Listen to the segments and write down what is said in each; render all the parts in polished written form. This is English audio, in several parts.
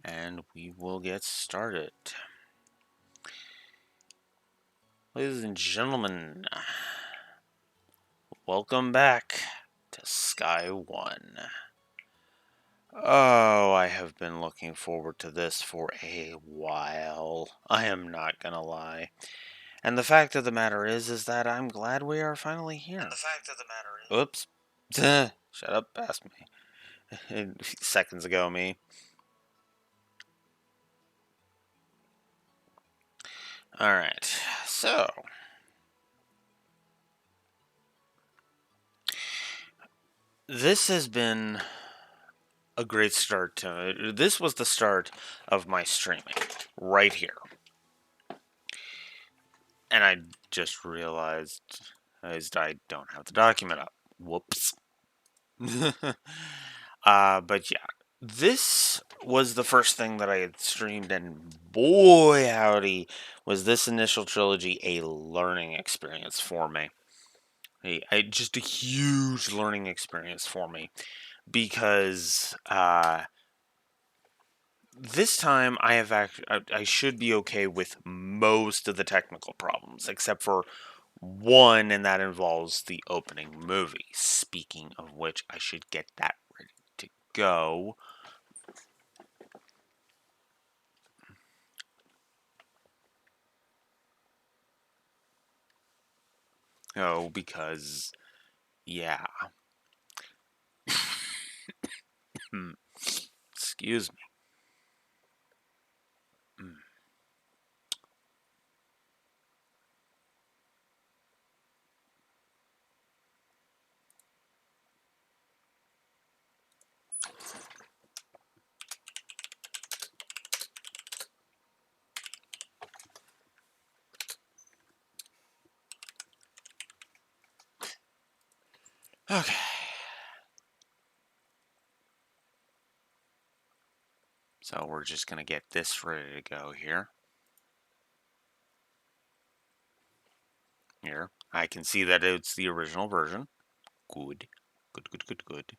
and we will get started. Ladies and gentlemen, welcome back to Sky 1. Oh, I have been looking forward to this for a while. I am not gonna lie. And the fact of the matter is that I'm glad we are finally here. Oops. Shut up past me. Seconds ago, me. Alright, so this has been a great start to this was the start of my streaming right here. And I just realized I don't have the document up. Whoops. But yeah, this was the first thing that I had streamed, and boy howdy, was this initial trilogy a learning experience for me. Just a huge learning experience for me because this time I should be okay with most of the technical problems, except for one, and that involves the opening movie. Speaking of which, I should get that ready to go. Oh, because, yeah. Excuse me. Mm. Okay. So we're just going to get this ready to go here. Here. I can see that it's the original version. Good. Good, good, good, good.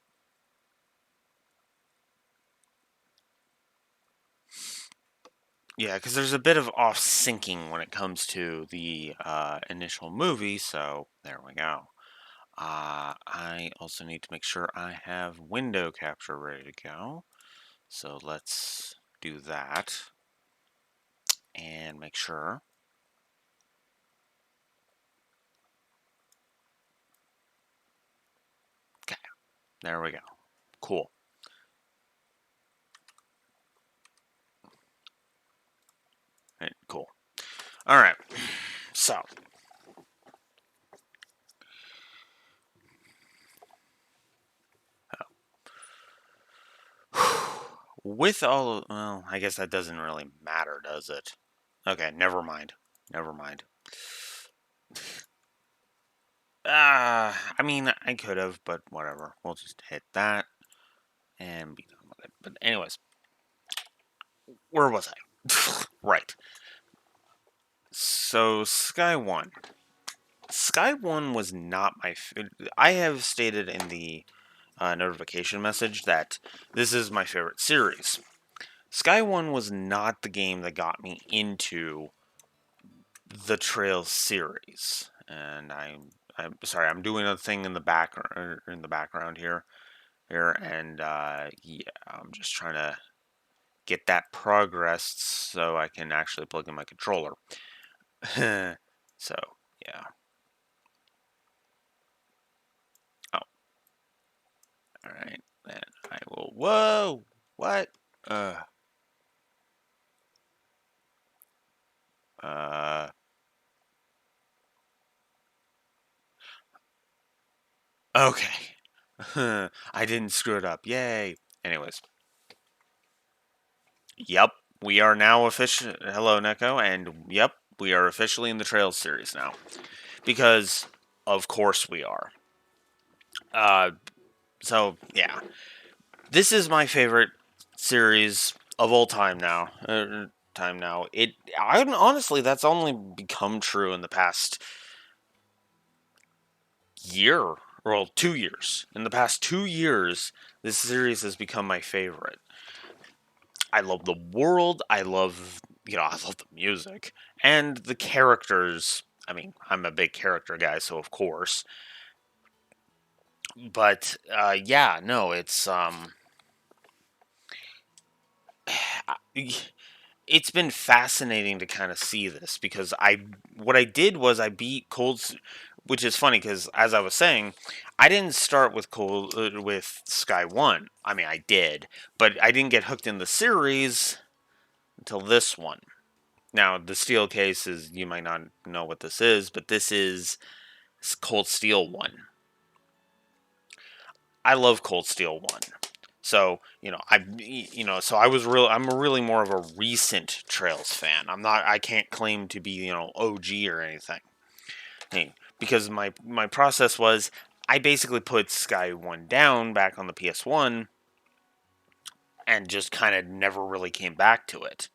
Yeah, because there's a bit of off syncing when it comes to the initial movie, so there we go. I also need to make sure I have window capture ready to go. So let's do that and make sure. Okay, there we go. Cool. Right, cool. All right. So with all of, well, I guess that doesn't really matter, does it? Okay, never mind. Never mind. I mean, I could have, but whatever. We'll just hit that and be done with it. But anyways, where was I? Right. So Sky One. Sky One was not my. I have stated in the notification message that this is my favorite series. Sky One was not the game that got me into the Trails series, and I'm sorry, I'm doing a thing in the background here, and yeah, I'm just trying to get that progressed so I can actually plug in my controller. So yeah. Oh, all right. Then I will. Whoa! What? Uh. Uh. Okay. I didn't screw it up. Yay. Anyways. Yep. We are now official. Hello, Neko. And yep, we are officially in the Trails series now. Because, of course, we are. Uh. So, yeah. This is my favorite series of all time now. Honestly, that's only become true in the past year, well, 2 years. In the past 2 years, this series has become my favorite. I love the world. I love the music and the characters. I mean, I'm a big character guy, so of course. But yeah, no, it's been fascinating to kind of see this because what I did was I beat which is funny because as I was saying, I didn't start with with Sky One. I mean, I did, but I didn't get hooked in the series until this one. Now, the Steel case is, you might not know what this is, but this is Cold Steel 1. I love Cold Steel 1. So, so I'm really more of a recent Trails fan. I can't claim to be, OG or anything. Because my process was, I basically put Sky 1 down back on the PS1 and just kind of never really came back to it.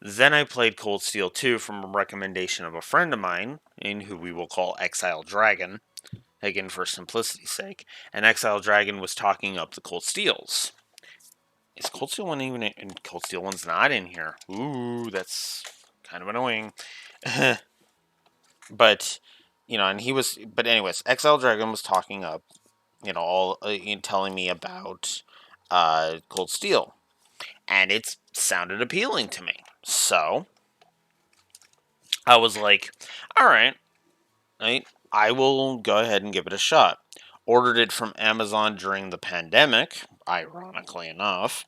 Then I played Cold Steel 2 from a recommendation of a friend of mine, in who we will call Exile Dragon, again for simplicity's sake. And Exile Dragon was talking up the Cold Steels. Is Cold Steel 1 even in Cold Steel 1's not in here? Ooh, that's kind of annoying. But, but anyways, Exile Dragon was talking up, all telling me about Cold Steel. And it sounded appealing to me. So, I was like, all right, I will go ahead and give it a shot. Ordered it from Amazon during the pandemic, ironically enough,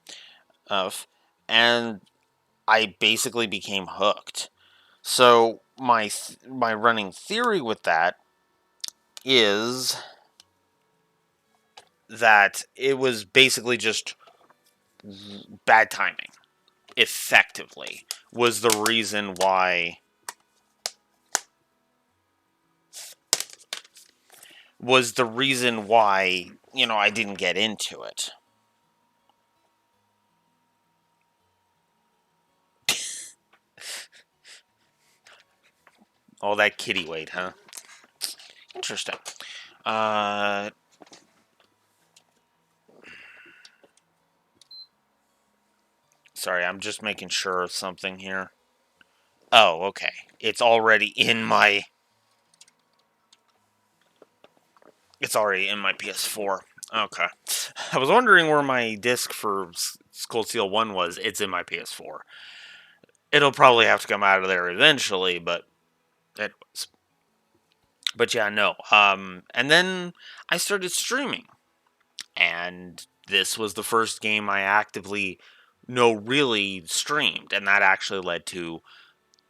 and I basically became hooked. So my running theory with that is that it was basically just bad timing. Effectively, was the reason why I didn't get into it. All that kitty weight, huh? Interesting. Uh, Sorry, I'm just making sure of something here. Oh, okay. It's already in my. It's already in my PS4. Okay. I was wondering where my disc for Cold Steel 1 was. It's in my PS4. It'll probably have to come out of there eventually, but it was. But yeah, no. And then I started streaming. And this was the first game I actively, no, really streamed. And that actually led to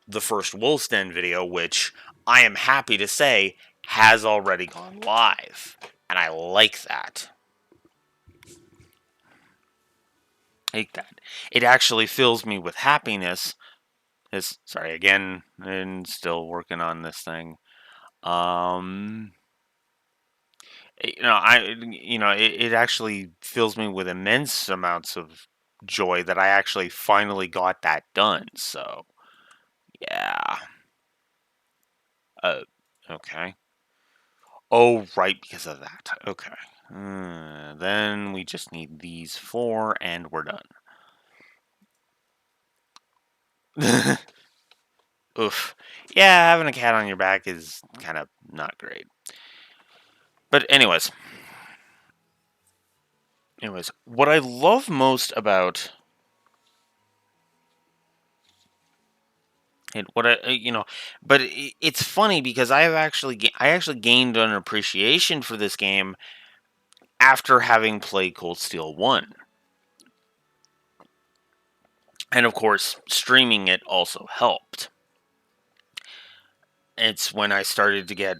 the first Wolf's Den video, which I am happy to say has already gone live. And I like that. It actually fills me with happiness. Sorry, again, and still working on this thing. Um, it actually fills me with immense amounts of joy that I actually finally got that done. So, yeah. Uh, okay. Oh, right, because of that. Okay. Then we just need these 4, and we're done. Oof. Yeah, having a cat on your back is kind of not great. But anyways, what I love most about it, but it's funny because I actually gained an appreciation for this game after having played Cold Steel 1. And of course, streaming it also helped. It's when I started to get,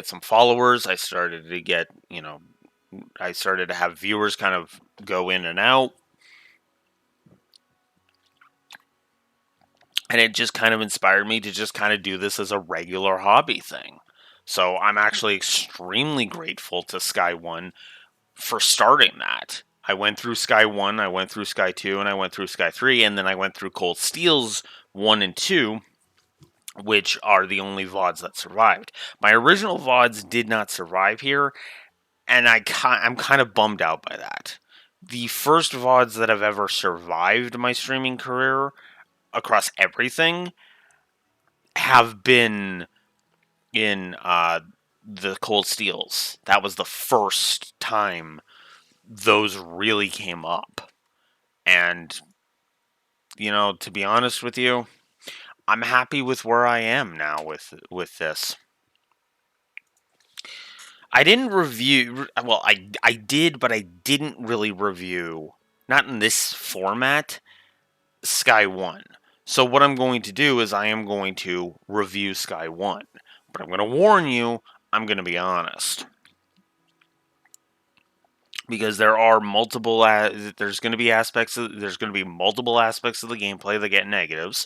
some followers. I started to get, I started to have viewers kind of go in and out. And it just kind of inspired me to just kind of do this as a regular hobby thing. So I'm actually extremely grateful to Sky One for starting that. I went through Sky 1, I went through Sky 2, and I went through Sky 3, and then I went through Cold Steel's 1 and 2, which are the only VODs that survived. My original VODs did not survive here, and I'm kind of bummed out by that. the first VODs that have ever survived my streaming career across everything have been in the Cold Steels. That was the first time those really came up. And, to be honest with you, I'm happy with where I am now with this. I didn't review. Well, I did, but I didn't really review. Not in this format. Sky One. So what I'm going to do is I am going to review Sky One, but I'm going to warn you. I'm going to be honest because there are multiple. There's going to be aspects. There's going to be multiple aspects of the gameplay that get negatives.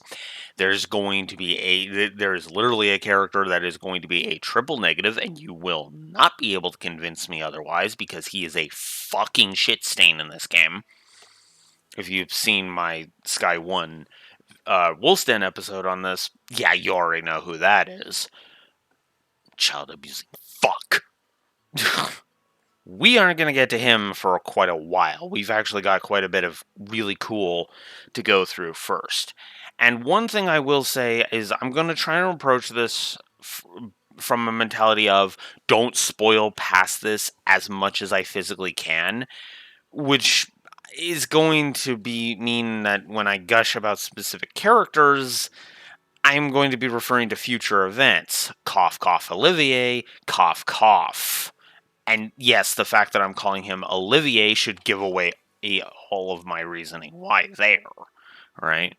There's going to be there is literally a character that is going to be a triple negative, and you will not be able to convince me otherwise because he is a fucking shit stain in this game. If you've seen my Sky One Wolfsden episode on this, yeah, you already know who that is. Child abusing fuck. We aren't going to get to him for quite a while. We've actually got quite a bit of really cool to go through first. And one thing I will say is I'm going to try and approach this from a mentality of don't spoil past this as much as I physically can, which is going to mean that when I gush about specific characters, I'm going to be referring to future events. Cough, cough, Olivier, cough, cough. And yes, the fact that I'm calling him Olivier should give away all of my reasoning why there, right?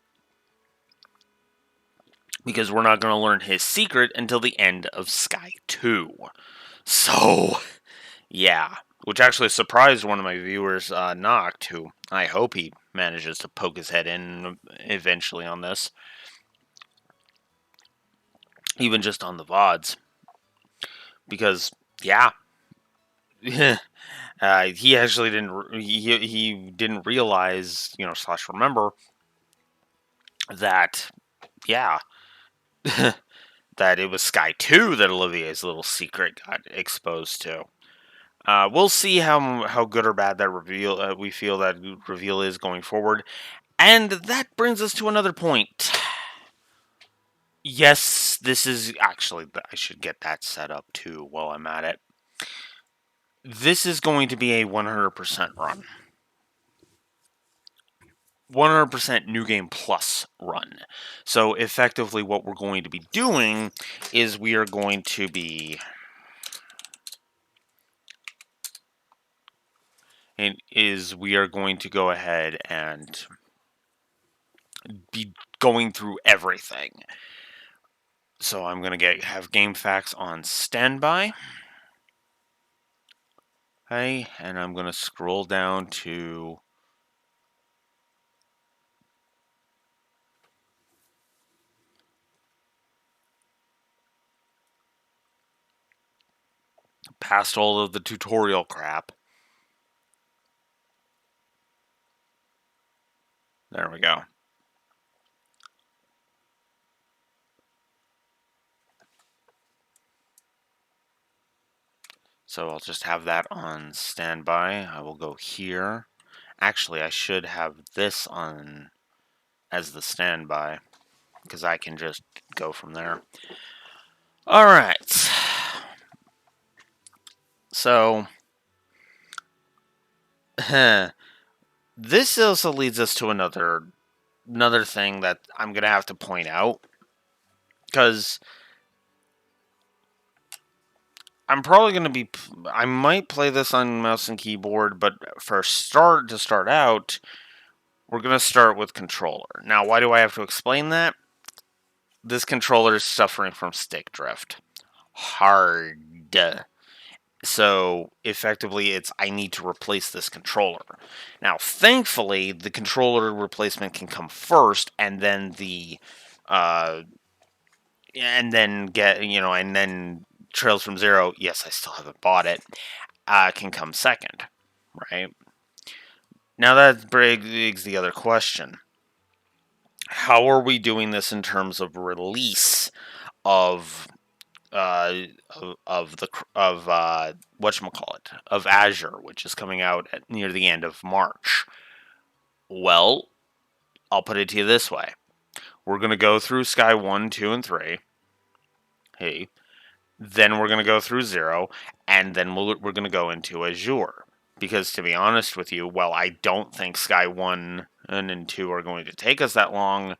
Because we're not going to learn his secret until the end of Sky 2. So, yeah. Which actually surprised one of my viewers, Noct, who I hope he manages to poke his head in eventually on this. Even just on the VODs. Because, yeah. He actually he didn't realize, / remember that, yeah, that it was Sky 2 that Olivier's little secret got exposed to. We'll see how good or bad that reveal we feel that reveal is going forward. And that brings us to another point. Yes, this is actually, I should get that set up too while I'm at it. This is going to be a 100% run. 100% New Game Plus run. So effectively what we're going to be doing is we are going to be go ahead and be going through everything. So I'm going to have GameFAQs on standby. Okay, and I'm going to scroll down to past all of the tutorial crap. There we go. So I'll just have that on standby. I will go here. Actually, I should have this on as the standby because I can just go from there. All right. So this also leads us to another thing that I'm going to have to point out because I'm probably going to be I might play this on mouse and keyboard, but to start out, we're going to start with controller. Now, why do I have to explain that? This controller is suffering from stick drift. Hard. So, effectively, I need to replace this controller. Now, thankfully, the controller replacement can come first, and then and then Trails from Zero, yes, I still haven't bought it, can come second, right? Now that begs the other question. How are we doing this in terms of release of whatchamacallit, of Azure, which is coming out near the end of March. Well, I'll put it to you this way: we're gonna go through Sky 1, 2, and 3. Hey, then we're gonna go through 0, and then we're gonna go into Azure. Because to be honest with you, while I don't think Sky 1 and 2 are going to take us that long,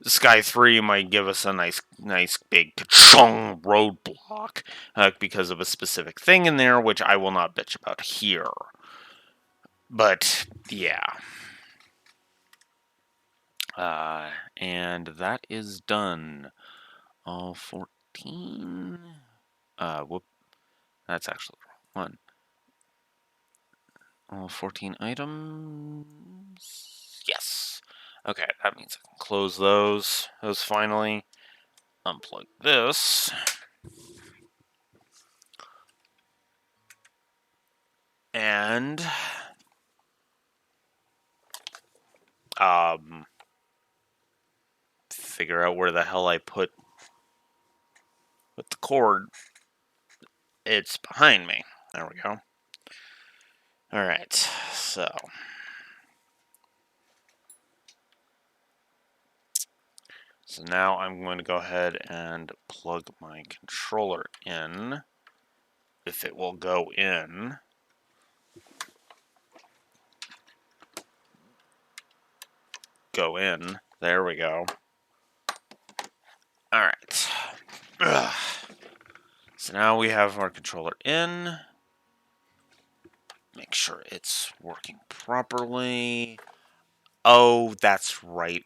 Sky 3 might give us a nice big ka-chung roadblock because of a specific thing in there, which I will not bitch about here. But, yeah. And that is done. All 14. Whoop. That's actually the wrong one. All 14 items. Yes. Okay, that means I can close those. Those finally. Unplug this. And figure out where the hell I put the cord. It's behind me. There we go. All right. So now I'm going to go ahead and plug my controller in. If it will go in. Go in. There we go. All right. Ugh. So now we have our controller in. Make sure it's working properly. Oh, that's right.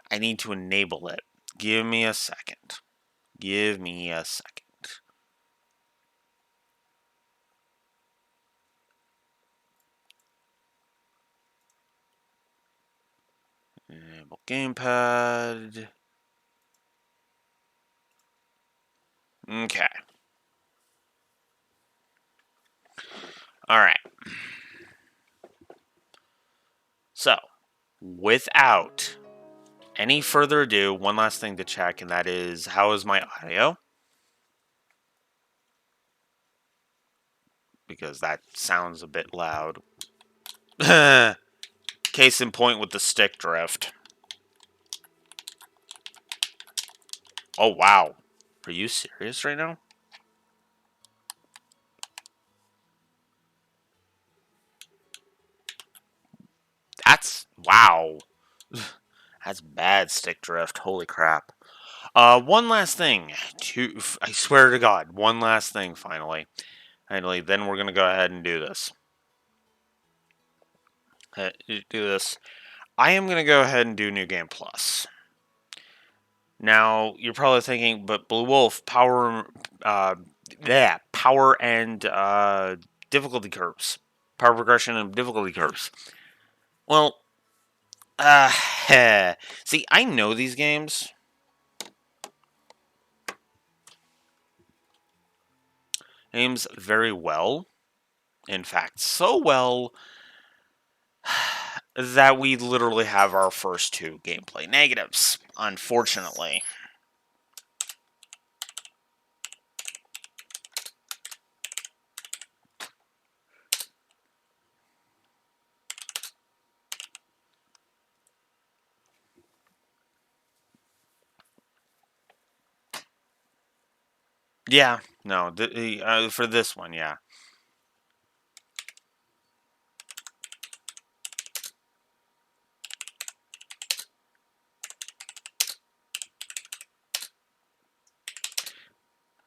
I need to enable it. Give me a second. Give me a second. Enable gamepad. Okay. Alright. So, without any further ado, one last thing to check, and that is, how is my audio? Because that sounds a bit loud. Case in point with the stick drift. Oh, wow. Are you serious right now? Wow. That's bad stick drift. Holy crap. One last thing. I swear to God, one last thing, finally. Finally, then we're going to go ahead and do this. I am going to go ahead and do New Game Plus. Now, you're probably thinking, but Blue Wolf, power and difficulty curves. Power progression and difficulty curves. Well, see, I know these games. Games very well. In fact, so well that we literally have our first 2 gameplay negatives, unfortunately. Yeah, no, for this one, yeah.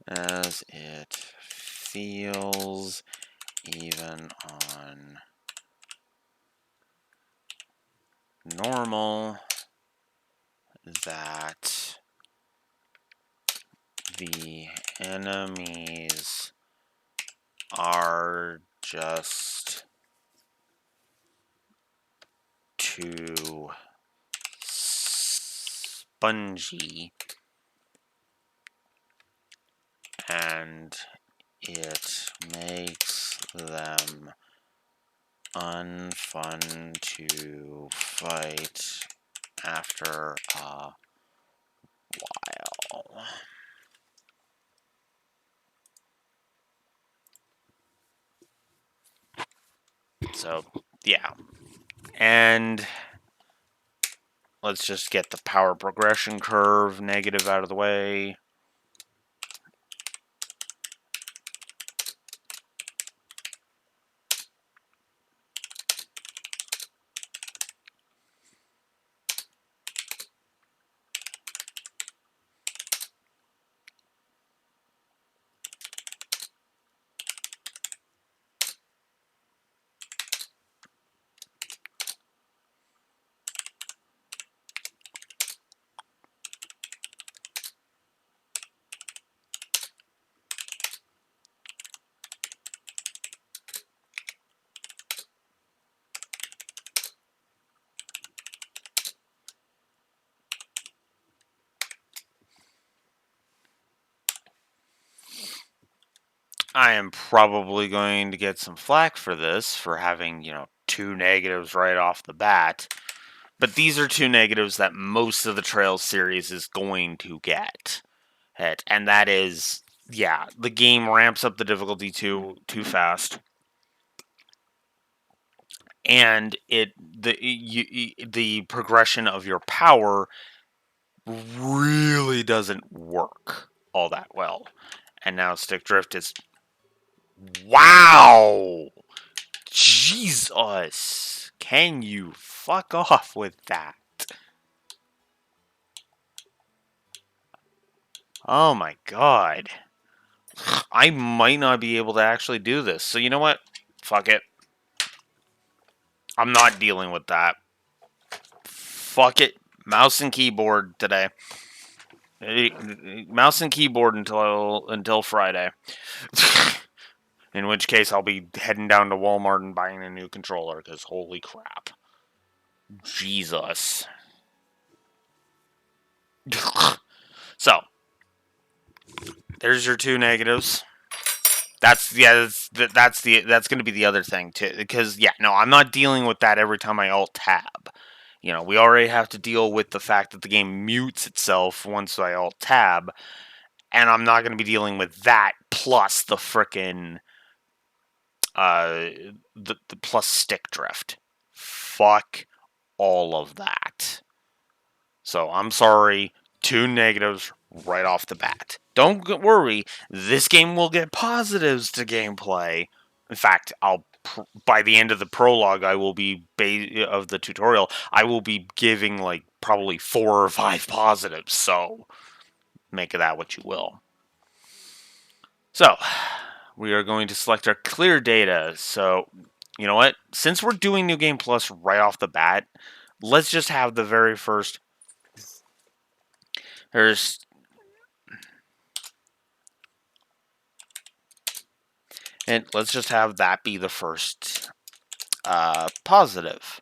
As it feels even on normal that the enemies are just too spongy and it makes them unfun to fight after a while. So, yeah. And let's just get the power progression curve negative out of the way. I am probably going to get some flack for this, for having, 2 negatives right off the bat. But these are 2 negatives that most of the Trails series is going to get. And that is, yeah, the game ramps up the difficulty too fast. And the progression of your power really doesn't work all that well. And now stick drift is, wow, Jesus, can you fuck off with that? Oh my god, I might not be able to actually do this. So you know what? Fuck it. I'm not dealing with that. Fuck it. Mouse and keyboard today. Mouse and keyboard until Friday. In which case, I'll be heading down to Walmart and buying a new controller, because holy crap. Jesus. So, there's your 2 negatives. That's going to be the other thing too, because no, I'm not dealing with that every time I alt tab. We already have to deal with the fact that the game mutes itself once I alt tab, and I'm not going to be dealing with that plus the frickin' the plus stick drift. Fuck all of that. So I'm sorry, 2 negatives right off the bat. Don't worry, this game will get positives to gameplay. In fact, by the end of the prologue, I will be of the tutorial, I will be giving like probably 4 or 5 positives. So make of that what you will. So we are going to select our clear data. So you know what? Since we're doing New Game Plus right off the bat, let's just have the very first. And let's just have that be the first positive.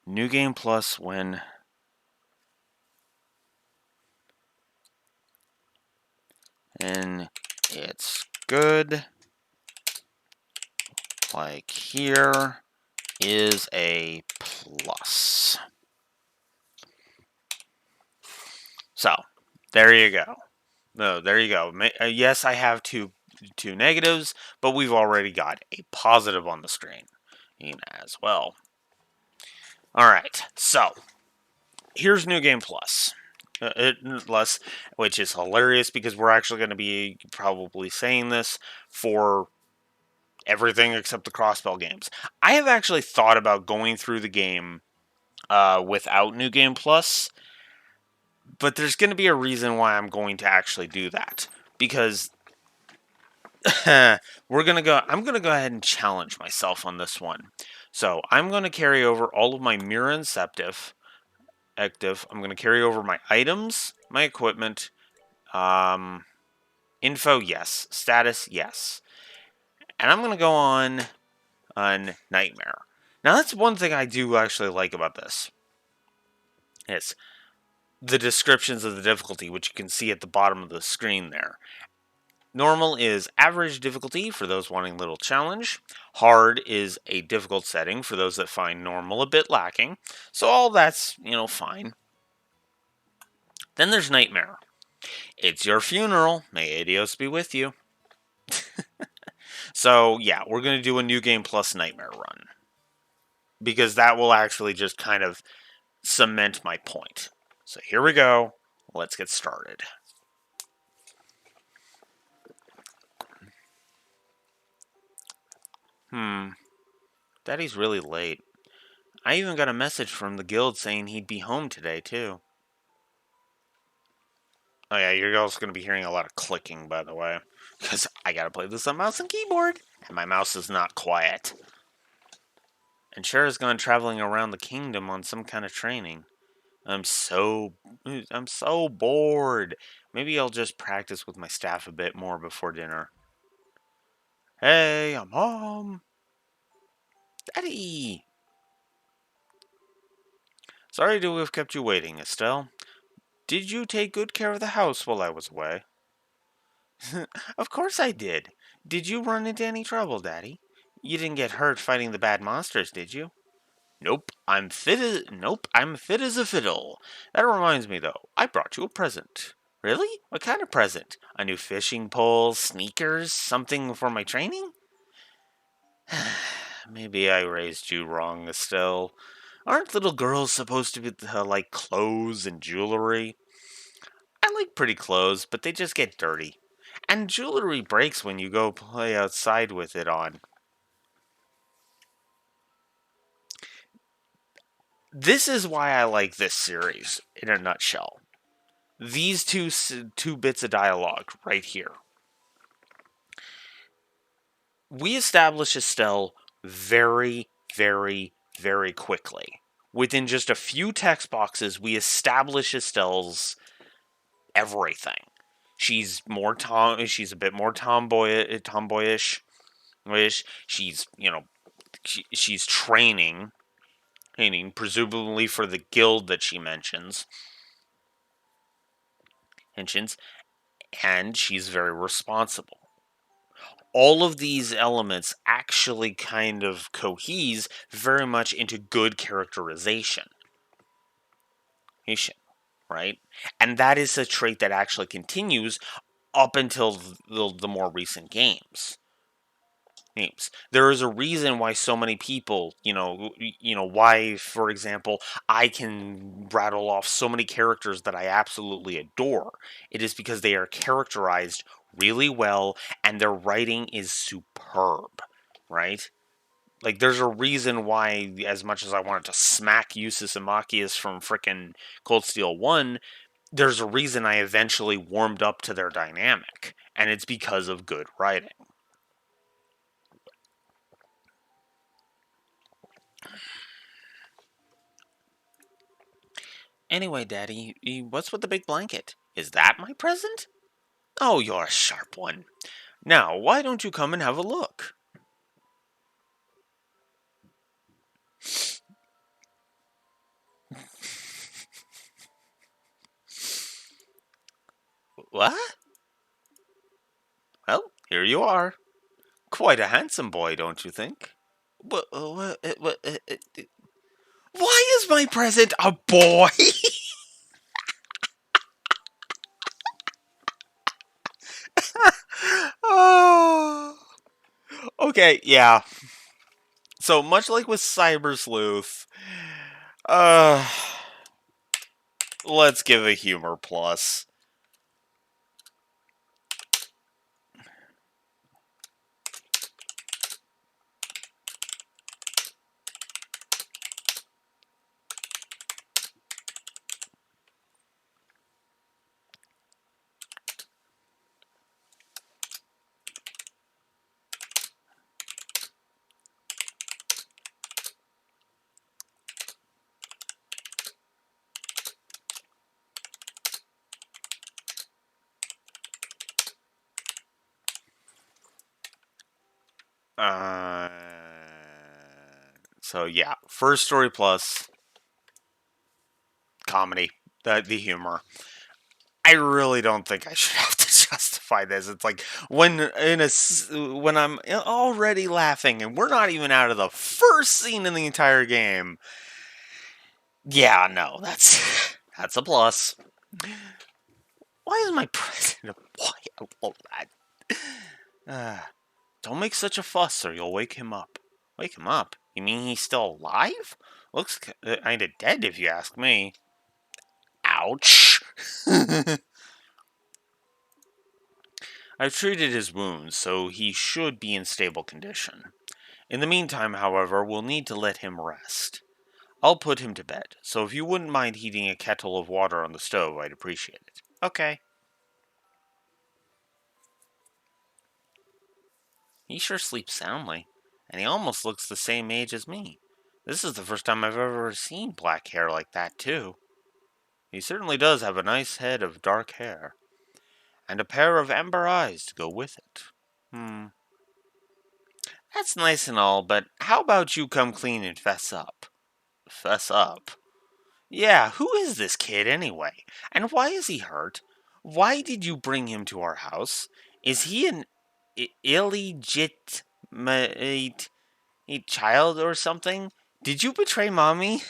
New Game Plus when and it's good. Like here is a plus. So there you go. No, there you go. Yes, I have two negatives, but we've already got a positive on the screen as well. All right, so here's New Game Plus. Which is hilarious because we're actually going to be probably saying this for everything except the Crossbell games. I have actually thought about going through the game without New Game Plus, but there's going to be a reason why I'm going to actually do that, because I'm going to go ahead and challenge myself on this one. So I'm going to carry over all of my Mira and Septif active. I'm going to carry over my items, my equipment, info, yes. Status, yes. And I'm going to go on Nightmare. Now, that's one thing I do actually like about this. It's the descriptions of the difficulty, which you can see at the bottom of the screen there. Normal is average difficulty for those wanting little challenge. Hard is a difficult setting for those that find normal a bit lacking. So all that's, fine. Then there's Nightmare. It's your funeral. May Adios be with you. So, yeah, we're going to do a New Game Plus Nightmare run. Because that will actually just kind of cement my point. So, here we go. Let's get started. Daddy's really late. I even got a message from the guild saying he'd be home today, too. Oh, yeah, you're also going to be hearing a lot of clicking, by the way. Because I got to play this on mouse and keyboard. And my mouse is not quiet. And Cher's gone traveling around the kingdom on some kind of training. I'm so bored. Maybe I'll just practice with my staff a bit more before dinner. Hey, I'm home. Daddy! Sorry to have kept you waiting, Estelle. Did you take good care of the house while I was away? Of course I did. Did you run into any trouble, Daddy? You didn't get hurt fighting the bad monsters, did you? Nope, I'm fit as a fiddle. That reminds me though, I brought you a present. Really? What kind of present? A new fishing pole, sneakers, something for my training? Maybe I raised you wrong, Estelle. Aren't little girls supposed to like clothes and jewelry? I like pretty clothes, but they just get dirty. And jewelry breaks when you go play outside with it on. This is why I like this series in a nutshell. These two bits of dialogue right here. We establish Estelle very, very, very quickly. Within just a few text boxes, we establish Estelle's everything. She's She's a bit more tomboyish. She's she's training, presumably for the guild that she mentions, and she's very responsible. All of these elements actually kind of cohese very much into good characterization, right? And that is a trait that actually continues up until the more recent games. There is a reason why so many people, why, for example, I can rattle off so many characters that I absolutely adore. It is because they are characterized really well and their writing is superb, right? Like, there's a reason why, as much as I wanted to smack Eustace and Machias from frickin' Cold Steel 1, there's a reason I eventually warmed up to their dynamic, and it's because of good writing. Anyway, Daddy, what's with the big blanket? Is that my present? Oh, you're a sharp one. Now, why don't you come and have a look? What? Well, here you are. Quite a handsome boy, don't you think? Why is my present a boy? Oh. Okay, yeah. So much like with Cyber Sleuth, uh, let's give a humor plus. Uh, so yeah, first story plus comedy, the humor. I really don't think I should have to justify this. It's like when I'm already laughing and we're not even out of the first scene in the entire game. Yeah, no, that's a plus. Why is my president white? I love that. Don't make such a fuss or you'll wake him up. Wake him up? You mean he's still alive? Looks kinda dead if you ask me. Ouch. I've treated his wounds, so he should be in stable condition. In the meantime, however, we'll need to let him rest. I'll put him to bed, so if you wouldn't mind heating a kettle of water on the stove, I'd appreciate it. Okay. He sure sleeps soundly, and he almost looks the same age as me. This is the first time I've ever seen black hair like that, too. He certainly does have a nice head of dark hair, and a pair of amber eyes to go with it. That's nice and all, but how about you come clean and fess up? Fess up? Yeah, who is this kid anyway? And why is he hurt? Why did you bring him to our house? Is he an illegitimate child or something? Did you betray mommy?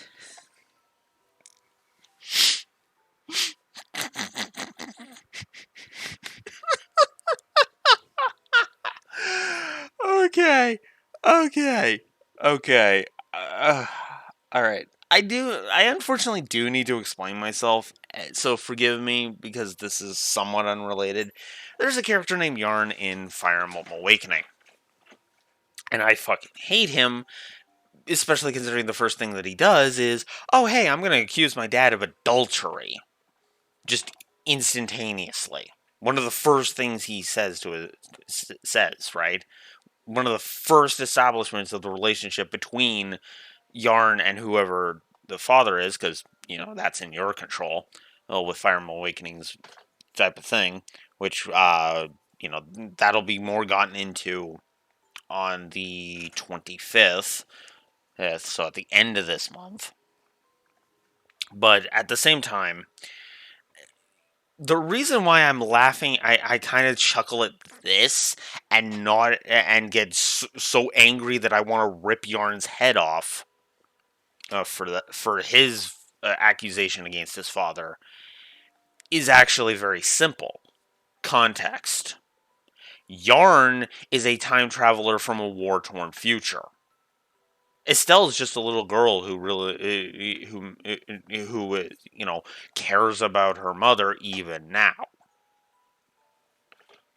Okay, okay, okay. All right. I unfortunately do need to explain myself, so forgive me because this is somewhat unrelated. There's a character named Yarn in Fire Emblem Awakening, and I fucking hate him, especially considering the first thing that he does is, oh hey, I'm gonna accuse my dad of adultery, just instantaneously. One of the first things he says right? One of the first establishments of the relationship between Yarn and whoever the father is, because, that's in your control, with Fire Emblem Awakenings type of thing, which, that'll be more gotten into on the 25th, so at the end of this month. But at the same time, the reason why I'm laughing, I kind of chuckle at this and get so angry that I want to rip Yarn's head off for his accusation against his father is actually very simple. Context. Yarn is a time traveler from a war-torn future. Estelle is just a little girl who really who cares about her mother even now.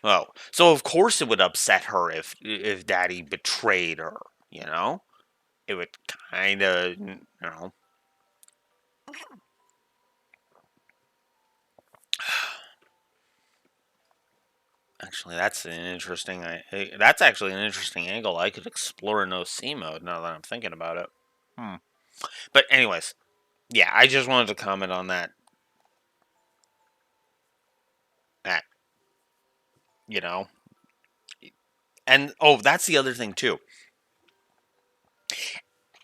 Oh, so of course it would upset her if Daddy betrayed her. You know, it would kind of Actually, that's actually an interesting angle I could explore in OC mode now that I'm thinking about it. But anyways, yeah, I just wanted to comment on that. That you know, and that's the other thing too.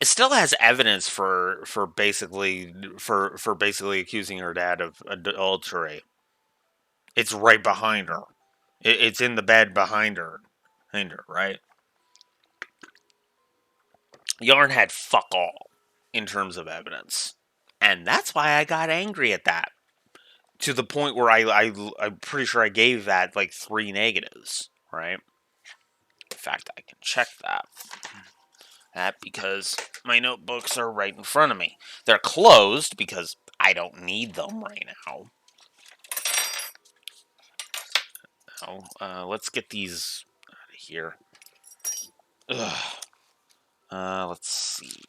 It still has evidence for basically accusing her dad of adultery. It's right behind her. It's in the bed behind her, right? Yarn had fuck all in terms of evidence, and that's why I got angry at that. To the point where I'm pretty sure I gave that like 3 negatives, right? In fact, I can check that because my notebooks are right in front of me. They're closed because I don't need them right now. Let's get these out of here. Ugh. Let's see.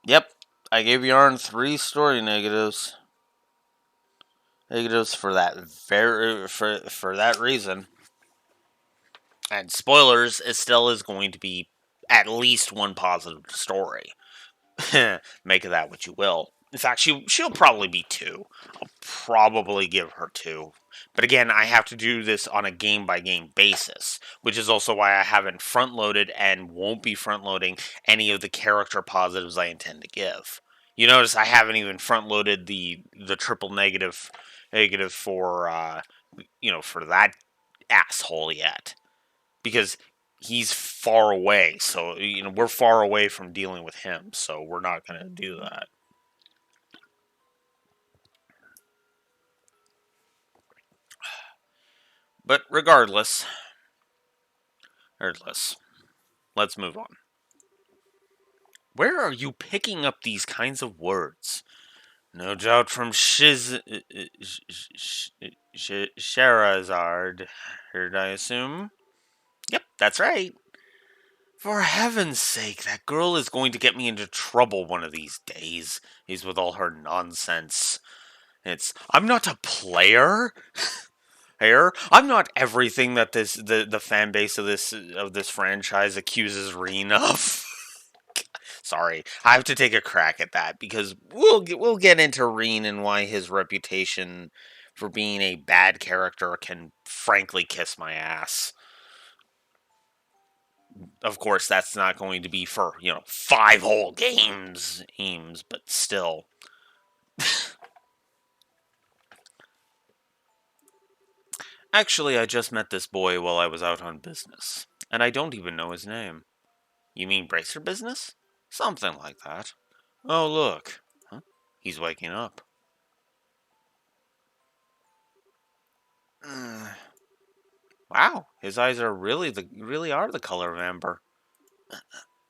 Yep, I gave Yarn 3 story negatives. Negatives for that for that reason. And spoilers, Estelle is going to be at least one positive story. Make of that what you will. In fact, she'll probably be 2. I'll probably give her 2. But again, I have to do this on a game-by-game basis, which is also why I haven't front-loaded and won't be front-loading any of the character positives I intend to give. You notice I haven't even front-loaded the triple negative for for that asshole yet. Because he's far away, so we're far away from dealing with him, so we're not going to do that. But regardless, let's move on. Where are you picking up these kinds of words? No doubt from Sherazard, I assume. Yep, that's right. For heaven's sake, that girl is going to get me into trouble one of these days. He's with all her nonsense. I'm not a player here. I'm not everything that the fan base of this franchise accuses Reen of. Sorry, I have to take a crack at that because we'll get into Reen and why his reputation for being a bad character can frankly kiss my ass. Of course, that's not going to be for 5 whole games, but still. Actually, I just met this boy while I was out on business, and I don't even know his name. You mean bracer business? Something like that. Oh, look. Huh? He's waking up. Wow, his eyes are really are the color of amber.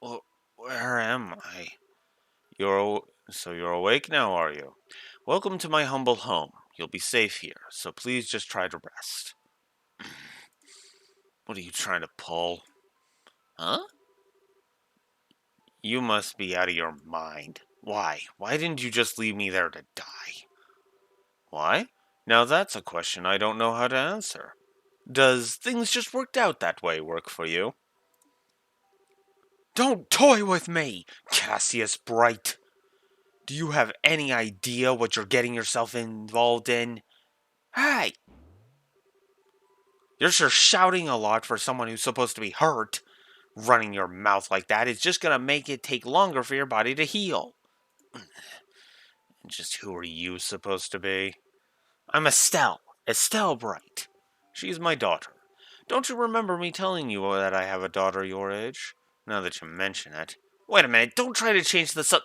Well, where am I? You're awake now, are you? Welcome to my humble home. You'll be safe here, so please just try to rest. What are you trying to pull? Huh? You must be out of your mind. Why? Why didn't you just leave me there to die? Why? Now that's a question I don't know how to answer. Does things just worked out that way work for you? Don't toy with me, Cassius Bright. Do you have any idea what you're getting yourself involved in? Hey! You're sure shouting a lot for someone who's supposed to be hurt. Running your mouth like that is just gonna make it take longer for your body to heal. Just who are you supposed to be? I'm Estelle Bright. She's my daughter. Don't you remember me telling you that I have a daughter your age? Now that you mention it. Wait a minute, don't try to change the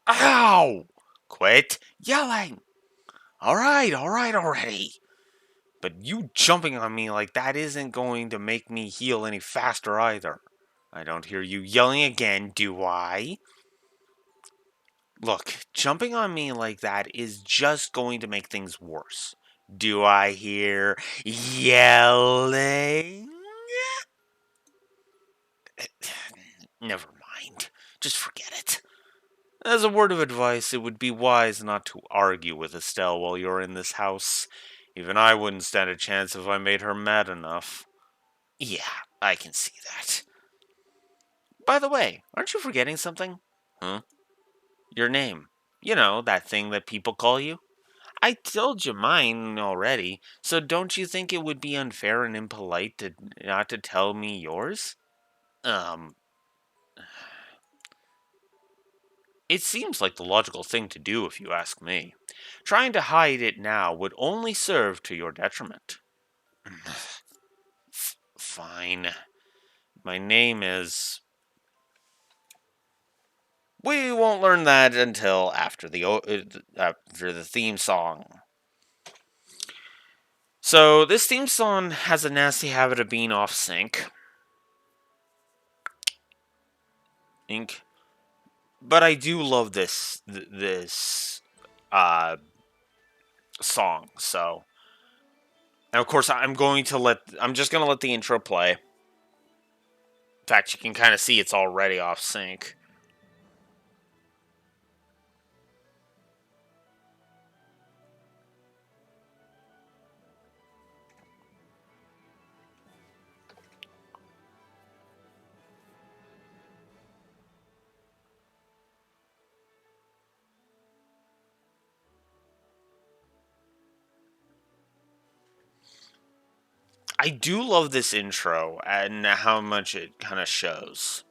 Ow! Quit yelling! Alright already. But you jumping on me like that isn't going to make me heal any faster either. I don't hear you yelling again, do I? Look, jumping on me like that is just going to make things worse. Do I hear yelling? Never mind. Just forget it. As a word of advice, it would be wise not to argue with Estelle while you're in this house. Even I wouldn't stand a chance if I made her mad enough. Yeah, I can see that. By the way, aren't you forgetting something? Huh? Your name. You know, that thing that people call you? I told you mine already, so don't you think it would be unfair and impolite to not to tell me yours? Um, it seems like the logical thing to do if you ask me. Trying to hide it now would only serve to your detriment. Fine. My name is. We won't learn that until after the theme song. So this theme song has a nasty habit of being off sync. But I do love this uh, song. So, and of course, I'm just gonna let the intro play. In fact, you can kind of see it's already off sync. I do love this intro and how much it kind of shows.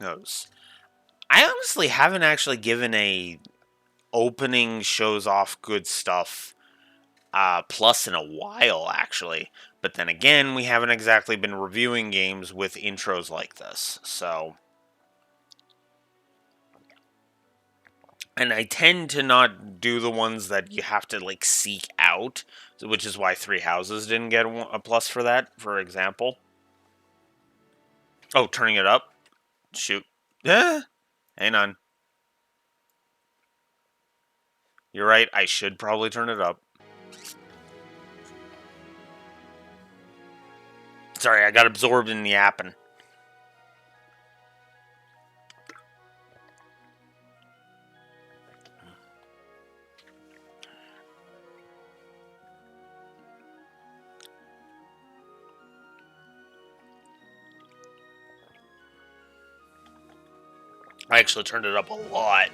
I honestly haven't actually given a opening shows off good stuff plus in a while, actually. But then again, we haven't exactly been reviewing games with intros like this, so. And I tend to not do the ones that you have to like seek out, which is why Three Houses didn't get a plus for that, for example. Oh, turning it up? Shoot. Yeah. Hang on. You're right, I should probably turn it up. Sorry, I got absorbed in the yapping. I actually turned it up a lot.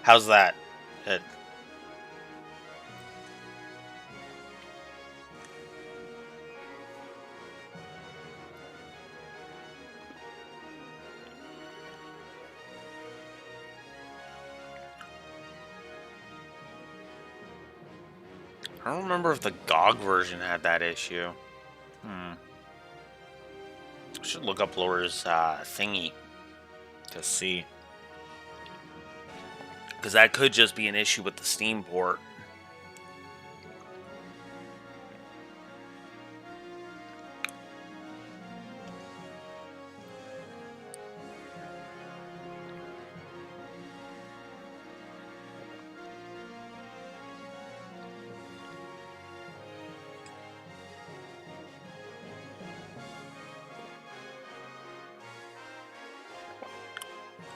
How's that? It, I don't remember if the GOG version had that issue. I should look up Laura's thingy to see. Because that could just be an issue with the Steam port.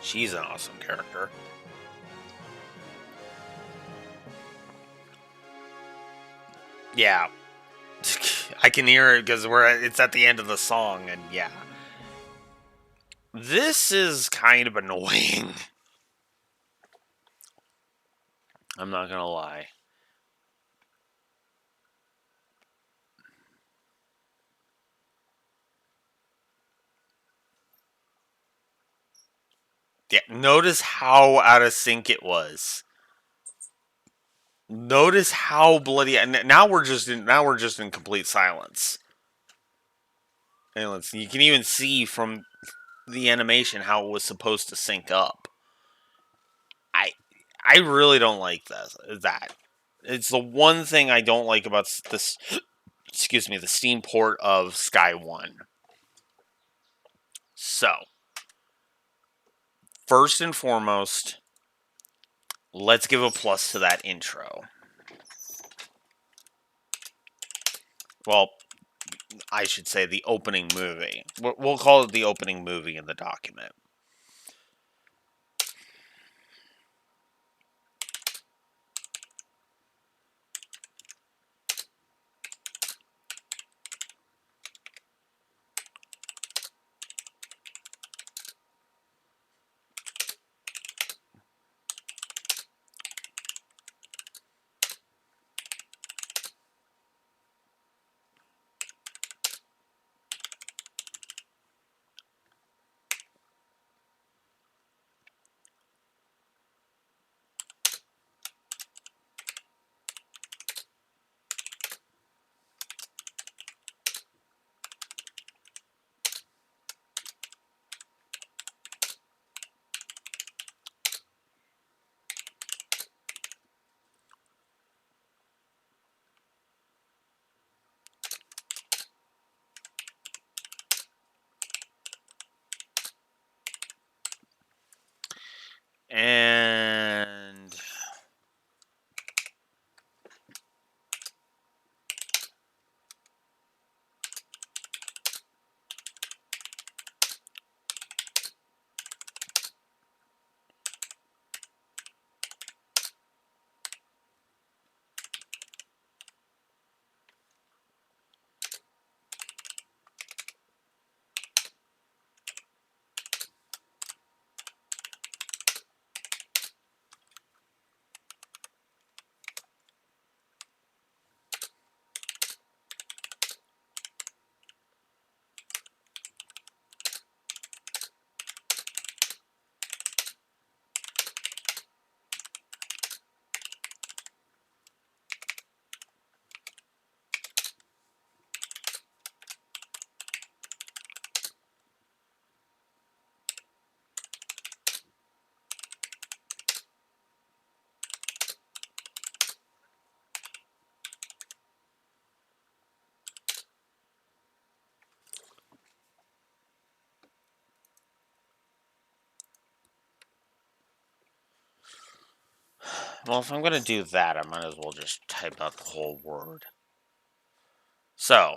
She's an awesome character. Yeah. I can hear it because it's at the end of the song, and yeah. This is kind of annoying. I'm not gonna lie. Yeah, notice how out of sync it was. Notice how bloody. And now we're just in complete silence. And you can even see from the animation how it was supposed to sync up. I I really don't like that. It's the one thing I don't like about this. Excuse me, the Steam port of Sky One. So, first and foremost, let's give a plus to that intro. Well, I should say the opening movie. We'll call it the opening movie in the document. Well, if I'm going to do that, I might as well just type out the whole word. So,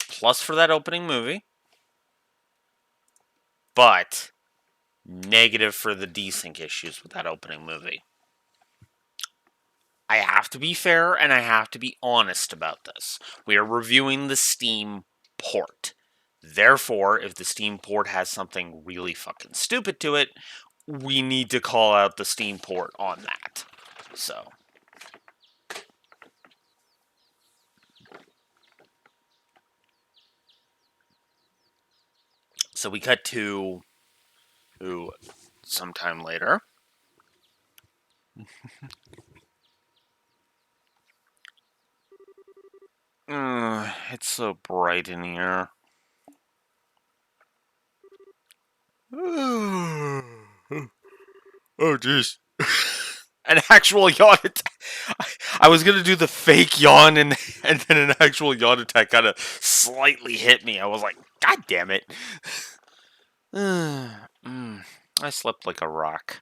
plus for that opening movie, but negative for the desync issues with that opening movie. I have to be fair and I have to be honest about this. We are reviewing the Steam port. Therefore, if the Steam port has something really fucking stupid to it, we need to call out the Steam port on that. So we cut to sometime later. It's so bright in here. Oh, jeez. An actual yawn attack. I was gonna do the fake yawn, and then an actual yawn attack kind of slightly hit me. I was like, God damn it. I slept like a rock.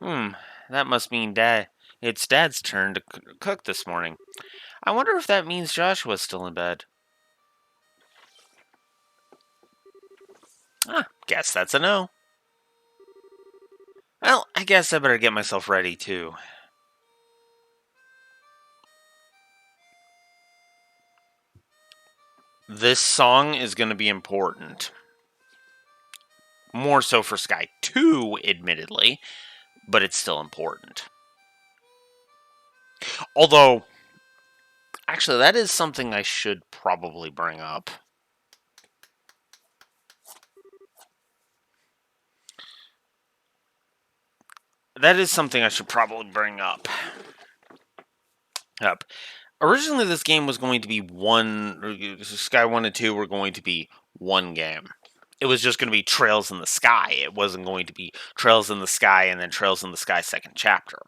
That must mean it's Dad's turn to cook this morning. I wonder if that means Joshua's still in bed. Guess that's a no. Well, I guess I better get myself ready, too. This song is going to be important. More so for Sky 2, admittedly, but it's still important. Although, actually, that is something I should probably bring up. Originally, this game was going to be Sky 1 and 2 were going to be one game. It was just going to be Trails in the Sky. It wasn't going to be Trails in the Sky and then Trails in the Sky second chapter.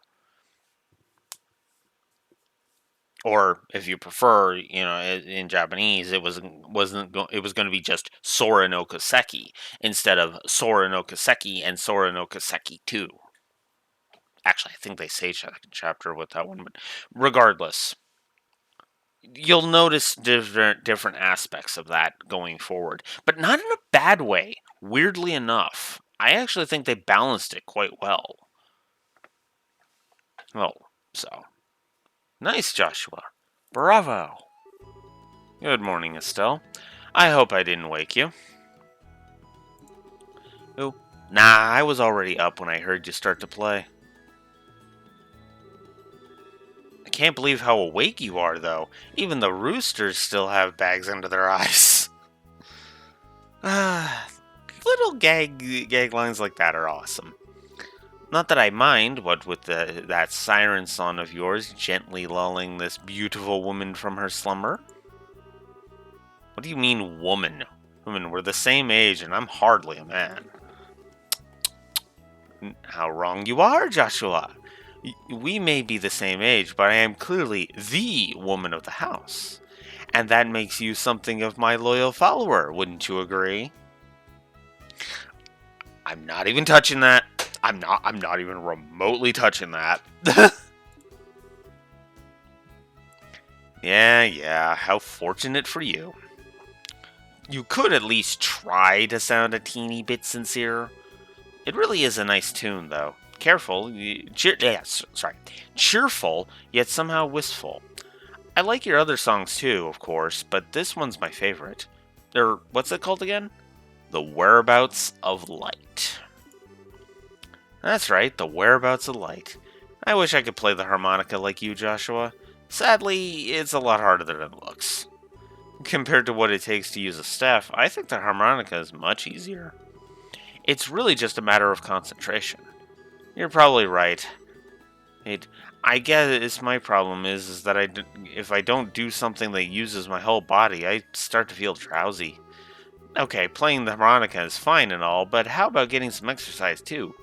Or, if you prefer, in Japanese, it was going to be just Sora no Koseki instead of Sora no Koseki and Sora no Koseki 2. Actually, I think they say second chapter with that one, but regardless, you'll notice different aspects of that going forward, but not in a bad way. Weirdly enough, I actually think they balanced it quite well. Nice, Joshua. Bravo. Good morning, Estelle. I hope I didn't wake you. Oh, nah, I was already up when I heard you start to play. I can't believe how awake you are, though. Even the roosters still have bags under their eyes. Little gag lines like that are awesome. Not that I mind, what with that siren song of yours gently lulling this beautiful woman from her slumber. What do you mean, woman? Women, we're the same age, and I'm hardly a man. How wrong you are, Joshua. We may be the same age, but I am clearly the woman of the house. And that makes you something of my loyal follower, wouldn't you agree? I'm not even touching that. I'm not even remotely touching that. Yeah, how fortunate for you. You could at least try to sound a teeny bit sincere. It really is a nice tune, though. Cheerful, yet somehow wistful. I like your other songs too, of course, but this one's my favorite. What's it called again? The Whereabouts of Light. That's right, The Whereabouts of Light. I wish I could play the harmonica like you, Joshua. Sadly, it's a lot harder than it looks. Compared to what it takes to use a staff, I think the harmonica is much easier. It's really just a matter of concentration. You're probably right. I guess my problem is that if I don't do something that uses my whole body, I start to feel drowsy. Okay, playing the harmonica is fine and all, but how about getting some exercise too?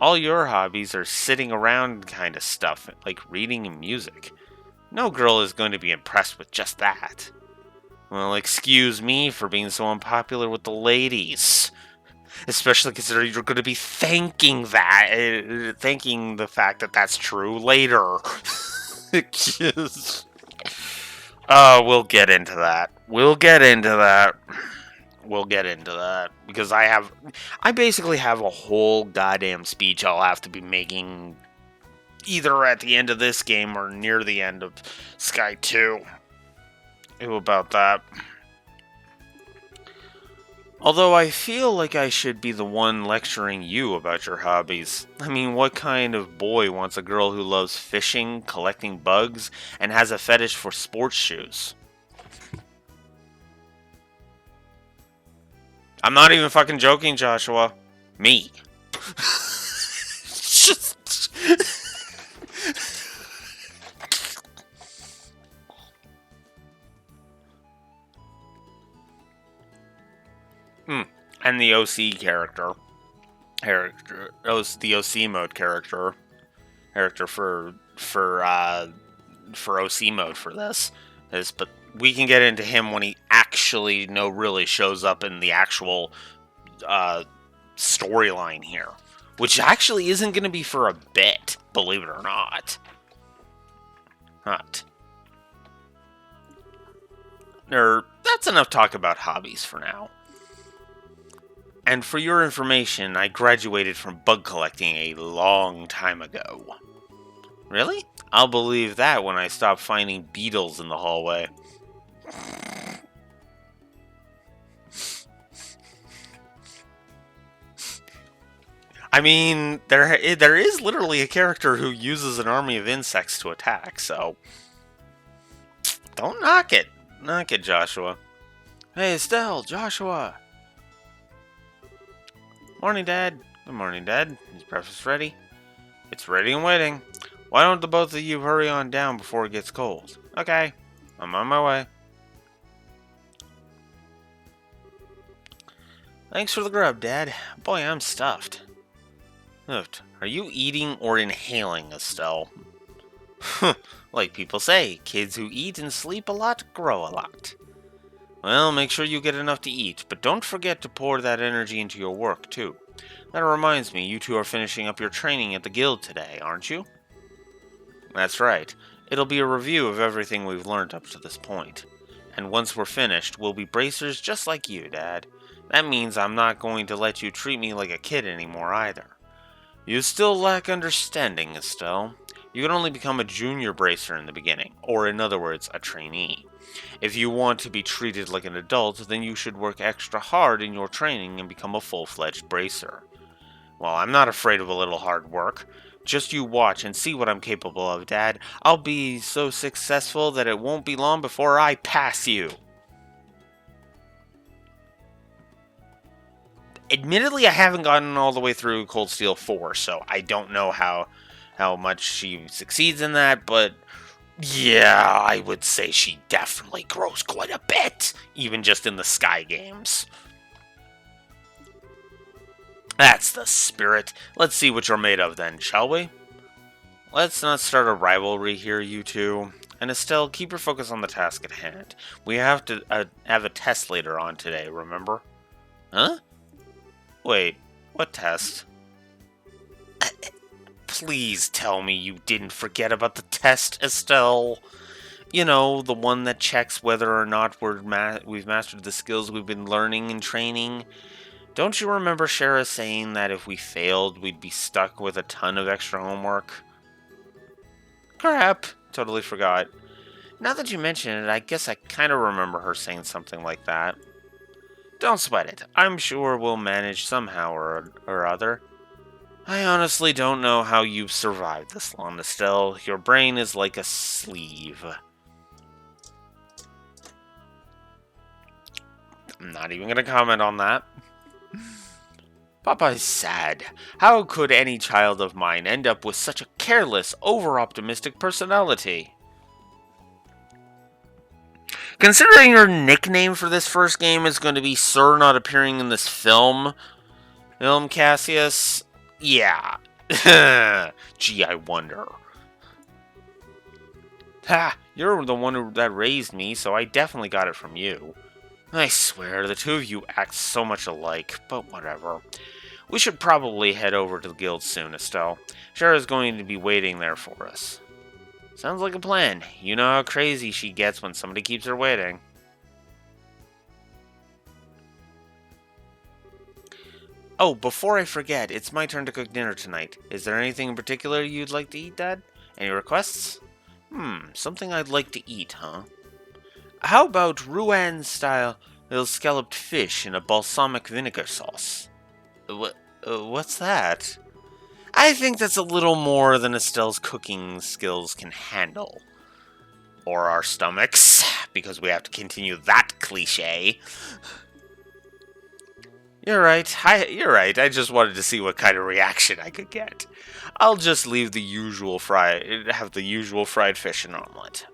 All your hobbies are sitting around kind of stuff, like reading and music. No girl is going to be impressed with just that. Well, excuse me for being so unpopular with the ladies. Especially considering you're going to be thanking thanking the fact that that's true later. Just, we'll get into that. Because I basically have a whole goddamn speech I'll have to be making either at the end of this game or near the end of Sky 2. Ew about that. Although I feel like I should be the one lecturing you about your hobbies. I mean, what kind of boy wants a girl who loves fishing, collecting bugs, and has a fetish for sports shoes? I'm not even fucking joking, Joshua. Me. Just... And the OC character. The OC mode character for OC mode for this but we can get into him when he actually really shows up in the actual storyline here, which actually isn't going to be for a bit, believe it or not. That's enough talk about hobbies for now. And for your information, I graduated from bug collecting a long time ago. Really? I'll believe that when I stop finding beetles in the hallway. I mean, there is literally a character who uses an army of insects to attack, so... Don't knock it. Knock it, Joshua. Hey, Estelle, Joshua. Morning, Dad. Good morning, Dad. Is breakfast ready? It's ready and waiting. Why don't the both of you hurry on down before it gets cold? Okay, I'm on my way. Thanks for the grub, Dad. Boy, I'm stuffed. Are you eating or inhaling, Estelle? Like people say, kids who eat and sleep a lot grow a lot. Well, make sure you get enough to eat, but don't forget to pour that energy into your work, too. That reminds me, you two are finishing up your training at the guild today, aren't you? That's right. It'll be a review of everything we've learned up to this point. And once we're finished, we'll be bracers just like you, Dad. That means I'm not going to let you treat me like a kid anymore, either. You still lack understanding, Estelle. You can only become a junior bracer in the beginning, or in other words, a trainee. If you want to be treated like an adult, then you should work extra hard in your training and become a full-fledged bracer. Well, I'm not afraid of a little hard work. Just you watch and see what I'm capable of, Dad. I'll be so successful that it won't be long before I pass you. Admittedly, I haven't gotten all the way through Cold Steel 4, so I don't know how much she succeeds in that, but yeah, I would say she definitely grows quite a bit, even just in the Sky games. That's the spirit. Let's see what you're made of then, shall we? Let's not start a rivalry here, you two. And Estelle, keep your focus on the task at hand. We have to have a test later on today, remember? Huh? Wait, what test? Please tell me you didn't forget about the test, Estelle. You know, the one that checks whether or not we've mastered the skills we've been learning and training. Don't you remember Shara saying that if we failed, we'd be stuck with a ton of extra homework? Crap, totally forgot. Now that you mention it, I guess I kind of remember her saying something like that. Don't sweat it. I'm sure we'll manage somehow or other. I honestly don't know how you've survived this long, Estelle. Your brain is like a sleeve. I'm not even going to comment on that. Papa is sad. How could any child of mine end up with such a careless, over-optimistic personality? Considering your nickname for this first game is going to be Sir not appearing in this film, Cassius, yeah. Gee, I wonder. Ha! You're the one that raised me, so I definitely got it from you. I swear, the two of you act so much alike, but whatever. We should probably head over to the guild soon, Estelle. Shara's going to be waiting there for us. Sounds like a plan. You know how crazy she gets when somebody keeps her waiting. Oh, before I forget, it's my turn to cook dinner tonight. Is there anything in particular you'd like to eat, Dad? Any requests? Something I'd like to eat, huh? How about Rouen-style little scalloped fish in a balsamic vinegar sauce? What's that? I think that's a little more than Estelle's cooking skills can handle. Or our stomachs, because we have to continue that cliche. You're right. You're right. I just wanted to see what kind of reaction I could get. I'll just leave the usual have the usual fried fish and omelet.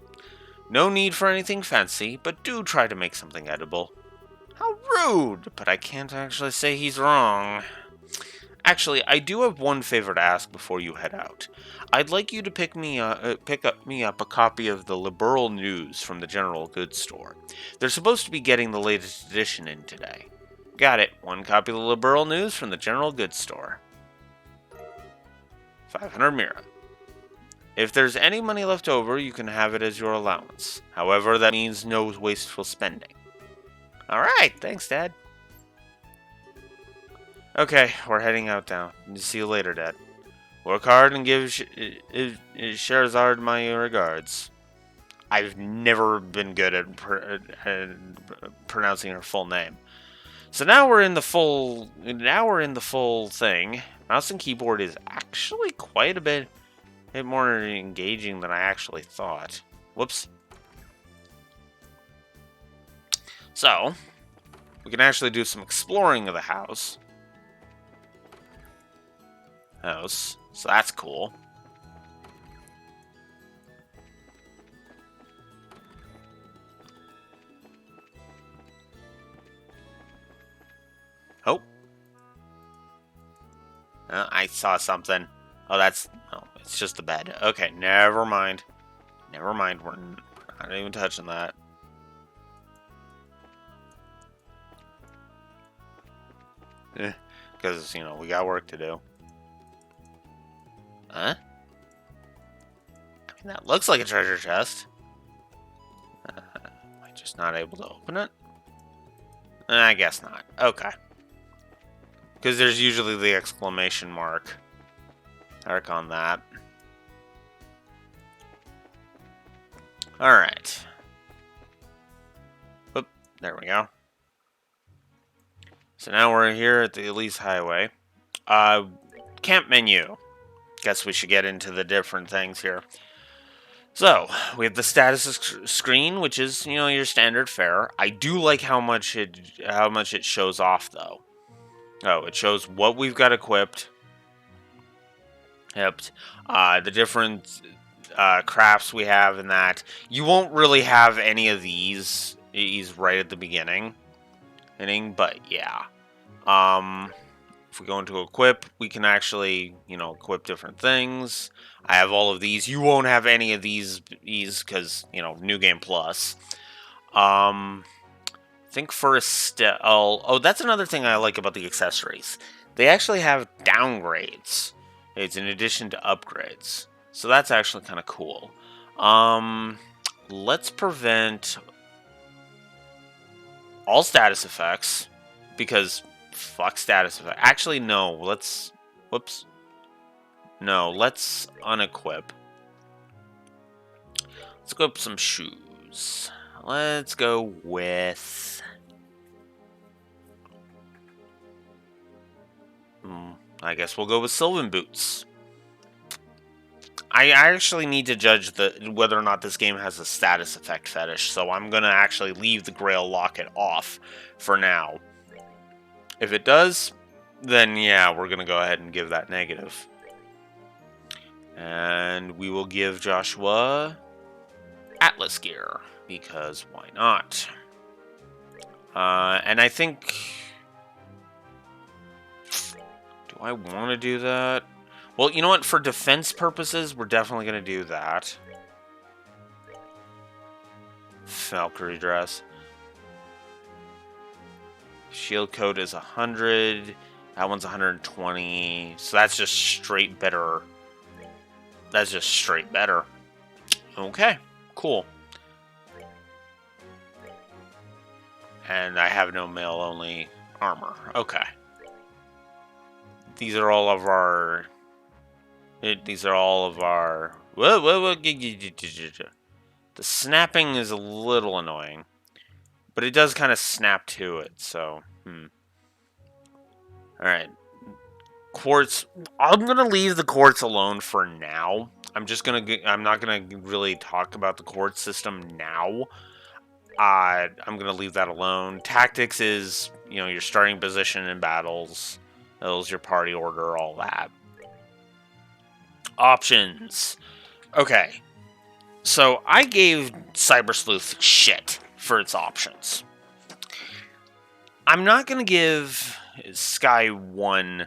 No need for anything fancy, but do try to make something edible. How rude! But I can't actually say he's wrong. Actually, I do have one favor to ask before you head out. I'd like you to pick me up a copy of the Liberal News from the General Goods Store. They're supposed to be getting the latest edition in today. Got it. One copy of the Liberal News from the General Goods Store. 500 Mira. If there's any money left over, you can have it as your allowance. However, that means no wasteful spending. Alright, thanks, Dad. Okay, we're heading out now. See you later, Dad. Work hard and give Sherazard my regards. I've never been good at pronouncing her full name. So now we're in the full thing. Mouse and keyboard is actually quite a bit more engaging than I actually thought. Whoops. So, we can actually do some exploring of the house. So that's cool. Oh. I saw something. Oh, it's just the bed. Okay, never mind. Never mind, we're not even touching that. Because, we got work to do. Huh? I mean, that looks like a treasure chest. Am I just not able to open it? I guess not. Okay. Because there's usually the exclamation mark on that. Alright. Oop, there we go. So now we're here at the Elise Highway. Camp menu. Guess we should get into the different things here. So, we have the status screen, which is, your standard fare. I do like how much it shows off, though. Oh, it shows what we've got equipped. The different crafts we have in that. You won't really have any of these right at the beginning, but yeah. If we go into equip, we can actually, equip different things. I have all of these. You won't have any of these because, New Game Plus. Think for a oh, that's another thing I like about the accessories. They actually have downgrades. It's in addition to upgrades. So that's actually kind of cool. Let's prevent all status effects because fuck status effect. Actually, no. Whoops. No, let's unequip. Let's equip some shoes. Let's go with... I guess we'll go with Sylvan Boots. I actually need to judge whether or not this game has a status effect fetish, so I'm going to actually leave the Grail Locket off for now. If it does, then yeah, we're going to go ahead and give that negative. And we will give Joshua Atlas gear, because why not? And I think... Do I want to do that? Well, you know what? For defense purposes, we're definitely going to do that. Valkyrie dress. Shield coat is 100. That one's 120. So that's just straight better. That's just straight better. Okay, cool. And I have no male-only armor. Okay. These are all of our... These are all of our... Whoa. The snapping is a little annoying. But it does kind of snap to it, so... Alright. Quartz... I'm going to leave the quartz alone for now. I'm not going to really talk about the quartz system now. I'm going to leave that alone. Tactics is, your starting position in battles. Those your party order, all that. Options. Okay. So I gave Cyber Sleuth shit for its options. I'm not going to give Sky 1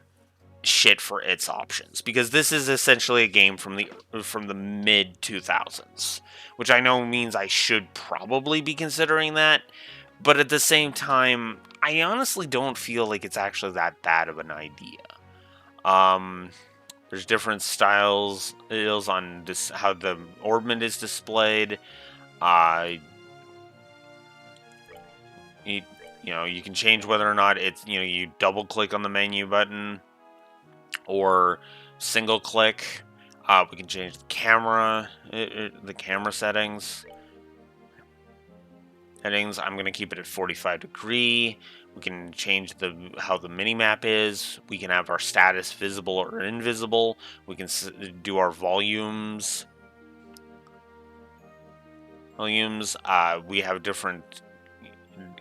shit for its options, because this is essentially a game from the mid 2000s, which I know means I should probably be considering that, but at the same time, I honestly don't feel like it's actually that bad of an idea. There's different styles on this, how the orbment is displayed. You can change whether or not it's, you double click on the menu button or single click. We can change the camera settings. I'm going to keep it at 45 degree. We can change how the minimap is. We can have our status visible or invisible. We can do our volumes. We have different,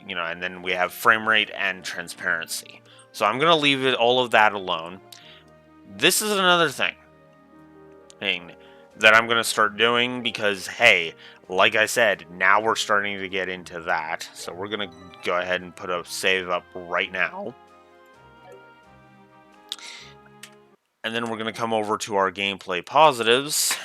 and then we have frame rate and transparency. So I'm going to leave all of that alone. This is another thing that I'm going to start doing because, hey, like I said, now we're starting to get into that. So we're going to go ahead and put a save up right now. And then we're going to come over to our gameplay positives.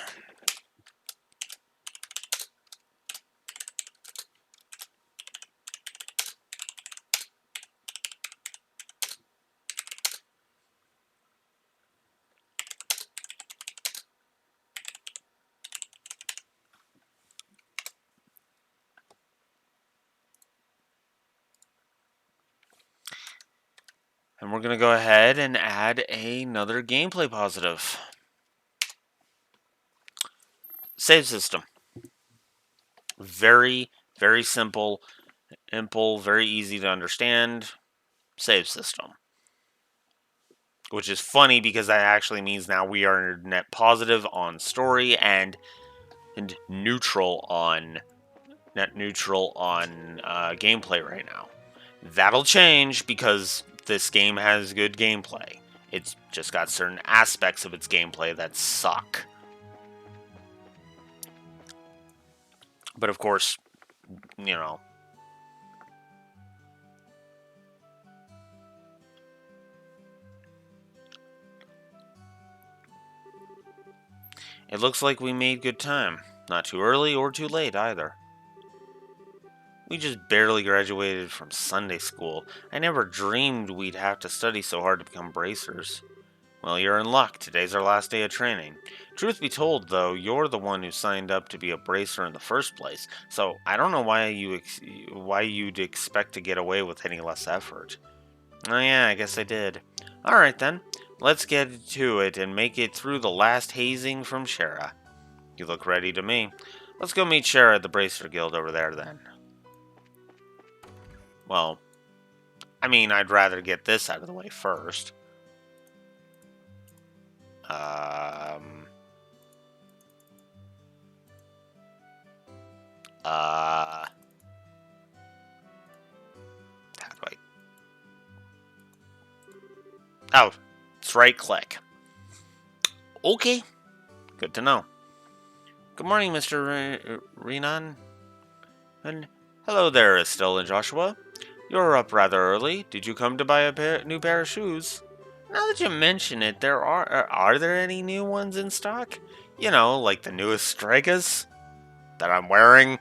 And we're going to go ahead and add another gameplay positive. Save system. Very, very simple, very easy to understand. Save system. Which is funny because that actually means now we are net positive on story and neutral on gameplay right now. That'll change because this game has good gameplay. It's just got certain aspects of its gameplay that suck. But of course, it looks like we made good time. Not too early or too late either. We just barely graduated from Sunday school. I never dreamed we'd have to study so hard to become bracers. Well, you're in luck. Today's our last day of training. Truth be told, though, you're the one who signed up to be a bracer in the first place, so I don't know why you'd expect to get away with any less effort. Oh yeah, I guess I did. Alright then, let's get to it and make it through the last hazing from Shara. You look ready to me. Let's go meet Shara at the Bracer Guild over there then. Well, I mean, I'd rather get this out of the way first. How do I... Oh, it's right click. Okay, good to know. Good morning, Mr. Renan. And hello there, Estelle and Joshua. You're up rather early. Did you come to buy a new pair of shoes? Now that you mention it, are there any new ones in stock? Like the newest Strikers that I'm wearing.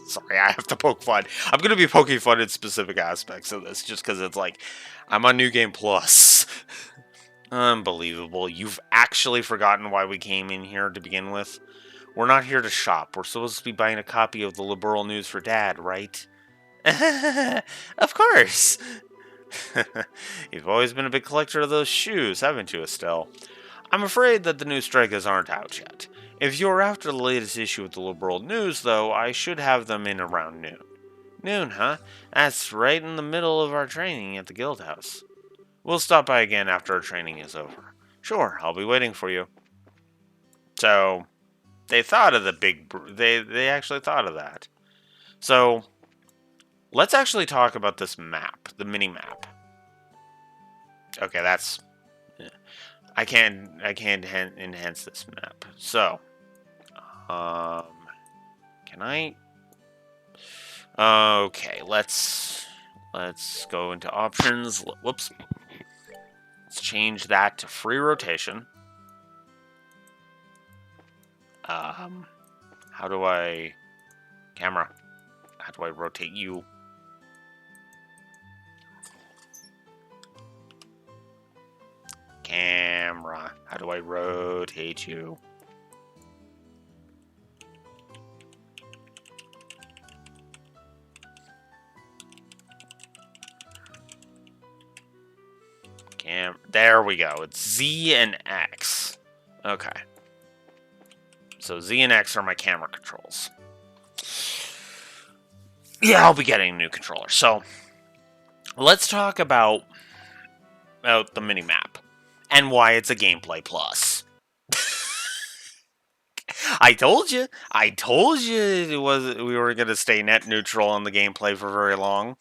Sorry, I have to poke fun. I'm going to be poking fun at specific aspects of this just because it's like, I'm on New Game Plus. Unbelievable. You've actually forgotten why we came in here to begin with? We're not here to shop. We're supposed to be buying a copy of the Liberal News for Dad, right? Of course. You've always been a big collector of those shoes, haven't you, Estelle? I'm afraid that the new strikers aren't out yet. If you're after the latest issue of the Liberal News, though, I should have them in around noon. Noon, huh? That's right in the middle of our training at the guild house. We'll stop by again after our training is over. Sure, I'll be waiting for you. So, they thought of the they actually thought of that. So, let's actually talk about this map, the mini map. Okay, that's I can't enhance this map. So, can I? Okay, let's go into options. Whoops. Let's change that to free rotation. How do I camera? How do I rotate you? Camera. How do I rotate you? There we go. It's Z and X. Okay. So Z and X are my camera controls. Yeah, I'll be getting a new controller. So let's talk about the mini map and why it's a gameplay plus. I told you. I told you we were going to stay net neutral on the gameplay for very long.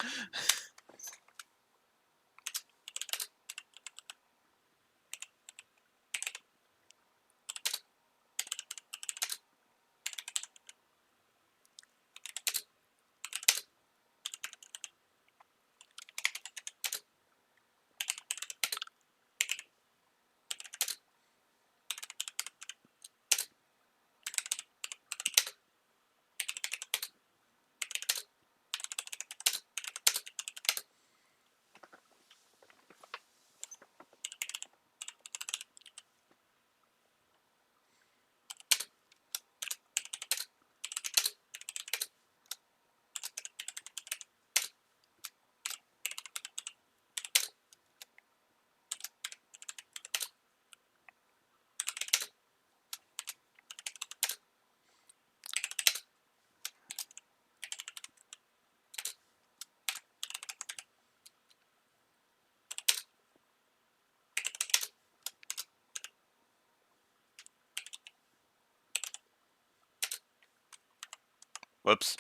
Whoops.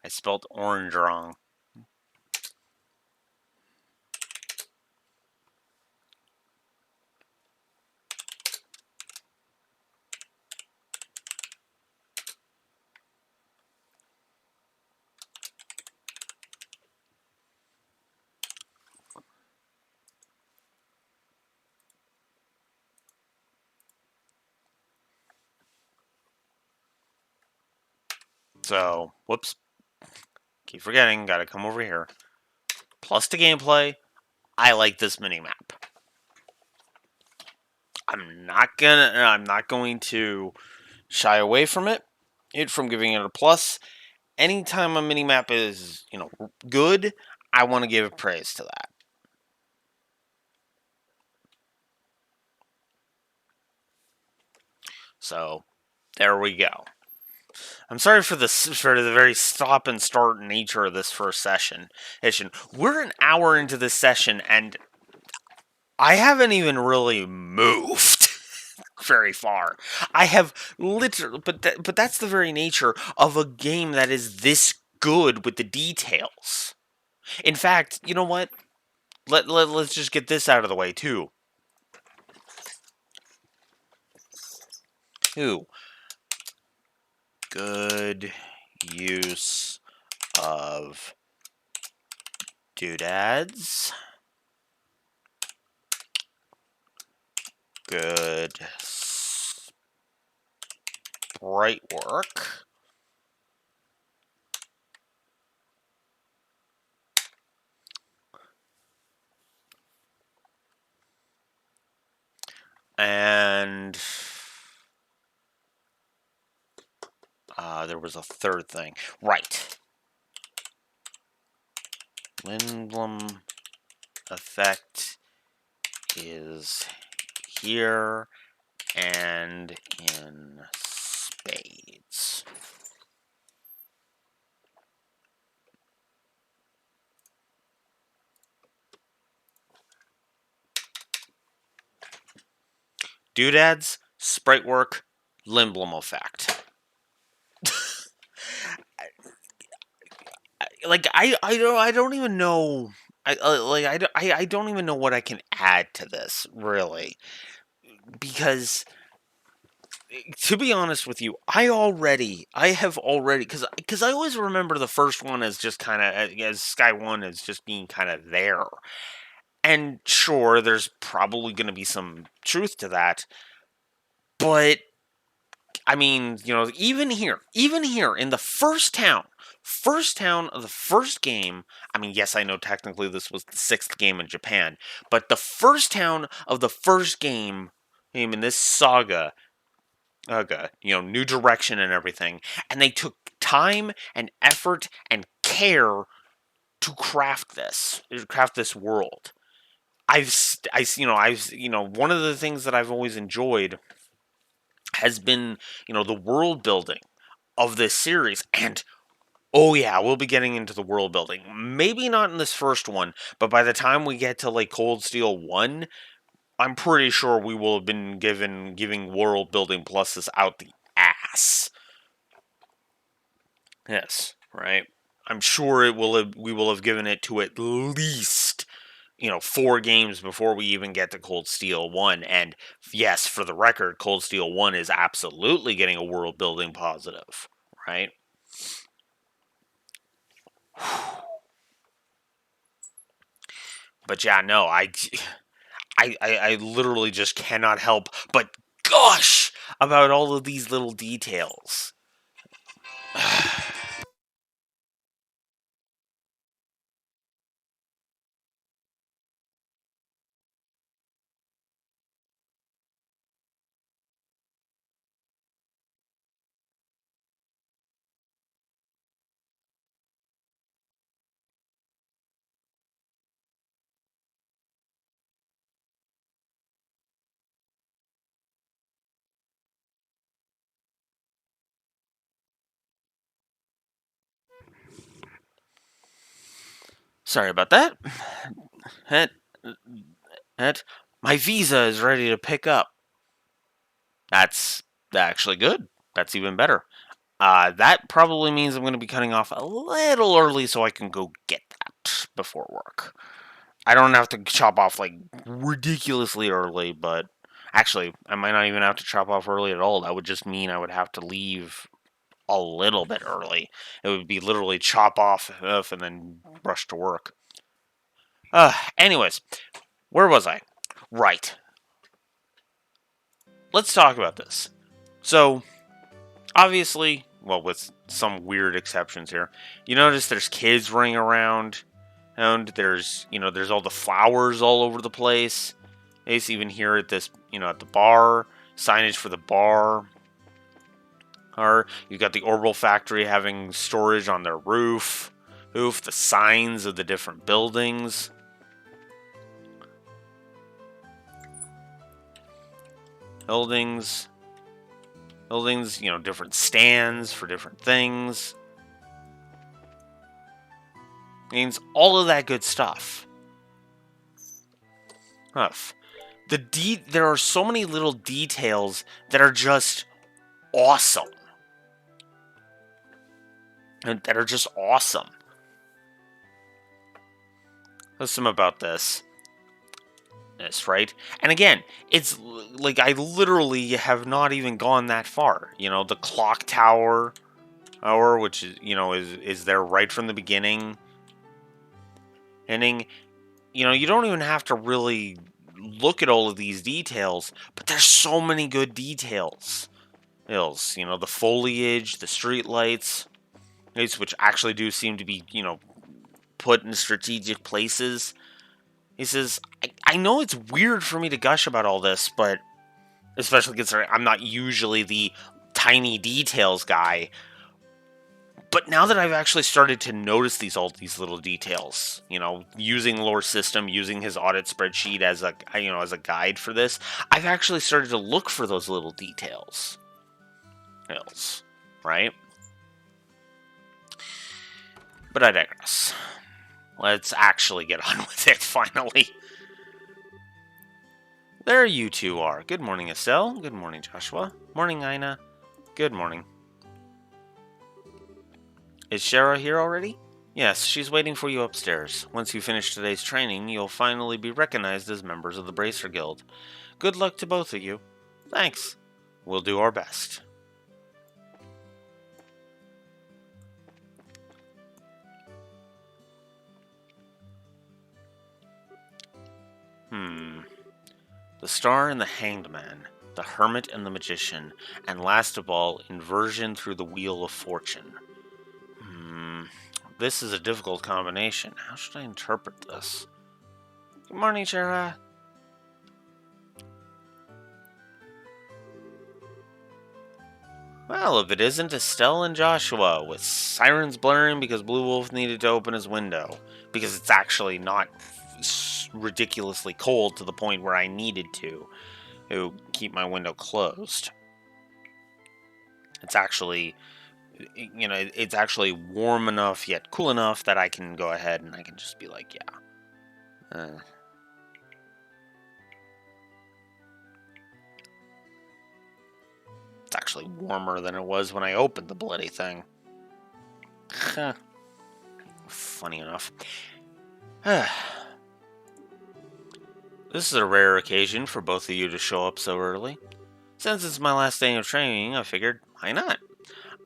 I spelled orange wrong. So, whoops. Keep forgetting, gotta come over here. Plus to gameplay, I like this mini map. I'm not going to shy away from from giving it a plus. Anytime a mini map is, good, I want to give praise to that. So, there we go. I'm sorry for the very stop and start nature of this first session. We're an hour into this session, and I haven't even really moved very far. I have literally, but that's the very nature of a game that is this good with the details. In fact, you know what? Let's just get this out of the way too. Two. Good use of doodads. Good sprite work. And there was a third thing. Right. Lindblom effect is here and in spades. Doodads, sprite work, Lindblom effect. I don't even know. I don't even know what I can add to this really, because to be honest with you, I have already, because I always remember the first one as just kind of as Sky One as just being kind of there, and sure, there's probably going to be some truth to that, but I mean, even here in the first town of the first game. I mean, yes, I know technically this was the sixth game in Japan, but the first town of the first game in this saga, new direction and everything, and they took time and effort and care to craft this world. One of the things that I've always enjoyed has been, the world building of this series. And oh yeah, we'll be getting into the world building. Maybe not in this first one, but by the time we get to like Cold Steel 1, I'm pretty sure we will have been giving world building pluses out the ass. Yes, right. I'm sure we will have given it to at least 4 games before we even get to Cold Steel 1. And yes, for the record, Cold Steel 1 is absolutely getting a world building positive, right? But yeah, no, I literally just cannot help but gush about all of these little details. Sorry about that. Het, het, my visa is ready to pick up. That's actually good. That's even better. That probably means I'm going to be cutting off a little early so I can go get that before work. I don't have to chop off like ridiculously early, but actually, I might not even have to chop off early at all. That would just mean I would have to leave a little bit early. It would be literally chop off and then rush to work. Anyways, where was I? Right. Let's talk about this. So, obviously, well, with some weird exceptions here, you notice there's kids running around, and there's all the flowers all over the place. It's even here at this, at the bar, signage for the bar. Or you've got the Orbital Factory having storage on their roof, the signs of the different buildings. Buildings, different stands for different things. Means all of that good stuff. Huff. There are so many little details that are just awesome. That are just awesome. Listen about this. Right? And again, it's like I literally have not even gone that far. The clock tower, which is there right from the beginning. Ending, you don't even have to really look at all of these details, but there's so many good details. The foliage, the street lights, which actually do seem to be, put in strategic places. He says, I know it's weird for me to gush about all this, but especially considering I'm not usually the tiny details guy. But now that I've actually started to notice all these little details, using lore system, using his audit spreadsheet as a guide for this, I've actually started to look for those little details. Right? But I digress. Let's actually get on with it, finally. There you two are. Good morning, Estelle. Good morning, Joshua. Morning, Ina. Good morning. Is Shara here already? Yes, she's waiting for you upstairs. Once you finish today's training, you'll finally be recognized as members of the Bracer Guild. Good luck to both of you. Thanks. We'll do our best. The Star and the Hanged Man, the Hermit and the Magician, and last of all, Inversion through the Wheel of Fortune. This is a difficult combination. How should I interpret this? Good morning, Shara. Well, if it isn't Estelle and Joshua, with sirens blaring because Blue Wolf needed to open his window, because it's actually not ridiculously cold to the point where I needed to keep my window closed. It's actually, it's actually warm enough yet cool enough that I can go ahead and I can just be like, yeah. It's actually warmer than it was when I opened the bloody thing. Funny enough. This is a rare occasion for both of you to show up so early. Since it's my last day of training, I figured, why not?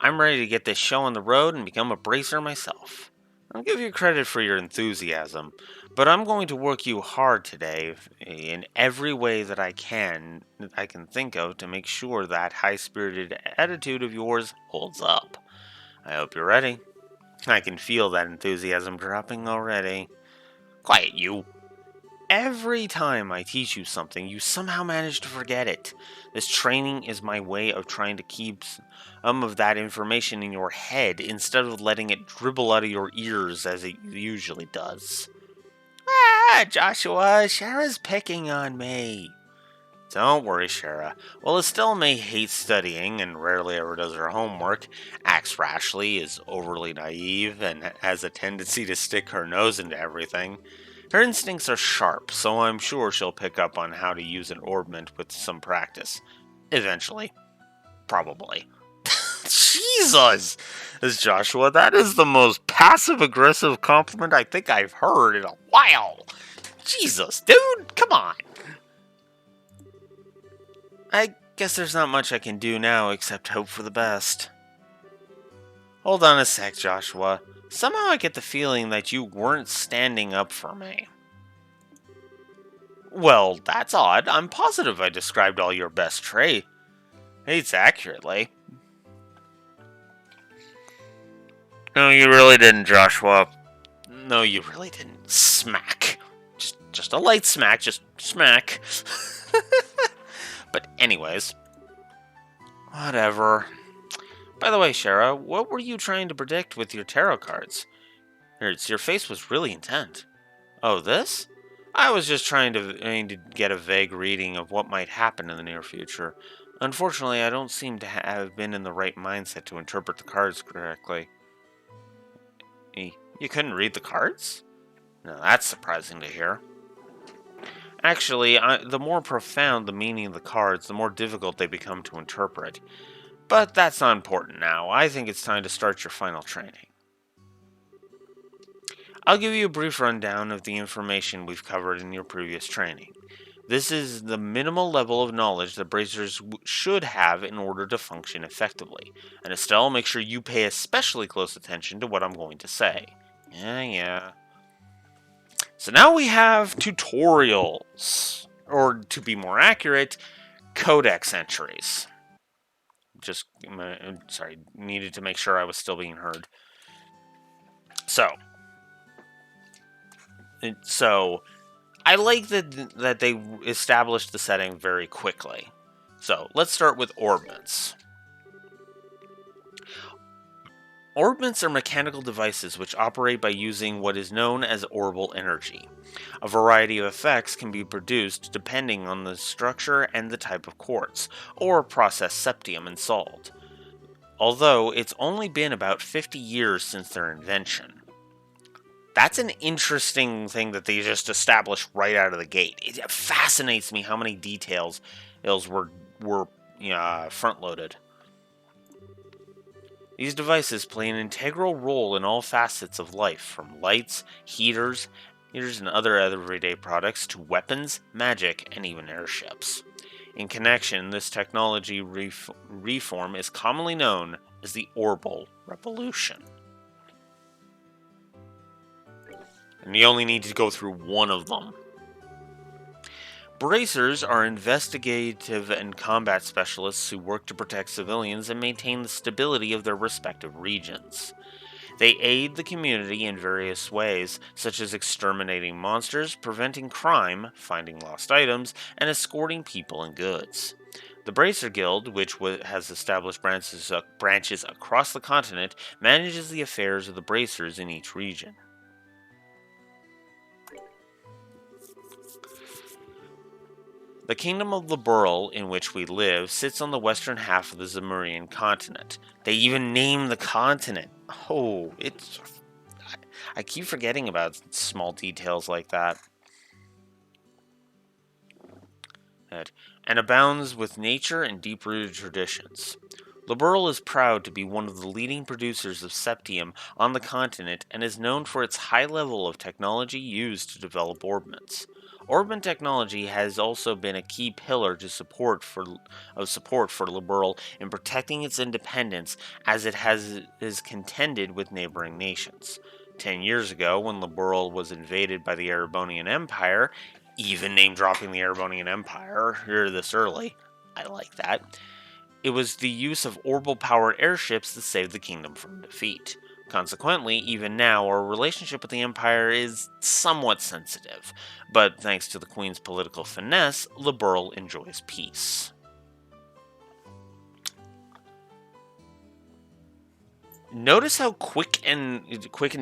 I'm ready to get this show on the road and become a bracer myself. I'll give you credit for your enthusiasm, but I'm going to work you hard today in every way that I can think of to make sure that high-spirited attitude of yours holds up. I hope you're ready. I can feel that enthusiasm dropping already. Quiet, you. Every time I teach you something, you somehow manage to forget it. This training is my way of trying to keep some of that information in your head instead of letting it dribble out of your ears as it usually does. Joshua, Shara's picking on me. Don't worry, Shara. While Estelle may hate studying and rarely ever does her homework, acts rashly, is overly naive, and has a tendency to stick her nose into everything, her instincts are sharp, so I'm sure she'll pick up on how to use an orbment with some practice. Eventually. Probably. Jesus! As Joshua, that is the most passive-aggressive compliment I think I've heard in a while. Jesus, dude, come on. I guess there's not much I can do now except hope for the best. Hold on a sec, Joshua. Somehow I get the feeling that you weren't standing up for me. Well, that's odd. I'm positive I described all your best traits accurately. No, you really didn't, Joshua. No, you really didn't. Smack. Just a light smack. Just smack. But anyways. Whatever. By the way, Shara, what were you trying to predict with your tarot cards? Your face was really intent. Oh, this? I was just trying to get a vague reading of what might happen in the near future. Unfortunately, I don't seem to have been in the right mindset to interpret the cards correctly. You couldn't read the cards? No, that's surprising to hear. Actually, the more profound the meaning of the cards, the more difficult they become to interpret. But that's not important now. I think it's time to start your final training. I'll give you a brief rundown of the information we've covered in your previous training. This is the minimal level of knowledge that bracers should have in order to function effectively. And Estelle, make sure you pay especially close attention to what I'm going to say. Yeah. So now we have tutorials, or to be more accurate, codex entries. Needed to make sure I was still being heard. So I like that they established the setting very quickly. So, let's start with orbments. Orbments are mechanical devices which operate by using what is known as orbital energy. A variety of effects can be produced depending on the structure and the type of quartz, or processed septium installed, although it's only been about 50 years since their invention. That's an interesting thing that they just established right out of the gate. It fascinates me how many details were front loaded. These devices play an integral role in all facets of life, from lights, heaters and other everyday products to weapons, magic, and even airships. In connection, this technology reform is commonly known as the Orbital Revolution. And you only need to go through one of them. Bracers are investigative and combat specialists who work to protect civilians and maintain the stability of their respective regions. They aid the community in various ways, such as exterminating monsters, preventing crime, finding lost items, and escorting people and goods. The Bracer Guild, which has established branches across the continent, manages the affairs of the bracers in each region. The kingdom of Liberl, in which we live, sits on the western half of the Zemurian continent. They even name the continent. Oh, it's. I keep forgetting about small details like that. And abounds with nature and deep rooted traditions. Liberl is proud to be one of the leading producers of septium on the continent and is known for its high level of technology used to develop orbments. Orbment technology has also been a key pillar of support for Liberl in protecting its independence as it is contended with neighboring nations. 10 years ago, when Liberl was invaded by the Erebonian Empire, even name dropping the Erebonian Empire here this early, I like that. It was the use of orbital powered airships that saved the kingdom from defeat. Consequently, even now, our relationship with the Empire is somewhat sensitive, but thanks to the Queen's political finesse, Liberl enjoys peace. Notice how quick and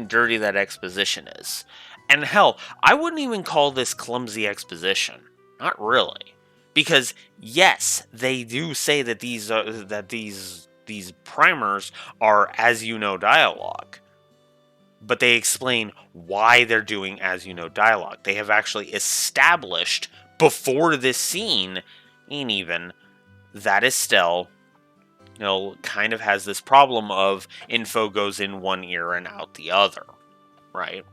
dirty that exposition is. And hell, I wouldn't even call this clumsy exposition. Not really. Because yes, they do say that these primers are as you know dialogue. But they explain why they're doing as you know dialogue. They have actually established before this scene, and even that Estelle kind of has this problem of info goes in one ear and out the other, right?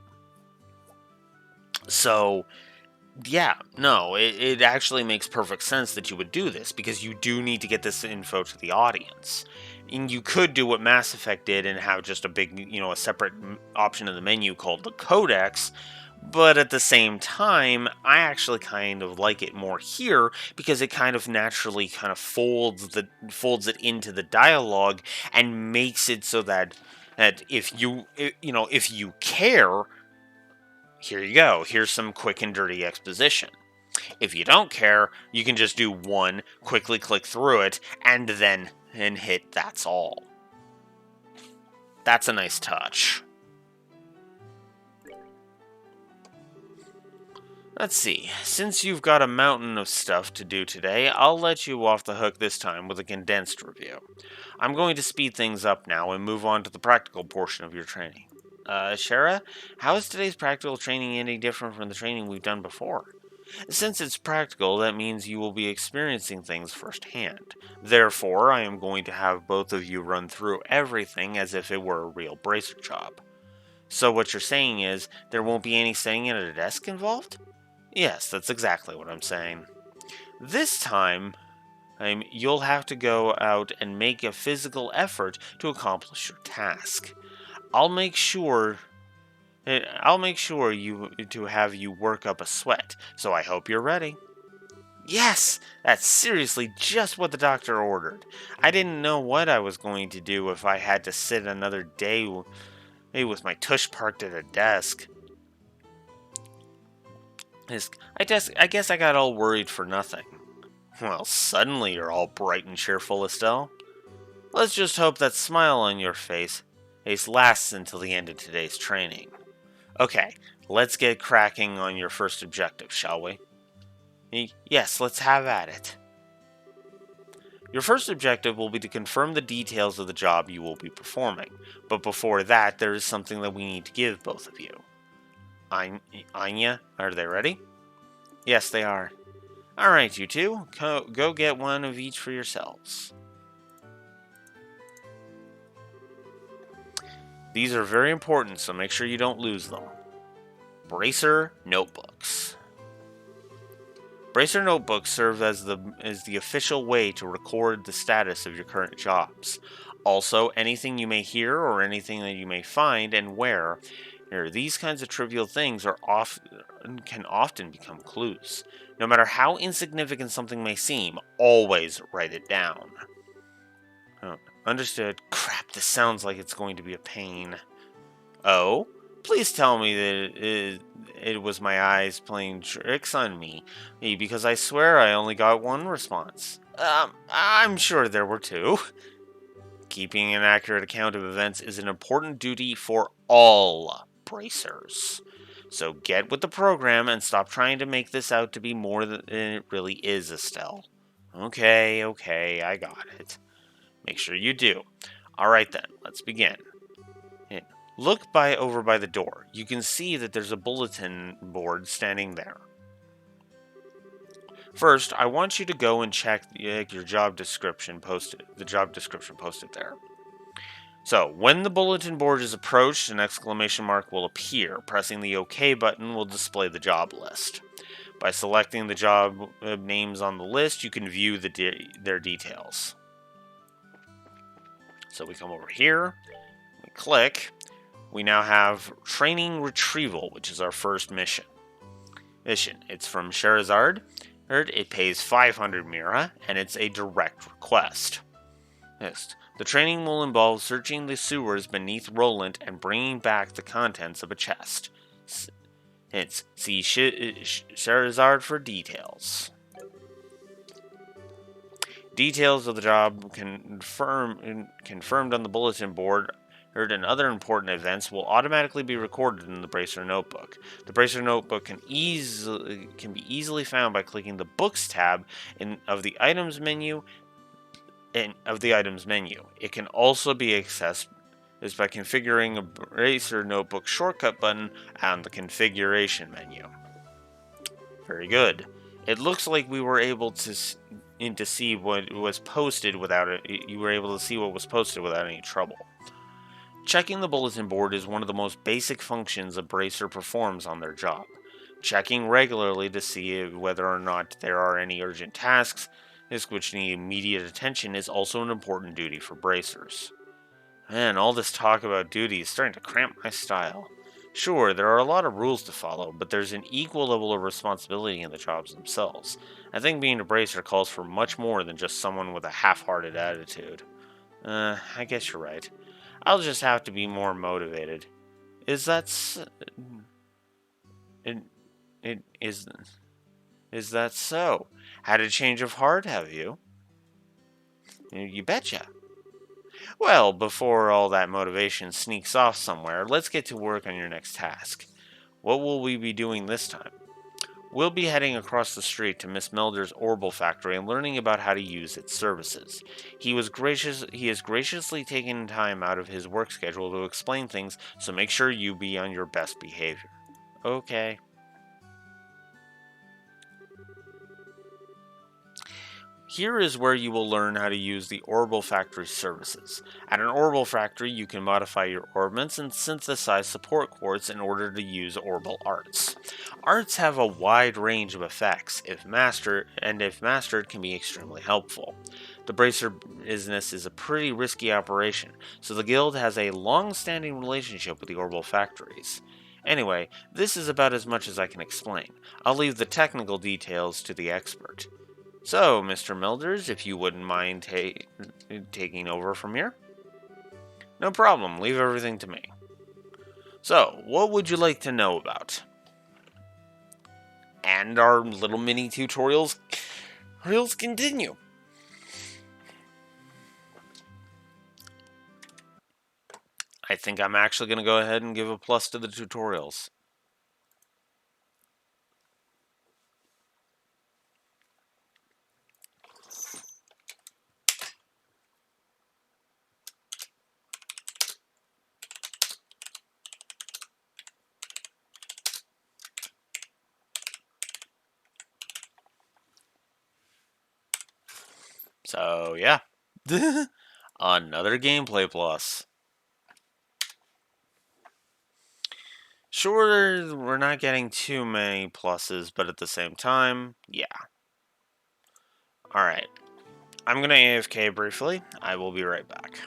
So, yeah, no, it actually makes perfect sense that you would do this because you do need to get this info to the audience. And you could do what Mass Effect did and have just a separate option in the menu called the Codex. But at the same time, I actually kind of like it more here because it kind of naturally kind of folds it into the dialogue and makes it so that if you care, here you go. Here's some quick and dirty exposition. If you don't care, you can just do one, quickly click through it, and then hit that's all. That's a nice touch. Let's see, since you've got a mountain of stuff to do today, I'll let you off the hook this time with a condensed review. I'm going to speed things up now and move on to the practical portion of your training. Shara, how is today's practical training any different from the training we've done before? Since it's practical, that means you will be experiencing things firsthand. Therefore, I am going to have both of you run through everything as if it were a real bracer job. So what you're saying is, there won't be any sitting at a desk involved? Yes, that's exactly what I'm saying. This time, you'll have to go out and make a physical effort to accomplish your task. I'll make sure you to have you work up a sweat, so I hope you're ready. Yes, that's seriously just what the doctor ordered. I didn't know what I was going to do if I had to sit another day with my tush parked at a desk. I guess I got all worried for nothing. Well, suddenly you're all bright and cheerful, Estelle. Let's just hope that smile on your face lasts until the end of today's training. Okay, let's get cracking on your first objective, shall we? Yes, let's have at it. Your first objective will be to confirm the details of the job you will be performing, but before that, there is something that we need to give both of you. Anya, are they ready? Yes, they are. Alright, you two, go get one of each for yourselves. These are very important, so make sure you don't lose them. Bracer notebooks. Bracer notebooks serve as the official way to record the status of your current jobs. Also, anything you may hear or anything that you may find and where, these kinds of trivial things can often become clues. No matter how insignificant something may seem, always write it down. Oh, understood. Crap, this sounds like it's going to be a pain. Oh? Please tell me that it was my eyes playing tricks on me, because I swear I only got one response. I'm sure there were two. Keeping an accurate account of events is an important duty for all bracers. So get with the program and stop trying to make this out to be more than it really is, Estelle. Okay, I got it. Make sure you do. Alright then, let's begin. Look over by the door. You can see that there's a bulletin board standing there. First, I want you to go and check your job description posted. The job description posted there. So, when the bulletin board is approached, an exclamation mark will appear. Pressing the OK button will display the job list. By selecting the job names on the list, you can view their details. So we come over here, we click. We now have Training Retrieval, which is our first mission. It's from Scheherazade. It pays 500 Mira, and it's a direct request. Next, the training will involve searching the sewers beneath Roland and bringing back the contents of a chest. See Scheherazade for details. Details of the job confirmed on the bulletin board and other important events will automatically be recorded in the Bracer Notebook. The Bracer Notebook can be easily found by clicking the Books tab of the Items menu. It can also be accessed by configuring a Bracer Notebook shortcut button on the Configuration menu. Very good. It looks like we were able to see what was posted without it. You were able to see what was posted without any trouble. Checking the bulletin board is one of the most basic functions a bracer performs on their job. Checking regularly to see whether or not there are any urgent tasks which need immediate attention is also an important duty for bracers. Man, all this talk about duty is starting to cramp my style. Sure, there are a lot of rules to follow, but there's an equal level of responsibility in the jobs themselves. I think being a bracer calls for much more than just someone with a half-hearted attitude. I guess you're right. I'll just have to be more motivated. Is that so? Had a change of heart, have you? You betcha. Well, before all that motivation sneaks off somewhere, let's get to work on your next task. What will we be doing this time? We'll be heading across the street to Miss Melder's Orbital Factory and learning about how to use its services. He has graciously taken time out of his work schedule to explain things, so make sure you be on your best behavior. Okay. Here is where you will learn how to use the Orbital Factory services. At an Orbital Factory, you can modify your orbments and synthesize support quartz in order to use orbital arts. Arts have a wide range of effects, if mastered, can be extremely helpful. The bracer business is a pretty risky operation, so the guild has a long-standing relationship with the Orbital Factories. Anyway, this is about as much as I can explain. I'll leave the technical details to the expert. So, Mr. Milders, if you wouldn't mind taking over from here? No problem, leave everything to me. So, what would you like to know about? And our little mini tutorials? Reels continue. I think I'm actually going to go ahead and give a plus to the tutorials. So, yeah. Another gameplay plus. Sure, we're not getting too many pluses, but at the same time, yeah. Alright. I'm going to AFK briefly. I will be right back.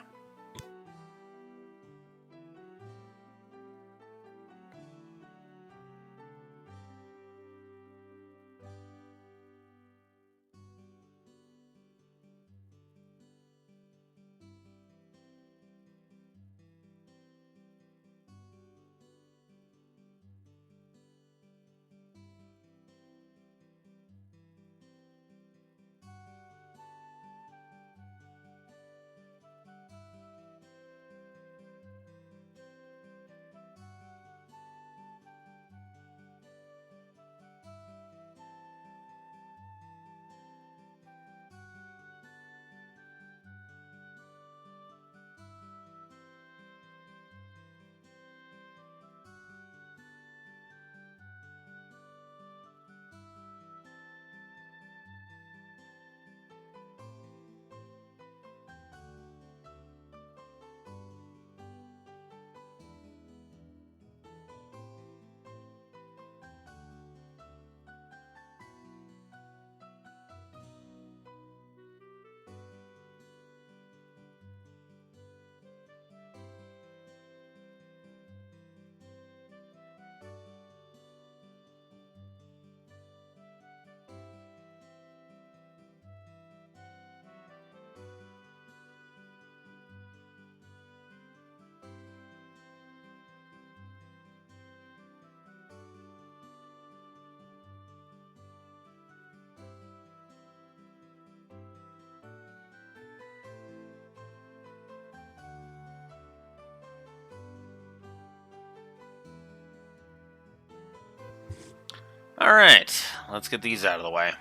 Alright, let's get these out of the way.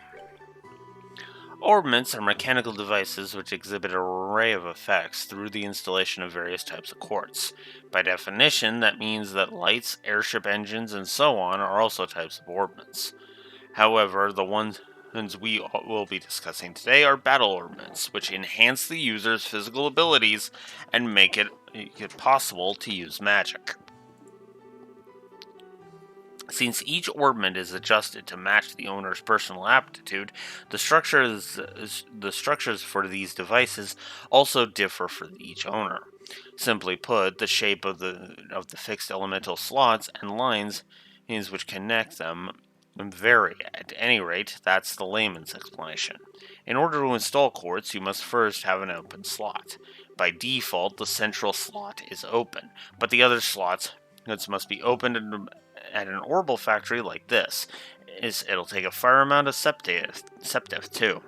Orbments are mechanical devices which exhibit an array of effects through the installation of various types of quartz. By definition, that means that lights, airship engines, and so on are also types of orbments. However, the ones we will be discussing today are battle orbments, which enhance the user's physical abilities and make it possible to use magic. Since each orbment is adjusted to match the owner's personal aptitude, the structures for these devices also differ for each owner. Simply put, the shape of the fixed elemental slots and lines which connect them vary. At any rate, that's the layman's explanation. In order to install quartz, you must first have an open slot. By default, the central slot is open, but the other slots must be opened at an orbital factory like this. It'll take a fair amount of septith too.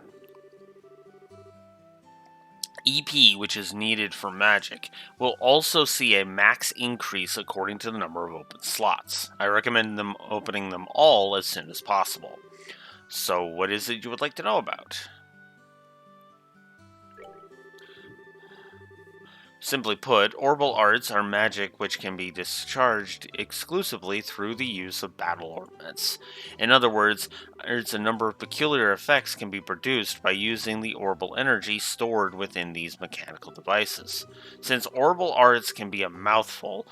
EP, which is needed for magic, will also see a max increase according to the number of open slots. I recommend them opening them all as soon as possible. So, what is it you would like to know about? Simply put, orbital arts are magic which can be discharged exclusively through the use of battle ornaments. In other words, a number of peculiar effects can be produced by using the orbital energy stored within these mechanical devices. Since orbital arts can be a mouthful,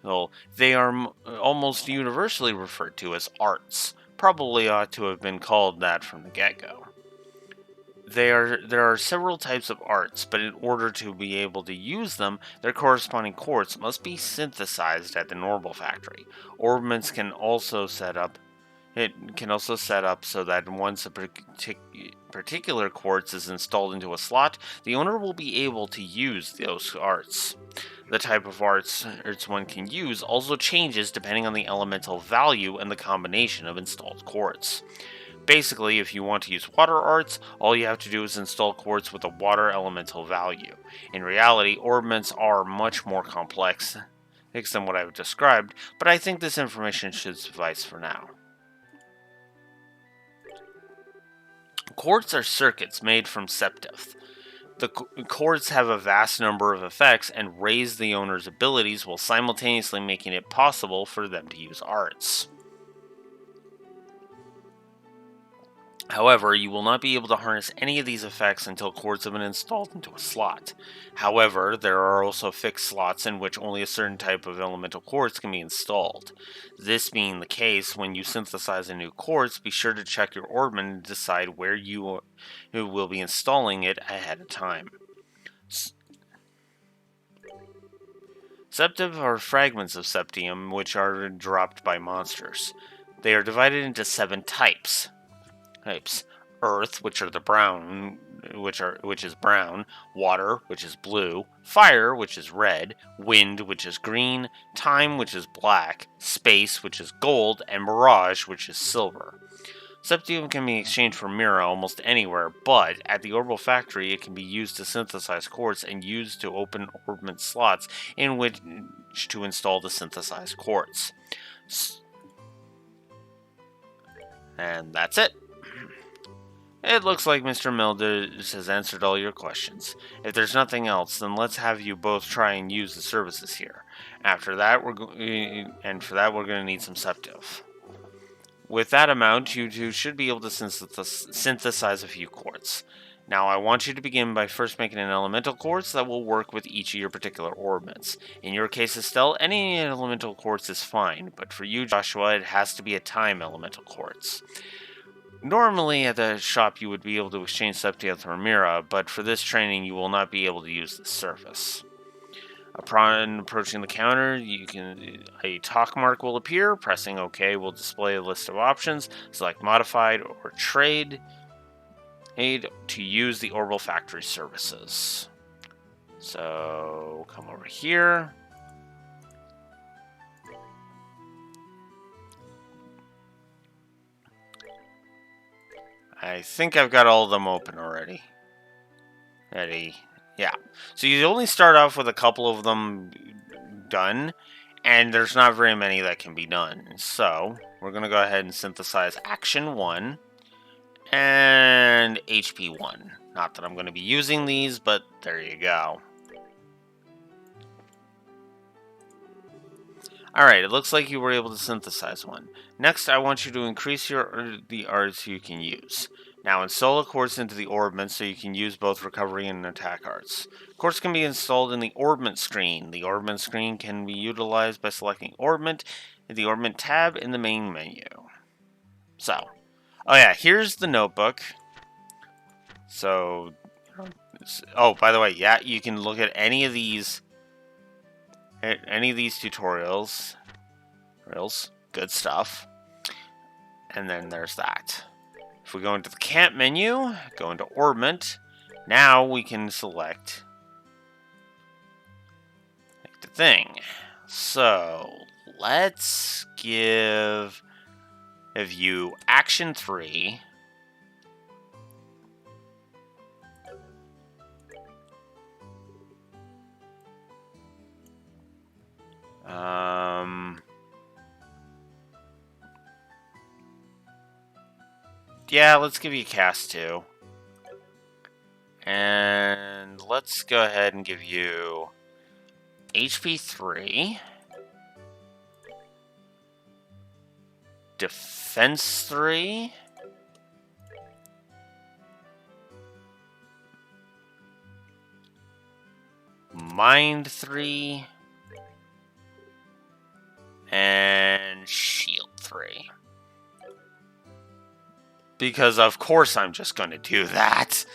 well, they are almost universally referred to as arts. Probably ought to have been called that from the get-go. There are several types of arts, but in order to be able to use them, their corresponding quartz must be synthesized at the normal factory. Orbments can also set up so that once a particular quartz is installed into a slot, the owner will be able to use those arts. The type of arts one can use also changes depending on the elemental value and the combination of installed quartz. Basically, if you want to use water arts, all you have to do is install quartz with a water elemental value. In reality, orbments are much more complex than what I've described, but I think this information should suffice for now. Quartz are circuits made from septeth. The quartz have a vast number of effects and raise the owner's abilities while simultaneously making it possible for them to use arts. However, you will not be able to harness any of these effects until quartz have been installed into a slot. However, there are also fixed slots in which only a certain type of elemental quartz can be installed. This being the case, when you synthesize a new quartz, be sure to check your orbment and decide where you will be installing it ahead of time. Septive are fragments of septium which are dropped by monsters. They are divided into 7 types. Earth, which are the brown, which is brown, water, which is blue, fire, which is red, wind, which is green, time, which is black, space, which is gold, and mirage, which is silver. Septium can be exchanged for mirror almost anywhere, but at the orbital factory it can be used to synthesize quartz and used to open orbment slots in which to install the synthesized quartz. And that's it. It looks like Mr. Milders has answered all your questions. If there's nothing else, then let's have you both try and use the services here. For that, we're going to need some septive. With that amount, you two should be able to synthesize a few quartz. Now, I want you to begin by first making an elemental quartz that will work with each of your particular orbments. In your case, Estelle, any elemental quartz is fine, but for you, Joshua, it has to be a time elemental quartz. Normally, at the shop, you would be able to exchange septium for Mira, but for this training, you will not be able to use this surface. Upon approaching the counter, a talk mark will appear. Pressing OK will display a list of options. Select Modified or Trade Aid to use the Orbital Factory services. So, come over here. I think I've got all of them open already. Ready. Yeah. So you only start off with a couple of them done, and there's not very many that can be done. So we're going to go ahead and synthesize Action 1 and HP 1. Not that I'm going to be using these, but there you go. Alright, it looks like you were able to synthesize one. Next, I want you to increase the arts you can use. Now, install a quartz into the orbment so you can use both recovery and attack arts. Quartz can be installed in the orbment screen. The orbment screen can be utilized by selecting orbment in the orbment tab in the main menu. So, oh yeah, here's the notebook. So, oh, by the way, yeah, you can look at any of these tutorials. Good stuff. And then there's that. If we go into the camp menu, go into orbment, now we can select the thing. So let's give you Action 3. Yeah, let's give you Cast 2. And let's go ahead and give you HP 3. Defense 3. Mind 3. And Shield 3. Because of course I'm just going to do that.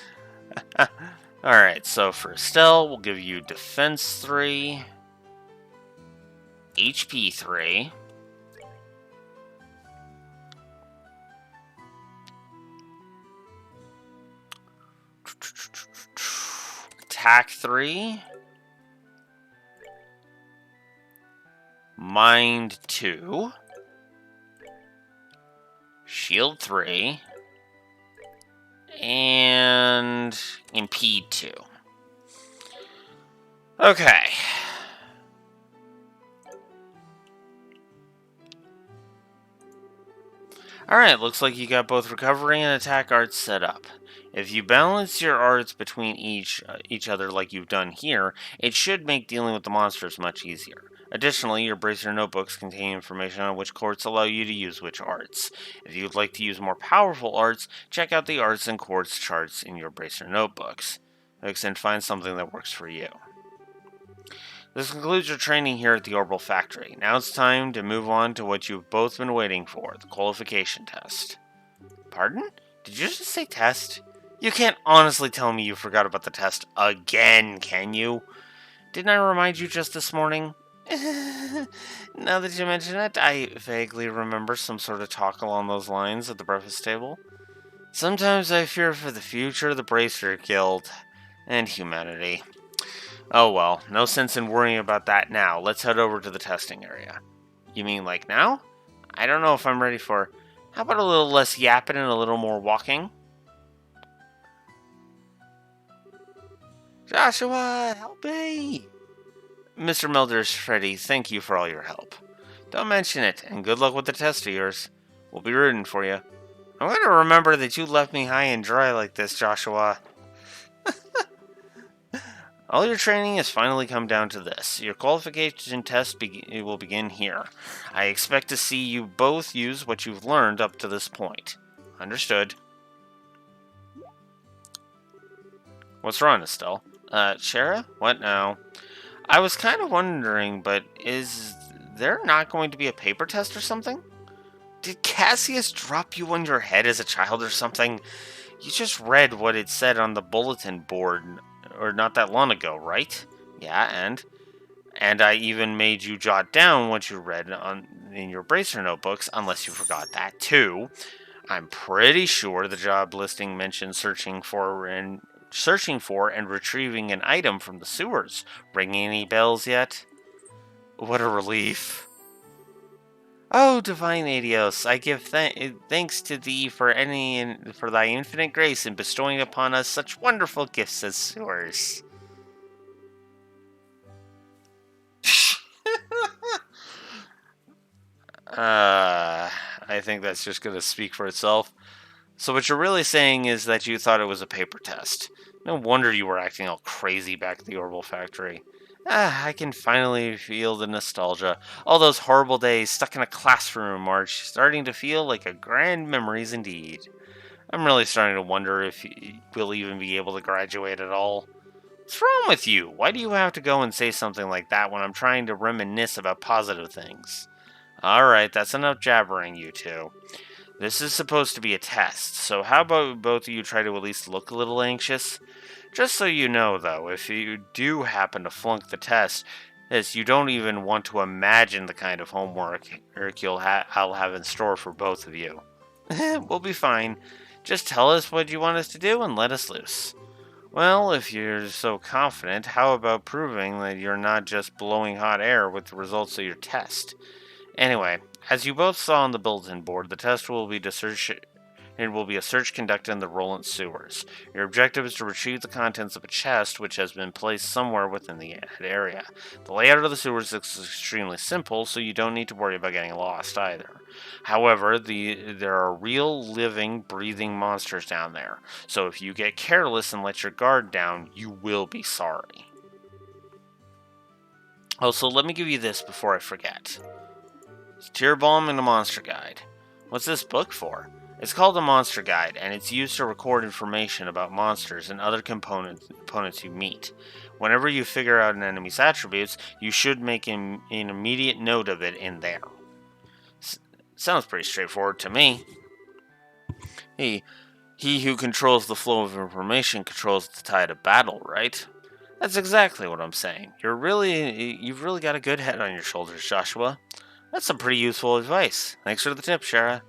Alright, so for Estelle, we'll give you Defense 3. HP 3. Attack 3. Mind 2. Shield 3. and impede 2. Okay. Alright, looks like you got both recovery and attack arts set up. If you balance your arts between each other like you've done here, it should make dealing with the monsters much easier. Additionally, your bracer notebooks contain information on which courts allow you to use which arts. If you'd like to use more powerful arts, check out the arts and courts charts in your bracer notebooks. And find something that works for you. This concludes your training here at the Orbital Factory. Now it's time to move on to what you've both been waiting for, the qualification test. Pardon? Did you just say test? You can't honestly tell me you forgot about the test again, can you? Didn't I remind you just this morning? Now that you mention it, I vaguely remember some sort of talk along those lines at the breakfast table. Sometimes I fear for the future of the Bracer Guild and humanity. Oh well, no sense in worrying about that now. Let's head over to the testing area. You mean like now? I don't know if I'm ready for... How about a little less yapping and a little more walking? Joshua, help me! Mr. Melders, Freddy, thank you for all your help. Don't mention it, and good luck with the test of yours. We'll be rooting for you. I'm going to remember that you left me high and dry like this, Joshua. All your training has finally come down to this. Your qualification test will begin here. I expect to see you both use what you've learned up to this point. Understood. What's wrong, Estelle? Shara? What now? I was kind of wondering, but is there not going to be a paper test or something? Did Cassius drop you on your head as a child or something? You just read what it said on the bulletin board, or not that long ago, right? Yeah, and I even made you jot down what you read in your bracer notebooks, unless you forgot that too. I'm pretty sure the job listing mentioned searching for and retrieving an item from the sewers. Ringing any bells yet? What a relief. Oh, divine Adios, I give thanks to thee for thy infinite grace in bestowing upon us such wonderful gifts as sewers. I think that's just going to speak for itself. So what you're really saying is that you thought it was a paper test. No wonder you were acting all crazy back at the Orbital Factory. I can finally feel the nostalgia. All those horrible days stuck in a classroom are starting to feel like a grand memories indeed. I'm really starting to wonder if we'll even be able to graduate at all. What's wrong with you? Why do you have to go and say something like that when I'm trying to reminisce about positive things? Alright, that's enough jabbering, you two. This is supposed to be a test, so how about both of you try to at least look a little anxious? Just so you know, though, if you do happen to flunk the test, you don't even want to imagine the kind of homework I'll have in store for both of you. We'll be fine. Just tell us what you want us to do and let us loose. Well, if you're so confident, how about proving that you're not just blowing hot air with the results of your test? Anyway, as you both saw on the bulletin board, the test will be a search conducted in the Roland sewers. Your objective is to retrieve the contents of a chest which has been placed somewhere within the area. The layout of the sewers is extremely simple, so you don't need to worry about getting lost either. However, there are real, living, breathing monsters down there, so if you get careless and let your guard down, you will be sorry. Also, let me give you this before I forget. Tear Bomb and a Monster Guide. What's this book for? It's called a Monster Guide, and it's used to record information about monsters and other opponents you meet. Whenever you figure out an enemy's attributes, you should make an immediate note of it in there. Sounds pretty straightforward to me. He who controls the flow of information controls the tide of battle, right? That's exactly what I'm saying. You've really got a good head on your shoulders, Joshua. That's some pretty useful advice. Thanks for the tip, Shara.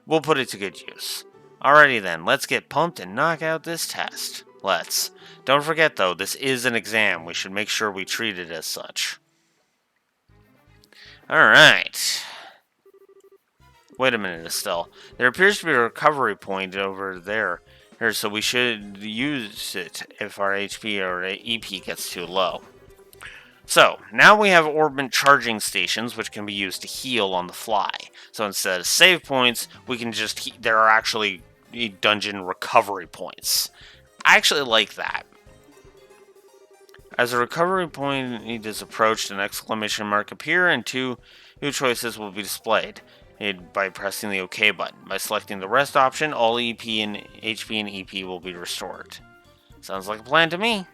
We'll put it to good use. Alrighty then, let's get pumped and knock out this test. Let's. Don't forget though, this is an exam. We should make sure we treat it as such. Alright. Wait a minute, Estelle. There appears to be a recovery point over there. Here, so we should use it if our HP or EP gets too low. So, now we have orbit charging stations, which can be used to heal on the fly. So instead of save points, we can just there are actually dungeon recovery points. I actually like that. As a recovery point is approached, an exclamation mark appears and two new choices will be displayed by pressing the OK button. By selecting the rest option, all EP and HP and EP will be restored. Sounds like a plan to me.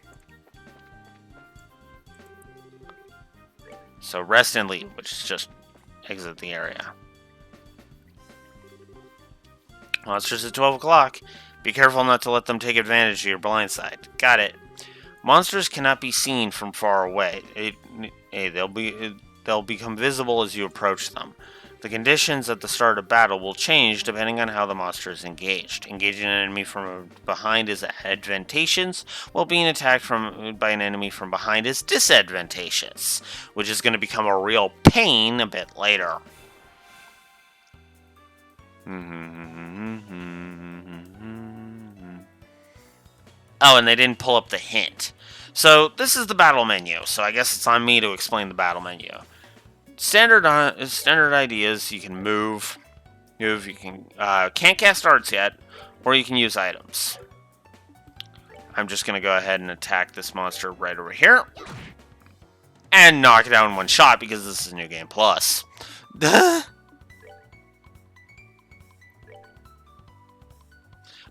So rest and leave, which is just exit the area. Monsters at 12 o'clock. Be careful not to let them take advantage of your blind side. Got it. Monsters cannot be seen from far away. They'll become visible as you approach them. The conditions at the start of battle will change depending on how the monster is engaged. Engaging an enemy from behind is advantageous, while being attacked by an enemy from behind is disadvantageous, which is going to become a real pain a bit later. Oh, and they didn't pull up the hint. So this is the battle menu, so I guess it's on me to explain the battle menu. Standard ideas, you can move, you can can't cast arts yet, or you can use items. I'm just going to go ahead and attack this monster right over here. And knock it out in one shot, because this is New Game Plus.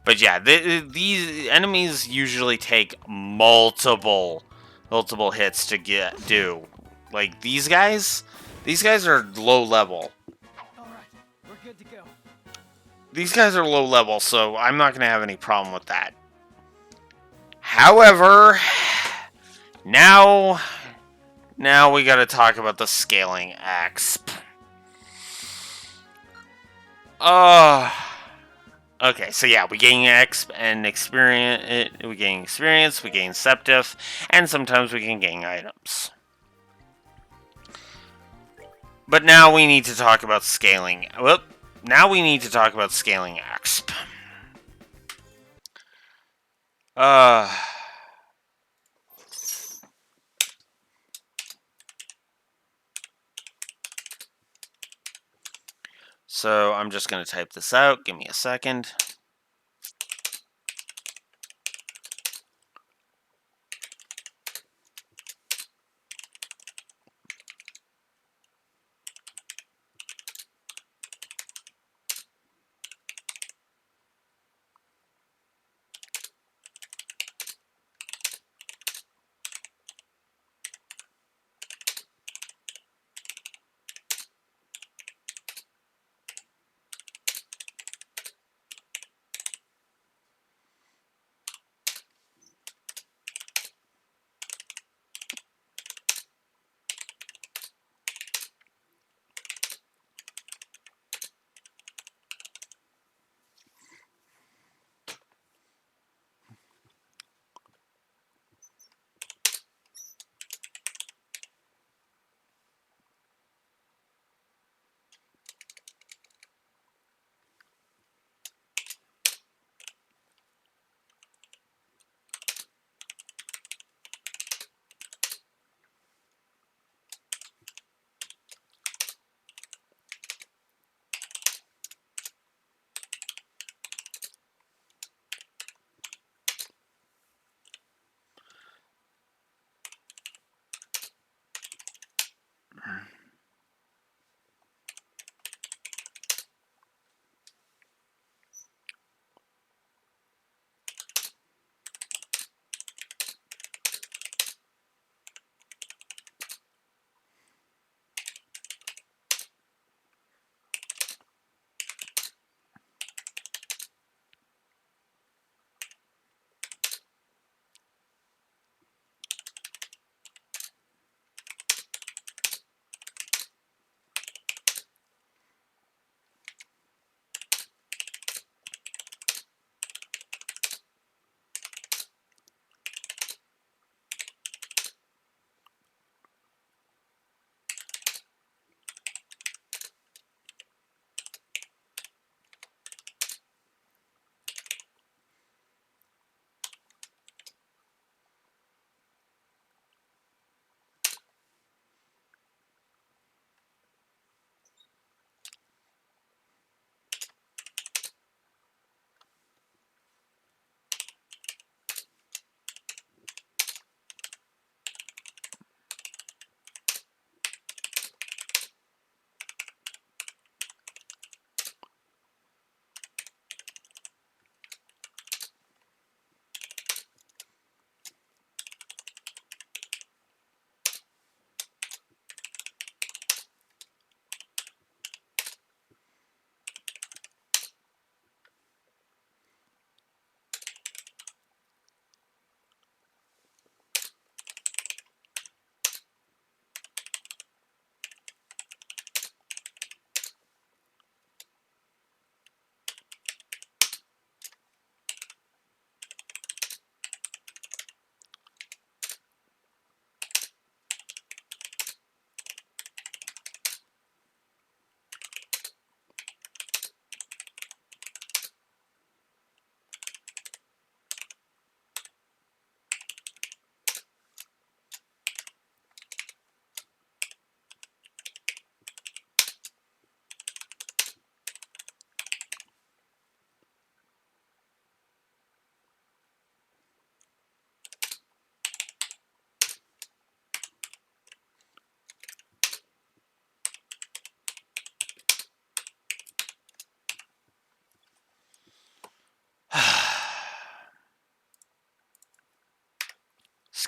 But yeah, these enemies usually take multiple hits to do. Like, these guys are low level. Alright, we're good to go. These guys are low level, so I'm not going to have any problem with that. However, now we got to talk about the scaling exp. Okay, so yeah, we gain exp and experience. We gain experience, we gain septif, and sometimes we can gain items. But now we need to talk about scaling. Now we need to talk about scaling exp. So I'm just going to type this out. Give me a second.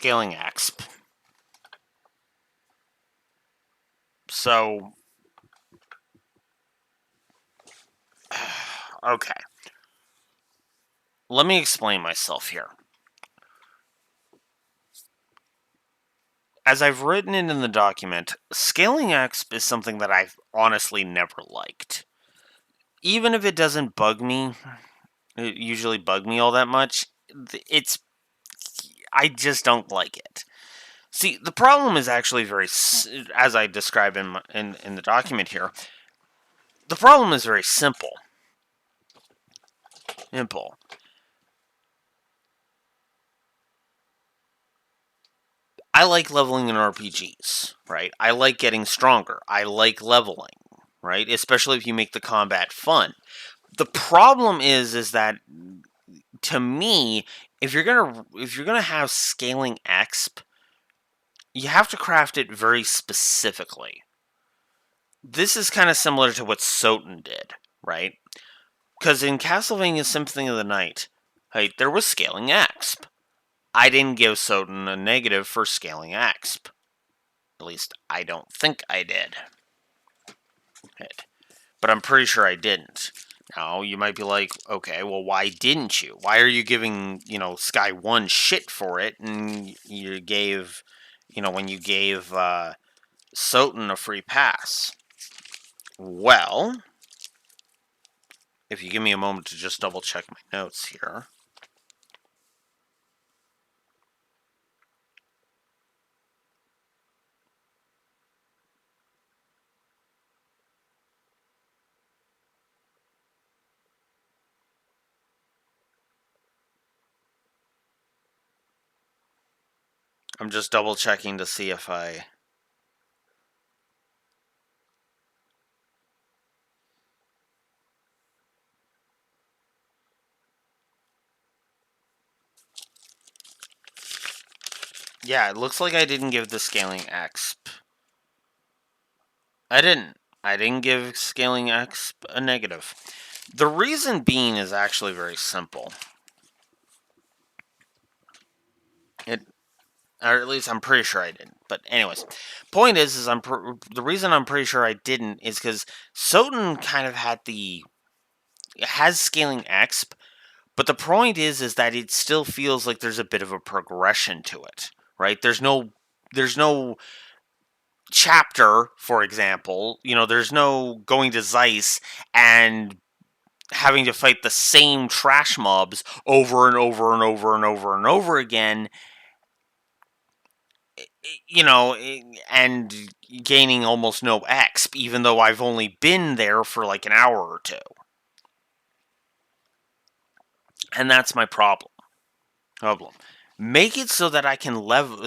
scaling exp. So, okay. Let me explain myself here. As I've written it in the document, scaling exp is something that I've honestly never liked. Even if it doesn't bug me, it usually bug me all that much, I just don't like it. See, the problem is actually as I describe in the document here, the problem is very simple. Simple. I like leveling in RPGs, right? I like getting stronger. I like leveling, right? Especially if you make the combat fun. The problem is that to me, if you're gonna have scaling exp, you have to craft it very specifically. This is kind of similar to what Soten did, right? Because in Castlevania Symphony of the Night, right, there was scaling exp. I didn't give Soten a negative for scaling exp. At least I don't think I did. But I'm pretty sure I didn't. Now, you might be like, okay, well, why didn't you? Why are you giving, Sky 1 shit for it, and you gave, when you gave Soten a free pass? Well, if you give me a moment to just double check my notes here. I'm just double checking to see if I... Yeah, it looks like I didn't give the scaling exp. I didn't. I didn't give scaling exp a negative. The reason being is actually very simple. Or at least I'm pretty sure I didn't. But anyways, point is the reason I'm pretty sure I didn't is because Soten kind of has scaling exp, but the point is that it still feels like there's a bit of a progression to it, right? There's no chapter, for example. There's no going to Zeiss and having to fight the same trash mobs over and over and over and over and over again, and gaining almost no exp, even though I've only been there for like an hour or two. And that's my problem. Make it so that I can level,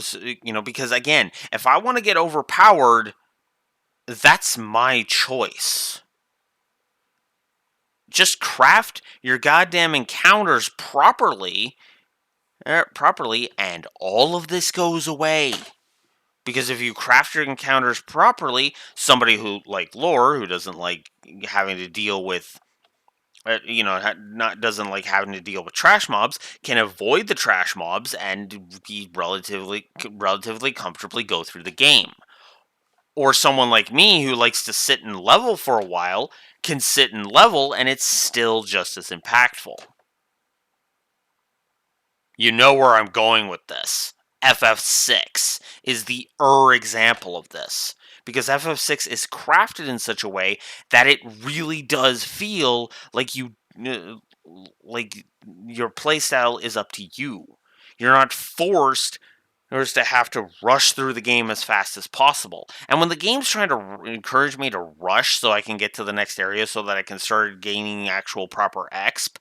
because again, if I want to get overpowered, that's my choice. Just craft your goddamn encounters properly, and all of this goes away. Because if you craft your encounters properly, somebody who, like Lore, who doesn't like having to deal with, doesn't like having to deal with trash mobs, can avoid the trash mobs and be relatively comfortably go through the game. Or someone like me who likes to sit and level for a while can sit and level, and it's still just as impactful. You know where I'm going with this. FF6 is the example of this. Because FF6 is crafted in such a way that it really does feel like like your playstyle is up to you. You're not forced to have to rush through the game as fast as possible. And when the game's trying to encourage me to rush so I can get to the next area so that I can start gaining actual proper exp,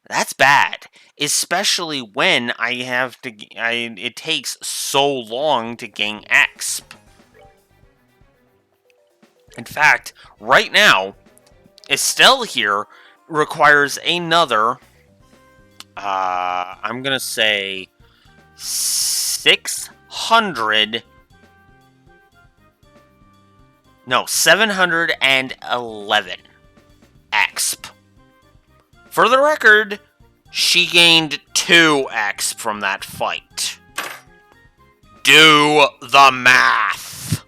that's bad, especially when it takes so long to gain exp. In fact, right now, Estelle here requires another, I'm gonna say 711 exp. For the record, she gained 2 exp from that fight. Do the math.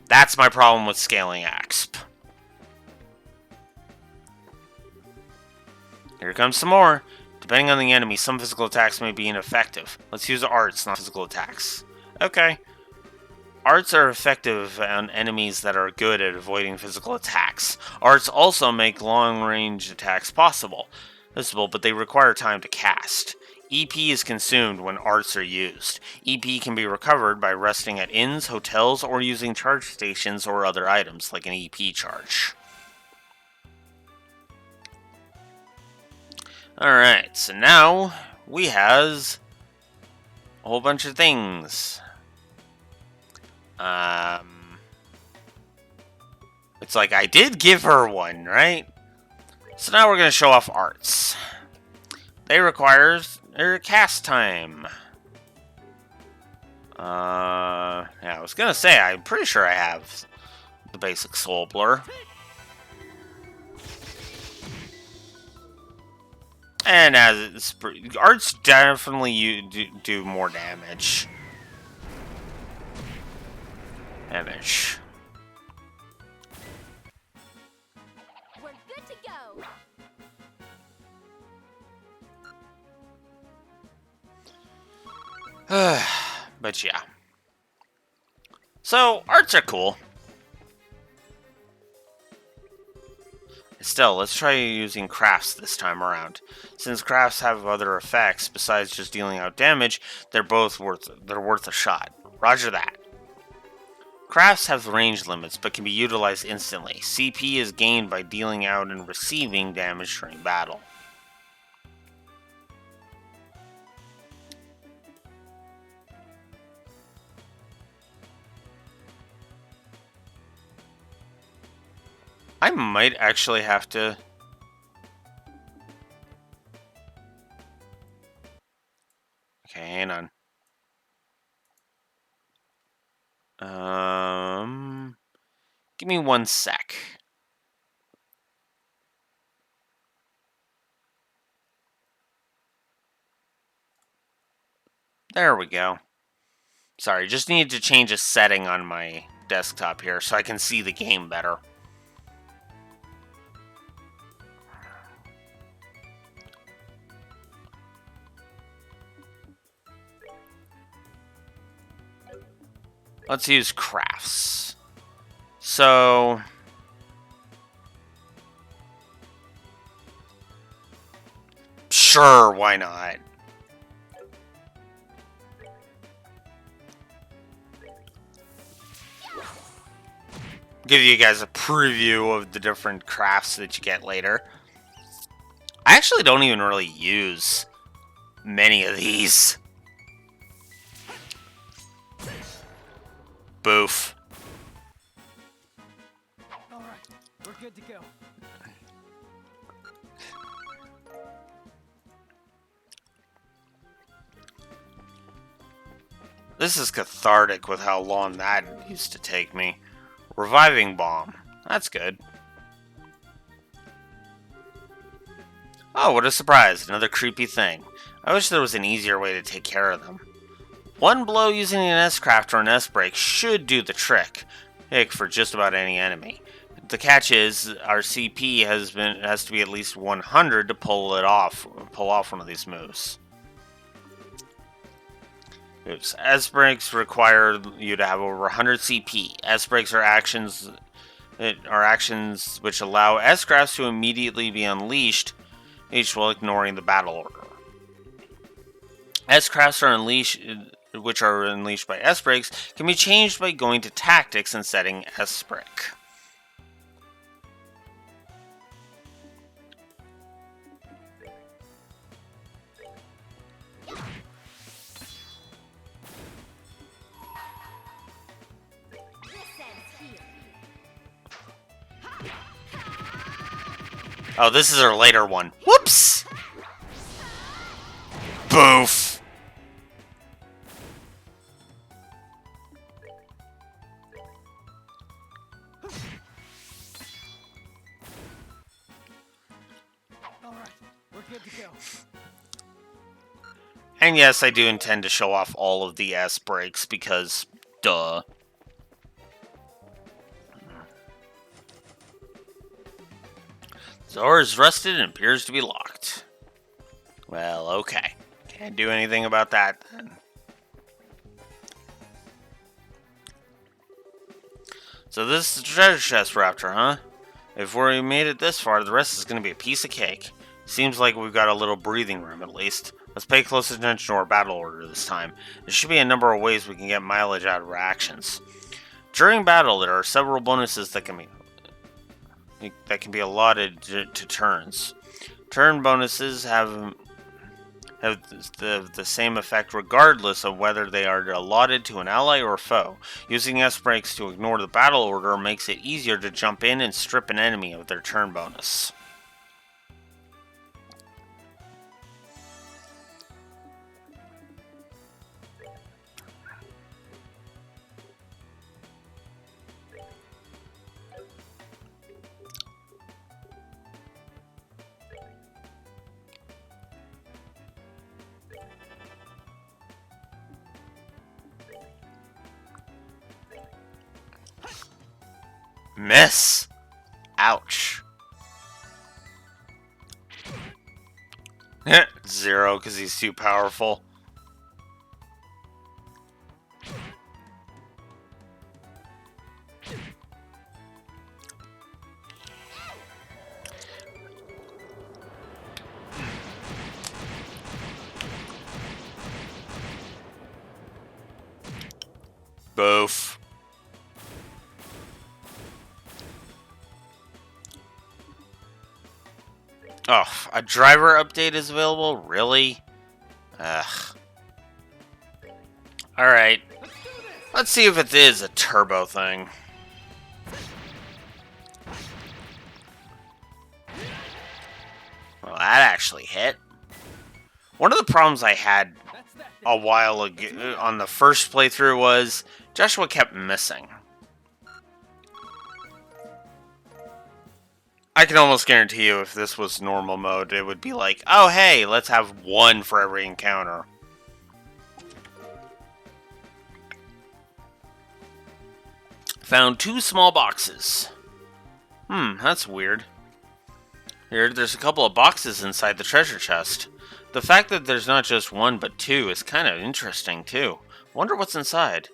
That's my problem with scaling exp. Here comes some more. Depending on the enemy, some physical attacks may be ineffective. Let's use arts, not physical attacks. Okay. Arts are effective on enemies that are good at avoiding physical attacks. Arts also make long-range attacks possible, but they require time to cast. EP is consumed when arts are used. EP can be recovered by resting at inns, hotels, or using charge stations or other items, like an EP charge. Alright, so now we have a whole bunch of things. It's like I did give her one, right? So now we're going to show off arts. They require cast time. Yeah, I was going to say, I'm pretty sure I have the basic soul blur. And as arts definitely do more damage. We're good to go. But yeah. So, arts are cool. Still, let's try using crafts this time around. Since crafts have other effects besides just dealing out damage, they're worth a shot. Roger that. Crafts have range limits but can be utilized instantly. CP is gained by dealing out and receiving damage during battle. I might actually have to... Okay, hang on. Give me 1 sec. There we go. Sorry, just needed to change a setting on my desktop here so I can see the game better. Let's use crafts. So... Sure, why not? Give you guys a preview of the different crafts that you get later. I actually don't even really use many of these. Boof. Alright, we're good to go. This is cathartic with how long that used to take me. Reviving bomb. That's good. Oh, what a surprise. Another creepy thing. I wish there was an easier way to take care of them. One blow using an S-craft or an S-break should do the trick for just about any enemy. The catch is our CP has to be at least 100 to pull off one of these moves. Oops. S-breaks require you to have over 100 CP. S-breaks are actions which allow S-crafts to immediately be unleashed, each while ignoring the battle order. S-crafts which are unleashed by S-breaks can be changed by going to tactics and setting S-break. Oh, this is our later one. Whoops! Boof! good to go. And yes, I do intend to show off all of the S breaks because, duh. The door is rusted and appears to be locked. Well, okay. Can't do anything about that then. So this is the treasure chest we're after, huh? If we made it this far, the rest is going to be a piece of cake. Seems like we've got a little breathing room at least. Let's pay close attention to our battle order this time. There should be a number of ways we can get mileage out of our actions. During battle, there are several bonuses that can be allotted to turns. Turn bonuses have the same effect regardless of whether they are allotted to an ally or foe. Using S breaks to ignore the battle order makes it easier to jump in and strip an enemy of their turn bonus. Miss! Ouch. 0, because he's too powerful. Boof. Oh, a driver update is available? Really? Ugh. Alright. Let's see if it is a turbo thing. Well, that actually hit. One of the problems I had a while ago on the first playthrough was Joshua kept missing. I can almost guarantee you if this was normal mode, it would be like, oh hey, let's have one for every encounter. Found 2 small boxes. That's weird. There's a couple of boxes inside the treasure chest. The fact that there's not just 1 but 2 is kind of interesting too. Wonder what's inside.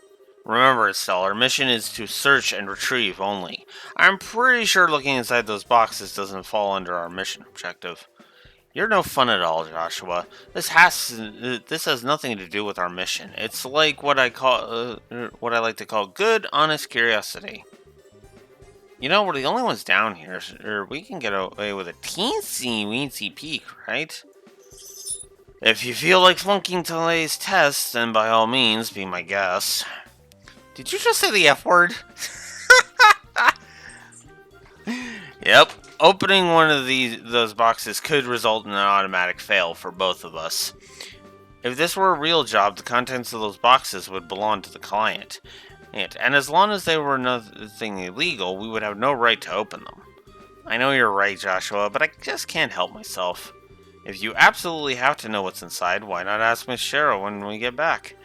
Remember, Estelle, our mission is to search and retrieve only. I'm pretty sure looking inside those boxes doesn't fall under our mission objective. You're no fun at all, Joshua. This has nothing to do with our mission. It's like what I like to call good, honest curiosity. You know, we're the only ones down here, so we can get away with a teensy-weensy peek, right? If you feel like flunking today's test, then by all means, be my guest. Did you just say the F word? Yep. Opening one of those boxes could result in an automatic fail for both of us. If this were a real job, the contents of those boxes would belong to the client. And as long as they were nothing illegal, we would have no right to open them. I know you're right, Joshua, but I just can't help myself. If you absolutely have to know what's inside, why not ask Miss Cheryl when we get back?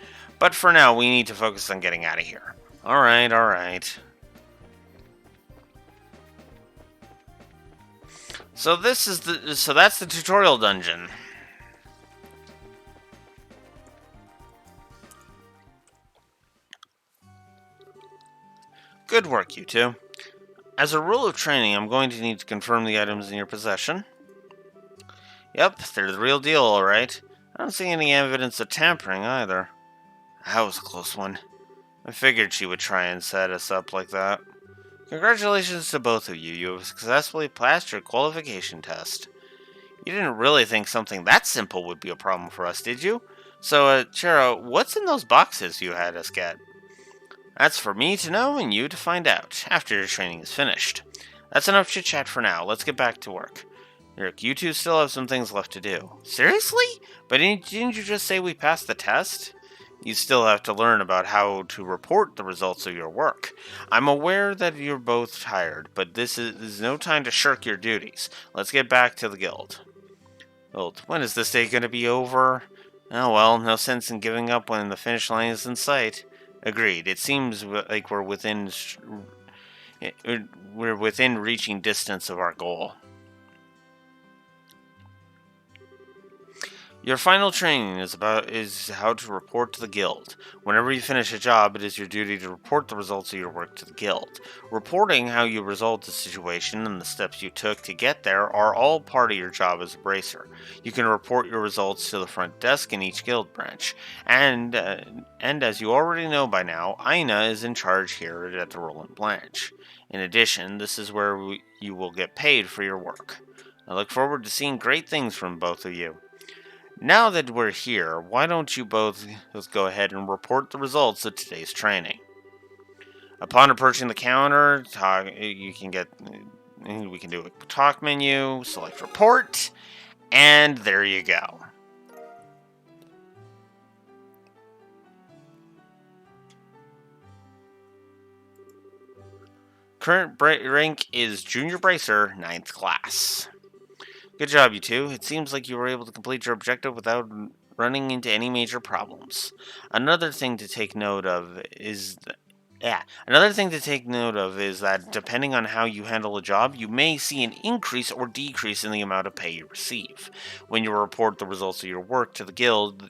But for now, we need to focus on getting out of here. Alright, alright. So that's the tutorial dungeon. Good work, you two. As a rule of training, I'm going to need to confirm the items in your possession. Yep, they're the real deal, alright. I don't see any evidence of tampering either. That was a close one. I figured she would try and set us up like that. Congratulations to both of you. You have successfully passed your qualification test. You didn't really think something that simple would be a problem for us, did you? So, Chero, what's in those boxes you had us get? That's for me to know and you to find out, after your training is finished. That's enough chit-chat for now. Let's get back to work. Rick, you two still have some things left to do. Seriously? But didn't you just say we passed the test? You still have to learn about how to report the results of your work. I'm aware that you're both tired, but this is no time to shirk your duties. Let's get back to the guild. Well, when is this day going to be over? Oh well, no sense in giving up when the finish line is in sight. Agreed. It seems like we're within reaching distance of our goal. Your final training is how to report to the guild. Whenever you finish a job, it is your duty to report the results of your work to the guild. Reporting how you resolved the situation and the steps you took to get there are all part of your job as a bracer. You can report your results to the front desk in each guild branch, and as you already know by now, Aina is in charge here at the Roland Blanche. In addition, this is where you will get paid for your work. I look forward to seeing great things from both of you. Now that we're here, why don't you both go ahead and report the results of today's training? Upon approaching the counter, we can do a talk menu, select report, and there you go. Current rank is Junior Bracer, 9th class. Good job, you two. It seems like you were able to complete your objective without running into any major problems. Another thing to take note of is that depending on how you handle a job, you may see an increase or decrease in the amount of pay you receive. When you report the results of your work to the guild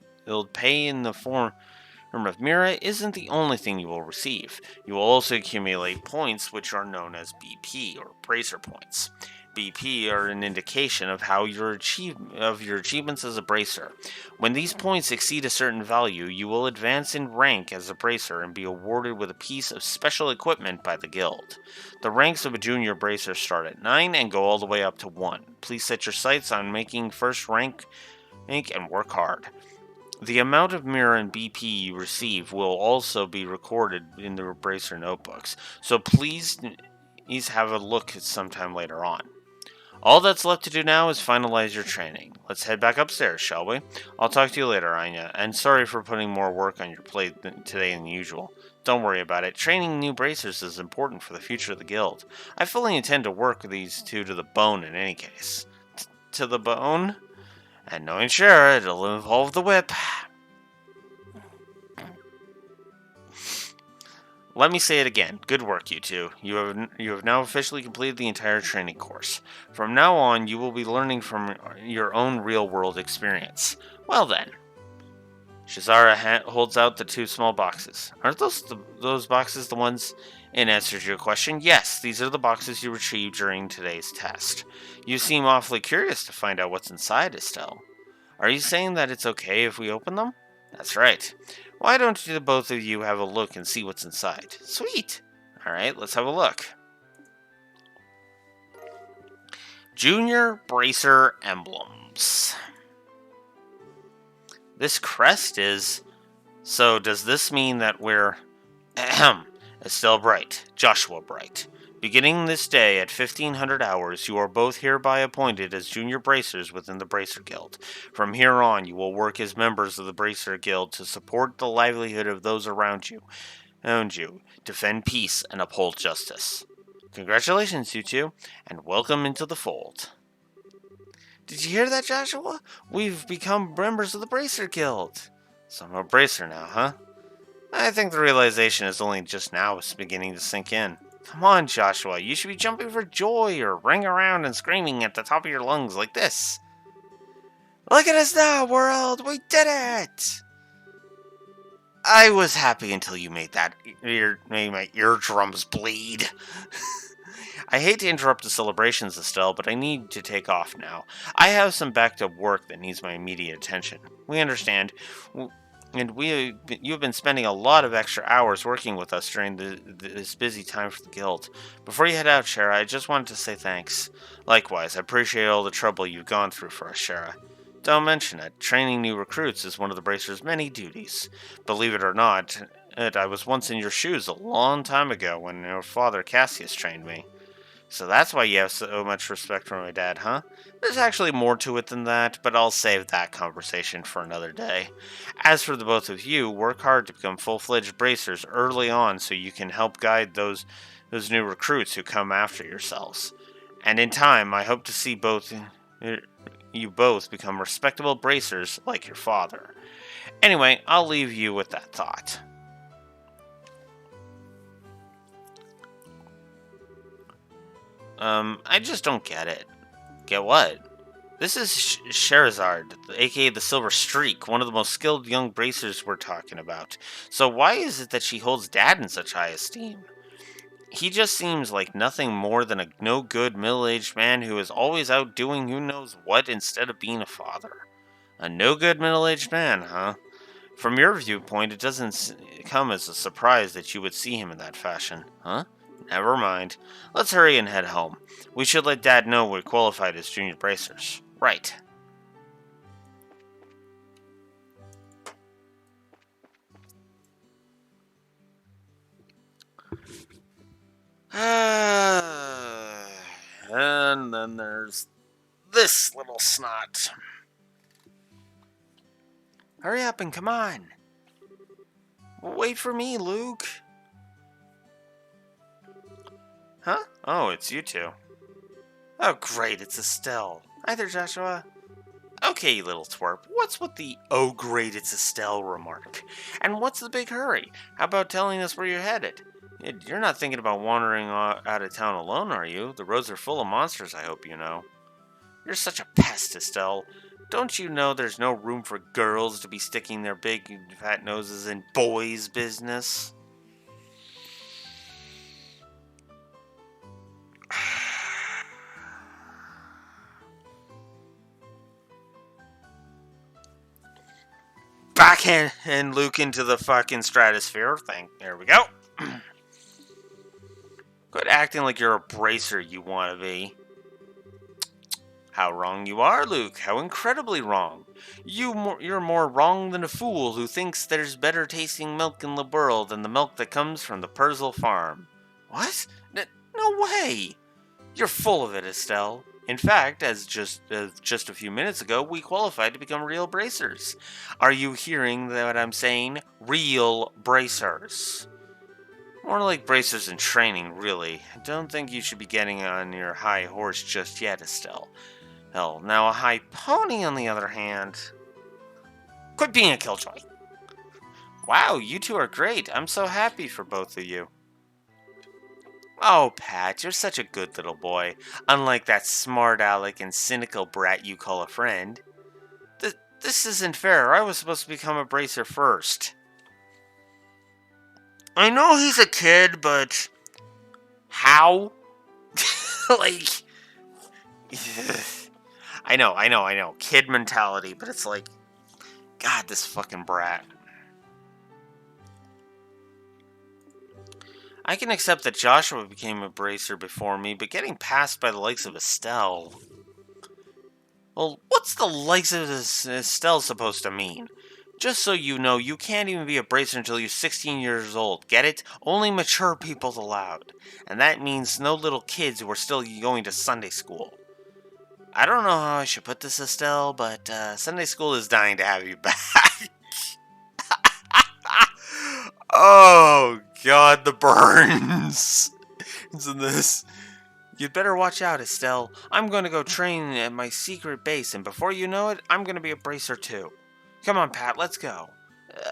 pay in the form of Mira isn't the only thing you will receive. You will also accumulate points which are known as BP, or Bracer Points. BP are an indication of your achievements as a bracer. When these points exceed a certain value, you will advance in rank as a bracer and be awarded with a piece of special equipment by the guild. The ranks of a junior bracer start at 9 and go all the way up to 1. Please set your sights on making first rank and work hard. The amount of mirror and BP you receive will also be recorded in the bracer notebooks, so please have a look sometime later on. All that's left to do now is finalize your training. Let's head back upstairs, shall we? I'll talk to you later, Anya, and sorry for putting more work on your plate today than usual. Don't worry about it. Training new bracers is important for the future of the guild. I fully intend to work these two to the bone in any case. To the bone? And knowing Shara, it'll involve the whip. Let me say it again. Good work, you two. You have now officially completed the entire training course. From now on, you will be learning from your own real-world experience. Well then. Shazara holds out the two small boxes. Aren't those boxes the ones? In answer to your question, yes, these are the boxes you retrieved during today's test. You seem awfully curious to find out what's inside, Estelle. Are you saying that it's okay if we open them? That's right. Why don't you both of you have a look and see what's inside? Sweet! Alright, let's have a look. Junior Bracer Emblems. This crest is... So does this mean that we're... Estelle Bright, Joshua Bright. Beginning this day at 1500 hours, you are both hereby appointed as junior bracers within the Bracer Guild. From here on, you will work as members of the Bracer Guild to support the livelihood of those around you, defend peace, and uphold justice. Congratulations, you two, and welcome into the fold. Did you hear that, Joshua? We've become members of the Bracer Guild. So I'm a bracer now, huh? I think the realization is only just now beginning to sink in. Come on, Joshua, you should be jumping for joy or running around and screaming at the top of your lungs like this. Look at us now, world! We did it! I was happy until you made my eardrums bleed. I hate to interrupt the celebrations, Estelle, but I need to take off now. I have some backed-up work that needs my immediate attention. We understand. And you've been spending a lot of extra hours working with us during this busy time for the guild. Before you head out, Shara, I just wanted to say thanks. Likewise, I appreciate all the trouble you've gone through for us, Shara. Don't mention it. Training new recruits is one of the Bracer's many duties. Believe it or not, I was once in your shoes a long time ago when your father Cassius trained me. So that's why you have so much respect for my dad, huh? There's actually more to it than that, but I'll save that conversation for another day. As for the both of you, work hard to become full-fledged bracers early on so you can help guide those new recruits who come after yourselves. And in time, I hope to see both you both become respectable bracers like your father. Anyway, I'll leave you with that thought. I just don't get it. Get what? This is Sherazard, aka the Silver Streak, one of the most skilled young bracers we're talking about. So why is it that she holds Dad in such high esteem? He just seems like nothing more than a no-good middle-aged man who is always out doing who knows what instead of being a father. A no-good middle-aged man, huh? From your viewpoint, it doesn't come as a surprise that you would see him in that fashion, huh? Never mind. Let's hurry and head home. We should let Dad know we're qualified as junior bracers. Right. And then there's this little snot. Hurry up and come on. Wait for me, Luke. Huh? Oh, it's you two. Oh, great, it's Estelle. Hi there, Joshua. Okay, you little twerp, what's with the "oh great, it's Estelle" remark? And what's the big hurry? How about telling us where you're headed? You're not thinking about wandering out of town alone, are you? The roads are full of monsters, I hope you know. You're such a pest, Estelle. Don't you know there's no room for girls to be sticking their big fat noses in boys' business? Backhand and Luke into the fucking stratosphere thing. There we go. Quit acting like you're a bracer, you wanna be. How wrong you are, Luke. How incredibly wrong. You're more wrong than a fool who thinks there's better tasting milk in the world than the milk that comes from the Purzel farm. What? No way! You're full of it, Estelle. In fact, as just a few minutes ago, we qualified to become real bracers. Are you hearing what I'm saying? Real bracers. More like bracers in training, really. Don't think you should be getting on your high horse just yet, Estelle. Hell, now a high pony, on the other hand. Quit being a killjoy. Wow, you two are great. I'm so happy for both of you. Oh, Pat, you're such a good little boy. Unlike that smart aleck and cynical brat you call a friend. This isn't fair. I was supposed to become a bracer first. I know he's a kid, but how? Like, I know. Kid mentality, but it's like, God, this fucking brat. I can accept that Joshua became a bracer before me, but getting passed by the likes of Estelle... Well, what's the likes of Estelle supposed to mean? Just so you know, you can't even be a bracer until you're 16 years old. Get it? Only mature people's allowed. And that means no little kids who are still going to Sunday school. I don't know how I should put this, Estelle, but Sunday school is dying to have you back. Oh, God, the burns. Isn't this? You'd better watch out, Estelle. I'm going to go train at my secret base, and before you know it, I'm going to be a bracer too. Come on, Pat, let's go.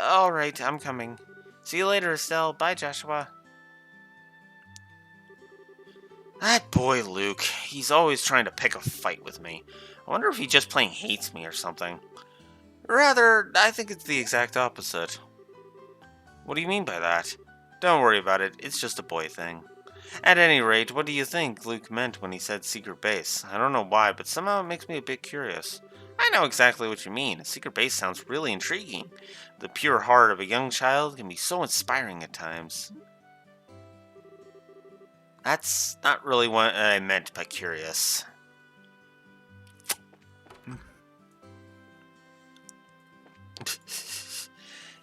Alright, I'm coming. See you later, Estelle. Bye, Joshua. That boy, Luke. He's always trying to pick a fight with me. I wonder if he just plain hates me or something. Rather, I think it's the exact opposite. What do you mean by that? Don't worry about it. It's just a boy thing. At any rate, what do you think Luke meant when he said secret base? I don't know why, but somehow it makes me a bit curious. I know exactly what you mean. A secret base sounds really intriguing. The pure heart of a young child can be so inspiring at times. That's not really what I meant by curious.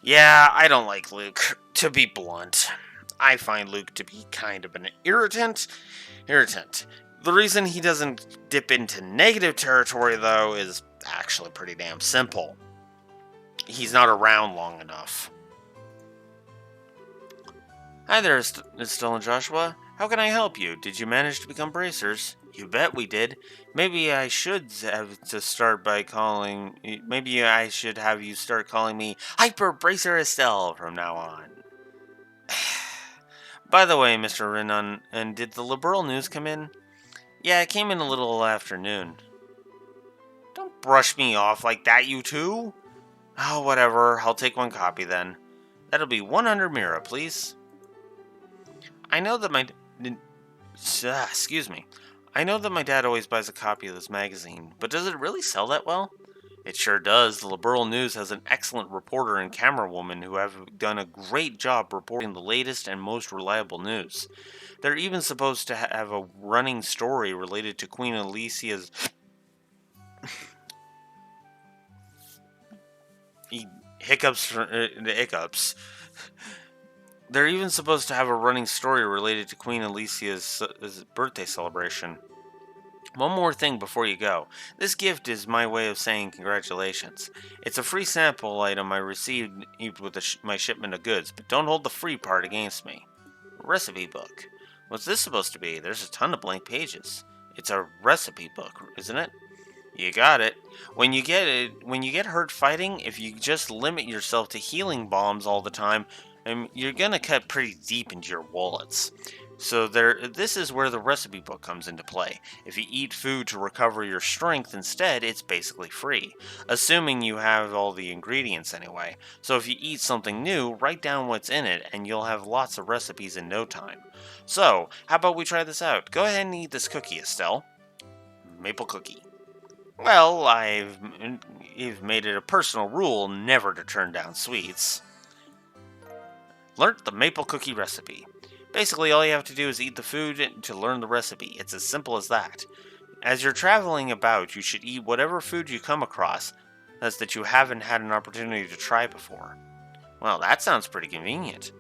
Yeah, I don't like Luke, to be blunt. I find Luke to be kind of an irritant. The reason he doesn't dip into negative territory, though, is actually pretty damn simple. He's not around long enough. Hi there, Estelle and Joshua. How can I help you? Did you manage to become bracers? You bet we did. Maybe I should have to start by calling. Maybe I should have you start calling me Hyper Bracer Estelle from now on. By the way, Mr. Renan, and did the liberal news come in? Yeah, it came in a little afternoon. Don't brush me off like that, you two. Oh, whatever. I'll take one copy then. That'll be 100 Mira, please. I know that my... excuse me. I know that my dad always buys a copy of this magazine, but does it really sell that well? It sure does. The Liberal News has an excellent reporter and camerawoman who have done a great job reporting the latest and most reliable news. They're even supposed to have a running story related to Queen Alicia's hiccups. They're even supposed to have a running story related to Queen Alicia's birthday celebration. One more thing before you go. This gift is my way of saying congratulations. It's a free sample item I received with my shipment of goods, but don't hold the free part against me. Recipe book. What's this supposed to be? There's a ton of blank pages. It's a recipe book, isn't it? You got it. When you get hurt fighting, if you just limit yourself to healing bombs all the time, you're gonna cut pretty deep into your wallets. So this is where the recipe book comes into play. If you eat food to recover your strength instead, it's basically free. Assuming you have all the ingredients anyway. So if you eat something new, write down what's in it, and you'll have lots of recipes in no time. So, how about we try this out? Go ahead and eat this cookie, Estelle. Maple cookie. Well, I've made it a personal rule never to turn down sweets. Learnt the maple cookie recipe. Basically, all you have to do is eat the food to learn the recipe. It's as simple as that. As you're traveling about, you should eat whatever food you come across that you haven't had an opportunity to try before. Well, that sounds pretty convenient.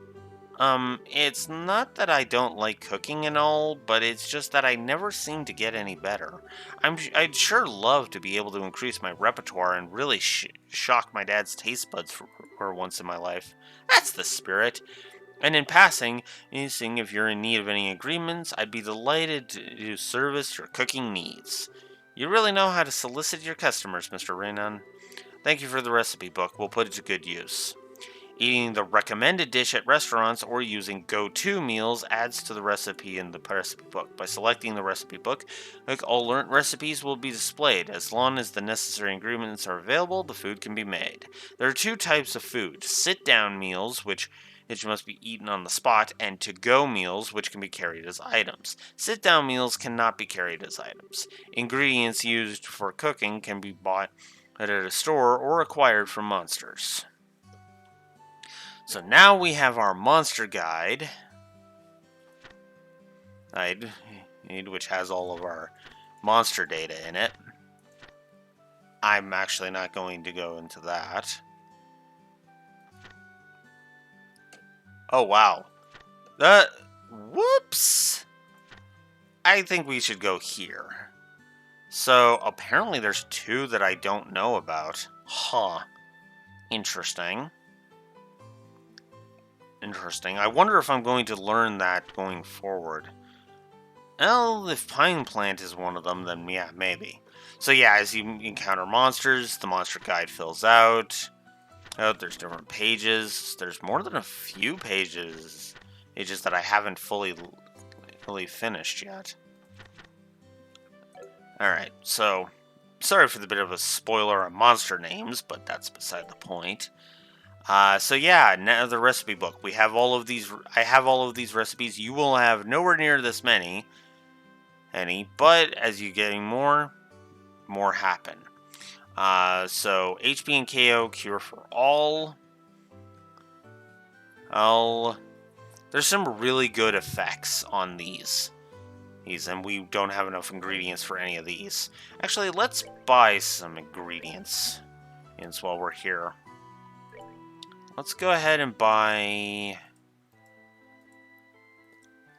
It's not that I don't like cooking and all, but it's just that I never seem to get any better. I'd sure love to be able to increase my repertoire and really shock my dad's taste buds for once in my life. That's the spirit. And in passing, seeing if you're in need of any agreements, I'd be delighted to service your cooking needs. You really know how to solicit your customers, Mr. Renan. Thank you for the recipe book. We'll put it to good use. Eating the recommended dish at restaurants or using go-to meals adds to the recipe in the recipe book. By selecting the recipe book, all learnt recipes will be displayed. As long as the necessary ingredients are available, the food can be made. There are two types of food: sit-down meals, which must be eaten on the spot, and to-go meals, which can be carried as items. Sit-down meals cannot be carried as items. Ingredients used for cooking can be bought at a store or acquired from monsters. So now we have our monster guide, which has all of our monster data in it. I'm actually not going to go into that. Oh, wow. Whoops! I think we should go here. So, apparently there's two that I don't know about. Huh. Interesting. I wonder if I'm going to learn that going forward. Well, if Pine Plant is one of them, then yeah, maybe. So yeah, as you encounter monsters, the monster guide fills out. Oh, there's different pages. There's more than a few pages that I haven't fully finished yet. Alright, so sorry for the bit of a spoiler on monster names, but that's beside the point. So yeah, now the recipe book. We have all of these. I have all of these recipes. You will have nowhere near this many, but as you getting more happen. So HP and KO cure for all. There's some really good effects on these, and we don't have enough ingredients for any of these. Actually, let's buy some ingredients while we're here. Let's go ahead and buy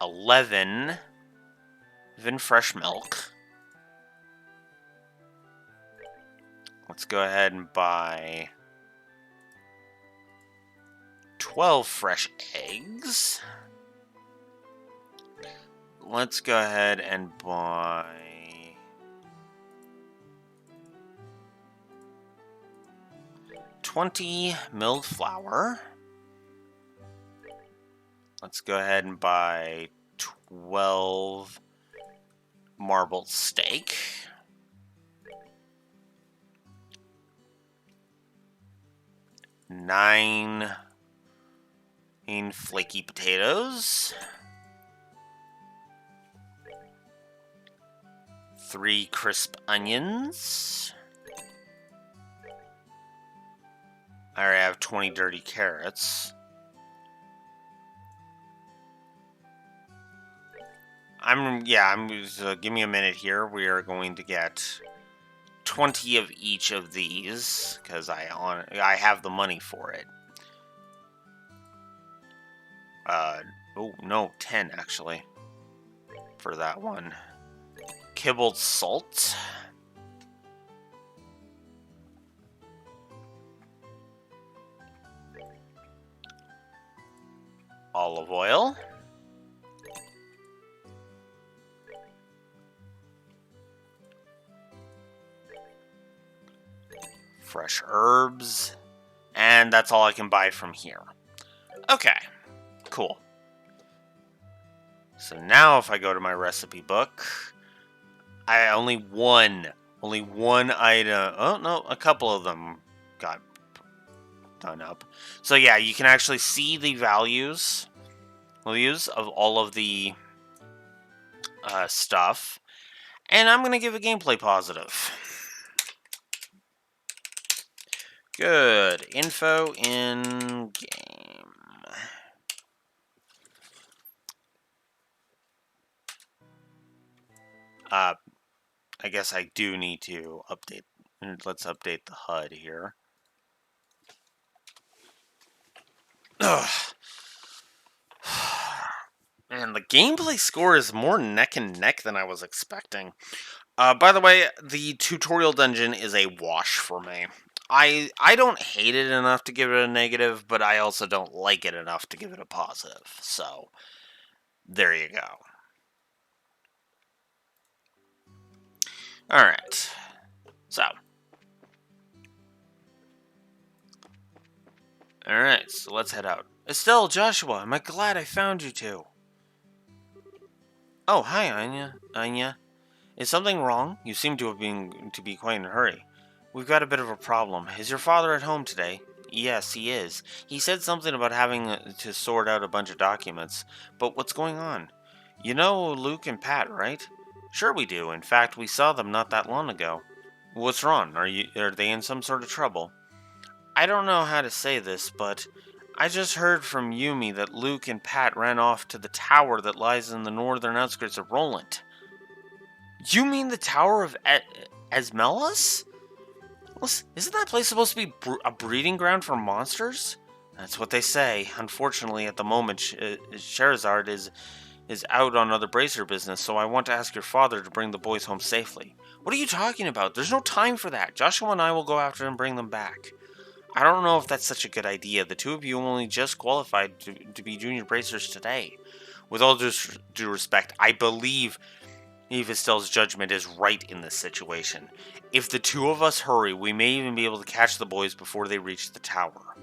11 fresh milk. Let's go ahead and buy 12 fresh eggs. let's go ahead and buy... $20 milled flour. Let's go ahead and buy 12 marbled steak. 9 flaky potatoes. 3 crisp onions. I already have 20 dirty carrots. Give me a minute here. We are going to get 20 of each of these because I have the money for it. Oh no, 10 actually for that one. Kibbled salt. Olive oil. Fresh herbs. And that's all I can buy from here. Okay, cool. So now if I go to my recipe book, only one item. Oh no, a couple of them got done up. So yeah, you can actually see the values of all of the stuff. And I'm going to give a gameplay positive. Good. Info in game. I guess I do need to update. Let's update the HUD here. Ugh. Man, the gameplay score is more neck and neck than I was expecting. By the way, the tutorial dungeon is a wash for me. I don't hate it enough to give it a negative, but I also don't like it enough to give it a positive. So, there you go. Alright. So. Alright, so let's head out. Estelle, Joshua, am I glad I found you two? Oh, hi, Anya. Anya. Is something wrong? You seem to be quite in a hurry. We've got a bit of a problem. Is your father at home today? Yes, he is. He said something about having to sort out a bunch of documents. But what's going on? You know Luke and Pat, right? Sure we do. In fact, we saw them not that long ago. What's wrong? Are they in some sort of trouble? I don't know how to say this, but I just heard from Yumi that Luke and Pat ran off to the tower that lies in the northern outskirts of Roland. You mean the Tower of Esmelas? Isn't that place supposed to be a breeding ground for monsters? That's what they say. Unfortunately, at the moment, Sherazard is out on other bracer business, so I want to ask your father to bring the boys home safely. What are you talking about? There's no time for that. Joshua and I will go after and bring them back. I don't know if that's such a good idea. The two of you only just qualified to be junior bracers today. With all due respect, I believe Estelle's judgment is right in this situation. If the two of us hurry, we may even be able to catch the boys before they reach the tower.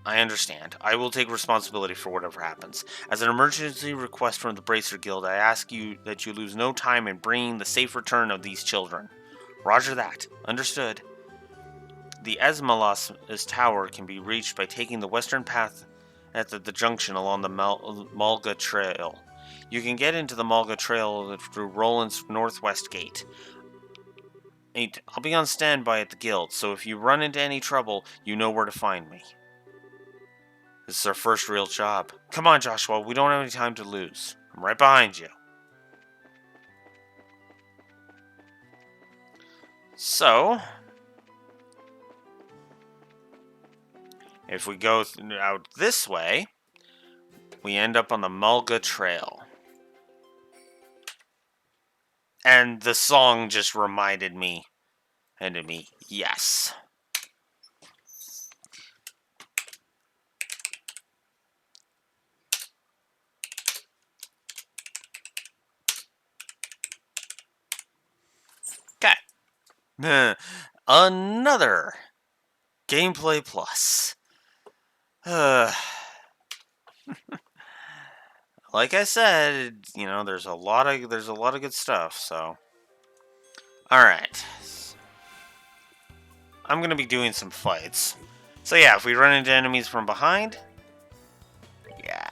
I understand. I will take responsibility for whatever happens. As an emergency request from the Bracer Guild, I ask you that you lose no time in bringing the safe return of these children. Roger that. Understood. The Esmelas Tower can be reached by taking the western path at the junction along the Malga Trail. You can get into the Malga Trail through Roland's northwest gate. I'll be on standby at the guild, so if you run into any trouble, you know where to find me. This is our first real job. Come on, Joshua, we don't have any time to lose. I'm right behind you. So, if we go out this way, we end up on the Malga Trail. And the song just reminded me, yes. Another gameplay plus. Like I said, there's a lot of good stuff. So, all right, I'm gonna be doing some fights. So yeah, if we run into enemies from behind, yeah.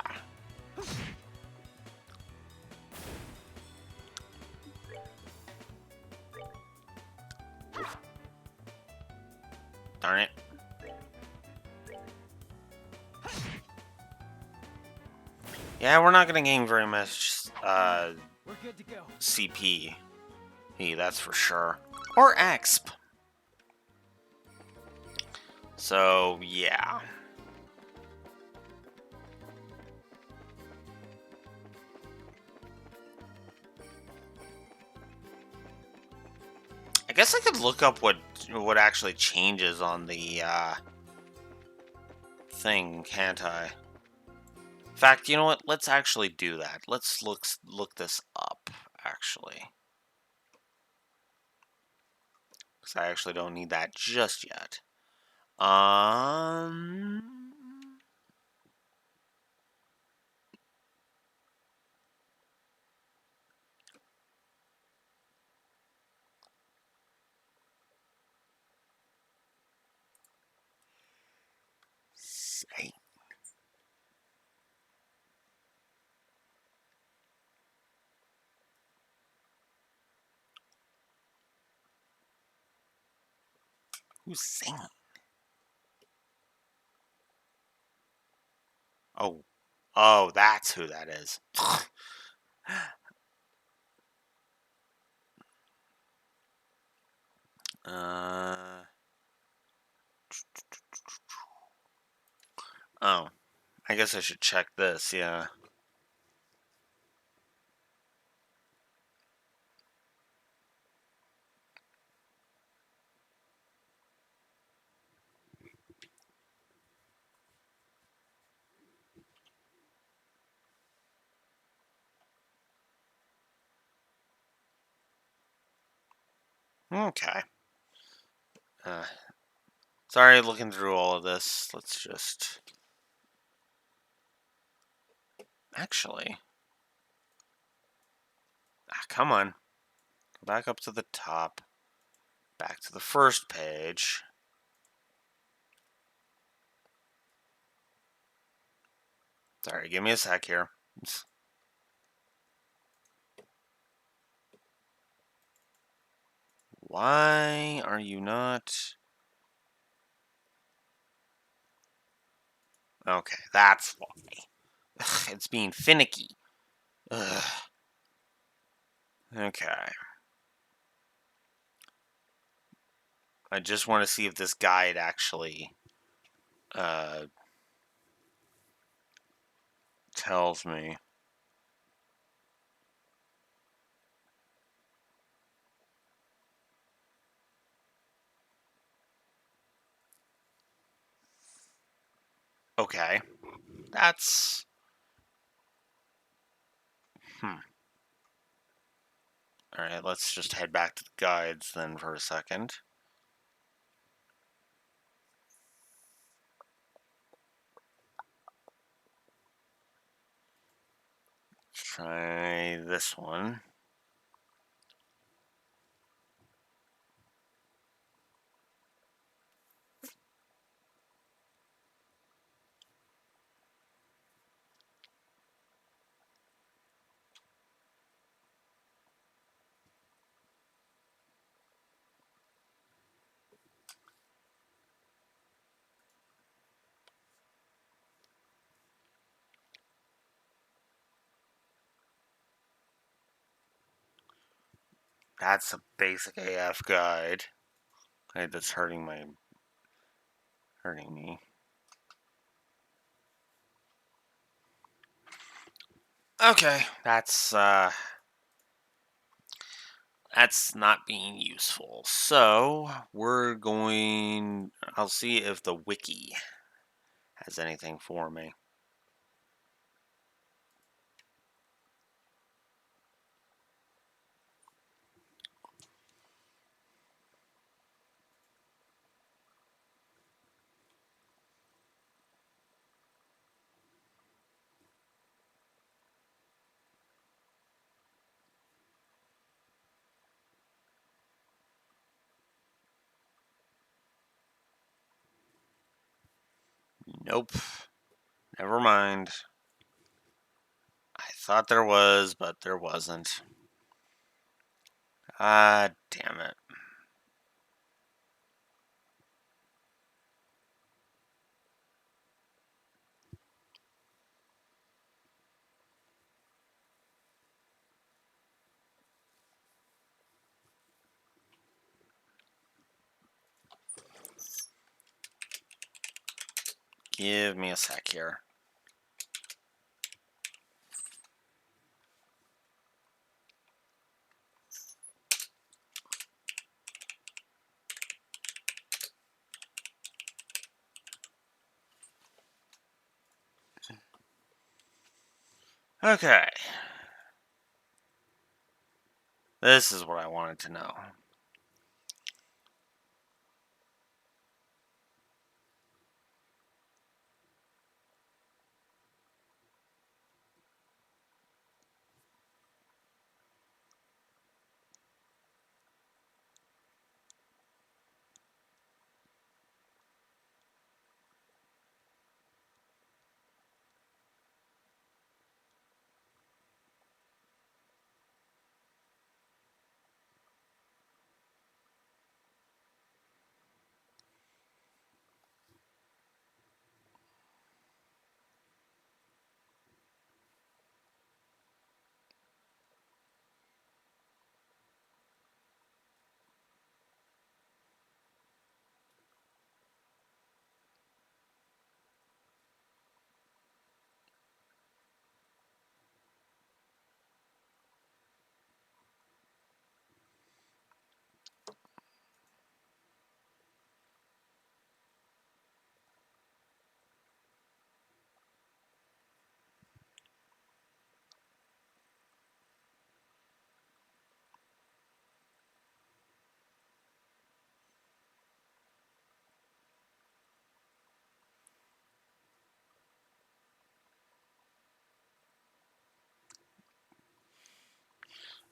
Darn it. Yeah, we're not gonna gain very much We're good to go. CP. That's for sure. Or exp. So yeah. I guess I could look up what actually changes on the thing, can't I? In fact, you know what? Let's actually do that. Let's look this up, actually. Because I actually don't need that just yet. Um... Say. Who's singing? Oh. Oh, that's who that is. uh... Oh. I guess I should check this, yeah. Okay. Uh, Sorry looking through all of this. Let's just... Actually... come on. Go back up to the top. Back to the first page. Sorry, give me a sec here. Why are you not... Okay, that's why. Ugh, it's being finicky. Ugh. Okay. I just want to see if this guide actually uh, tells me. Okay. That's... Alright, let's just head back to the guides then for a second. Try this one. That's a basic AF guide. Okay, that's hurting me. Okay, that's not being useful. So I'll see if the wiki has anything for me. Nope. Never mind. I thought there was, but there wasn't. Ah, damn it. Give me a sec here. Okay. This is what I wanted to know.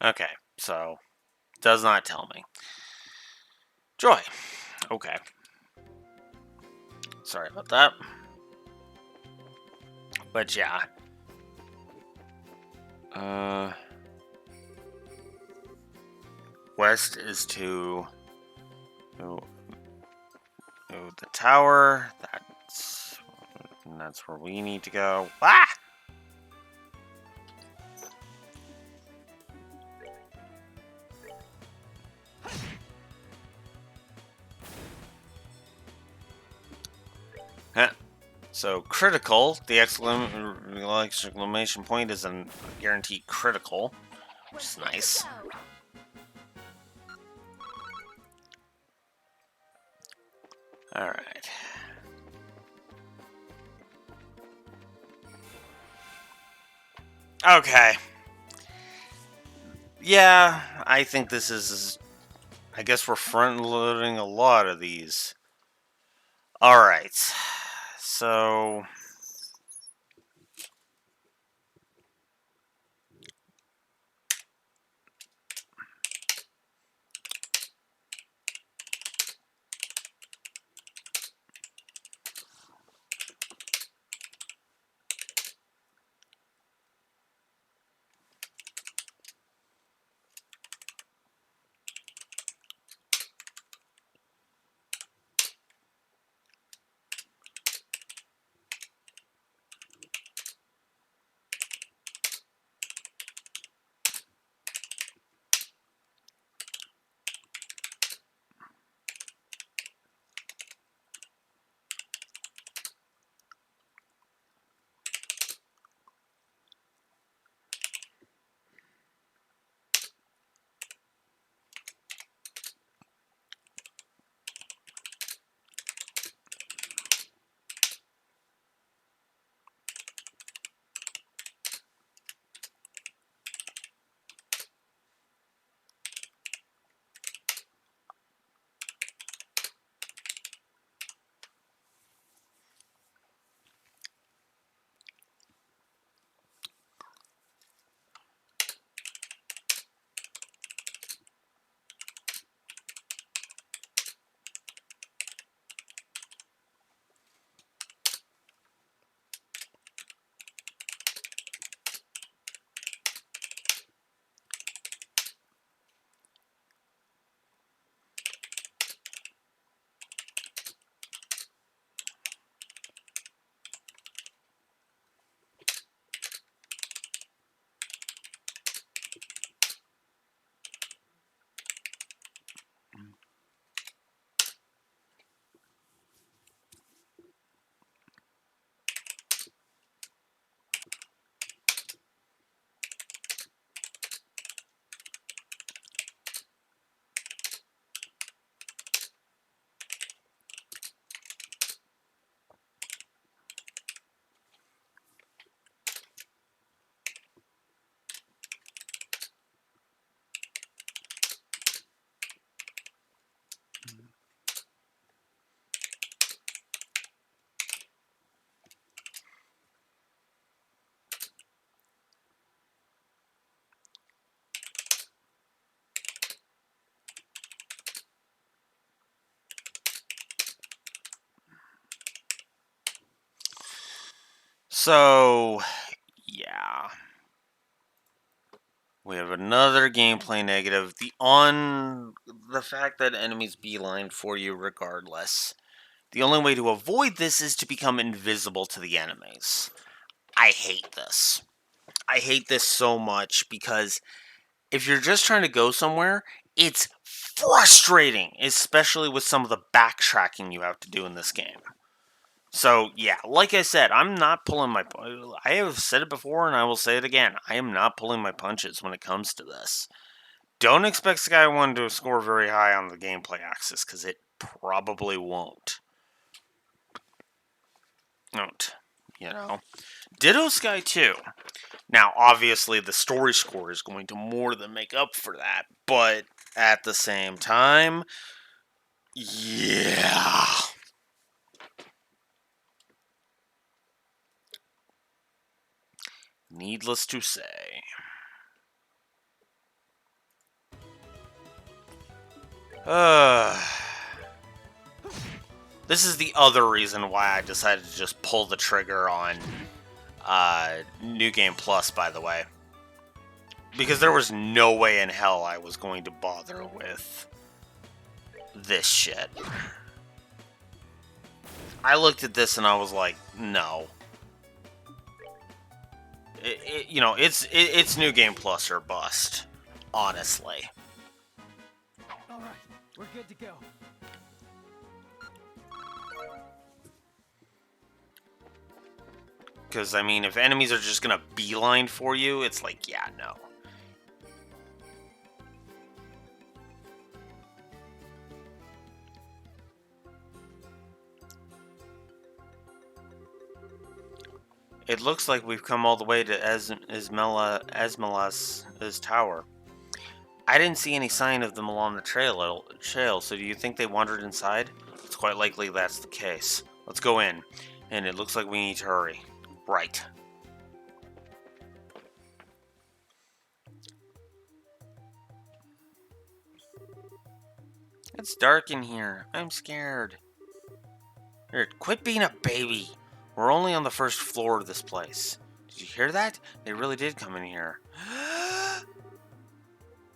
Okay, so does not tell me. Joy. Okay. Sorry about that. But yeah. Uh West is to the tower. That's where we need to go. Ah! Huh. So critical, the exclamation point is a guaranteed critical, which is nice. Alright. Okay. Yeah, I think this is... I guess we're front-loading a lot of these. Alright. So... So, yeah. We have another gameplay negative. The fact that enemies beeline for you regardless. The only way to avoid this is to become invisible to the enemies. I hate this. I hate this so much because if you're just trying to go somewhere, it's frustrating, especially with some of the backtracking you have to do in this game. So, yeah, like I said, I'm not pulling my... I have said it before, and I will say it again. I am not pulling my punches when it comes to this. Don't expect Sky 1 to score very high on the gameplay axis, because it probably won't. Won't. You know? Ditto Sky 2. Now, obviously, the story score is going to more than make up for that, but at the same time, yeah. Needless to say. This is the other reason why I decided to just pull the trigger on New Game Plus, by the way. Because there was no way in hell I was going to bother with this shit. I looked at this and I was like, no. It's New Game Plus or bust, honestly. All right, we're good to go. Because, I mean, if enemies are just gonna beeline for you, it's like, yeah, no. It looks like we've come all the way to Esmelas's tower. I didn't see any sign of them along the trail, so do you think they wandered inside? It's quite likely that's the case. Let's go in. And it looks like we need to hurry. Right. It's dark in here. I'm scared. Here, quit being a baby. We're only on the first floor of this place. Did you hear that? They really did come in here.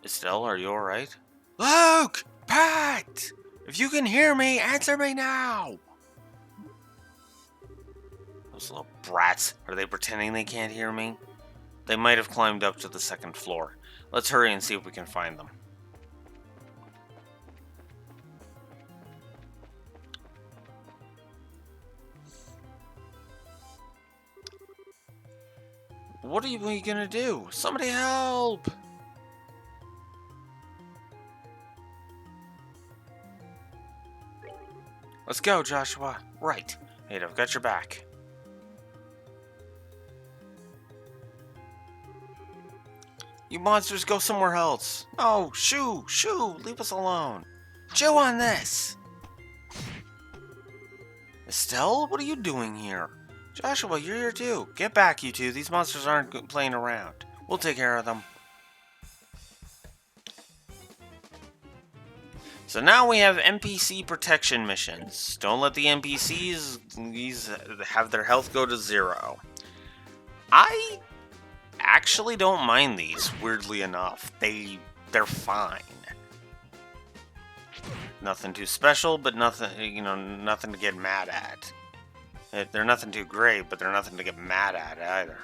Estelle, are you alright? Luke! Pat! If you can hear me, answer me now! Those little brats. Are they pretending they can't hear me? They might have climbed up to the second floor. Let's hurry and see if we can find them. What are we gonna do? Somebody help! Let's go, Joshua. Right. Hey, I've got your back. You monsters go somewhere else. Oh, shoo, leave us alone. Chew on this. Estelle, what are you doing here? Joshua, you're here too. Get back, you two. These monsters aren't playing around. We'll take care of them. So now we have NPC protection missions. Don't let the NPCs have their health go to 0. I actually don't mind these, weirdly enough. They're fine. Nothing too special, but nothing to get mad at. They're nothing too great, but they're nothing to get mad at either.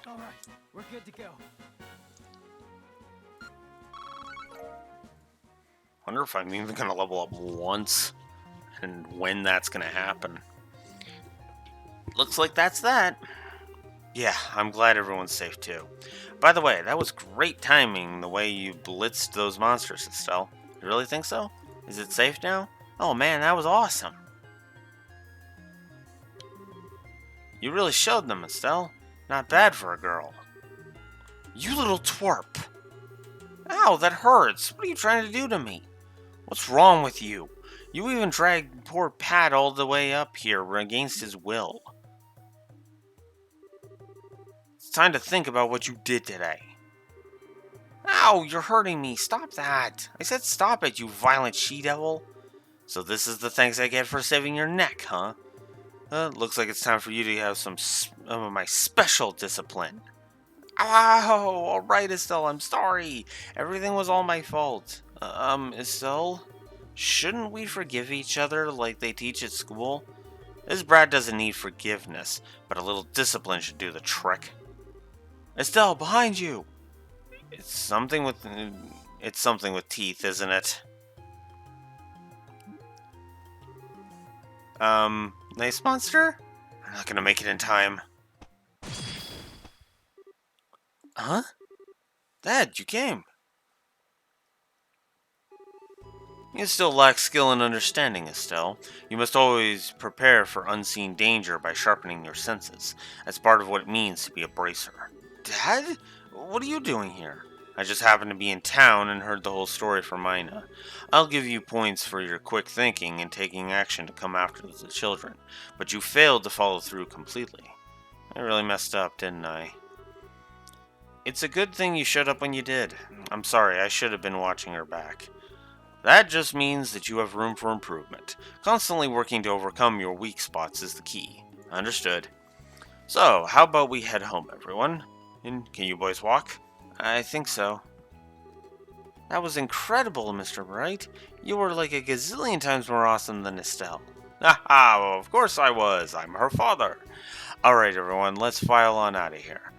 All right, we're good to go. Wonder if I'm even gonna level up once, and when that's gonna happen. Looks like that's that. Yeah, I'm glad everyone's safe too. By the way, that was great timing, the way you blitzed those monsters, Estelle. You really think so? Is it safe now? Oh man, that was awesome. You really showed them, Estelle. Not bad for a girl. You little twerp. Ow, that hurts. What are you trying to do to me? What's wrong with you? You even dragged poor Pat all the way up here against his will. It's time to think about what you did today. Ow, you're hurting me. Stop that. I said stop it, you violent she-devil. So this is the thanks I get for saving your neck, huh? Looks like it's time for you to have some of my special discipline. Ow! Alright, Estelle, I'm sorry. Everything was all my fault. Estelle? Shouldn't we forgive each other like they teach at school? This brat doesn't need forgiveness, but a little discipline should do the trick. Estelle, behind you! It's something with... It's something with teeth, isn't it? Nice monster? I'm not gonna make it in time. Huh? Dad, you came. You still lack skill and understanding, Estelle. You must always prepare for unseen danger by sharpening your senses. That's part of what it means to be a bracer. Dad? What are you doing here? I just happened to be in town and heard the whole story from Mina. I'll give you points for your quick thinking and taking action to come after the children, but you failed to follow through completely. I really messed up, didn't I? It's a good thing you showed up when you did. I'm sorry, I should have been watching her back. That just means that you have room for improvement. Constantly working to overcome your weak spots is the key. Understood. So, how about we head home, everyone? And can you boys walk? I think so. That was incredible, Mr. Bright. You were like a gazillion times more awesome than Estelle. Haha, well, of course I was. I'm her father. Alright, everyone, let's file on out of here.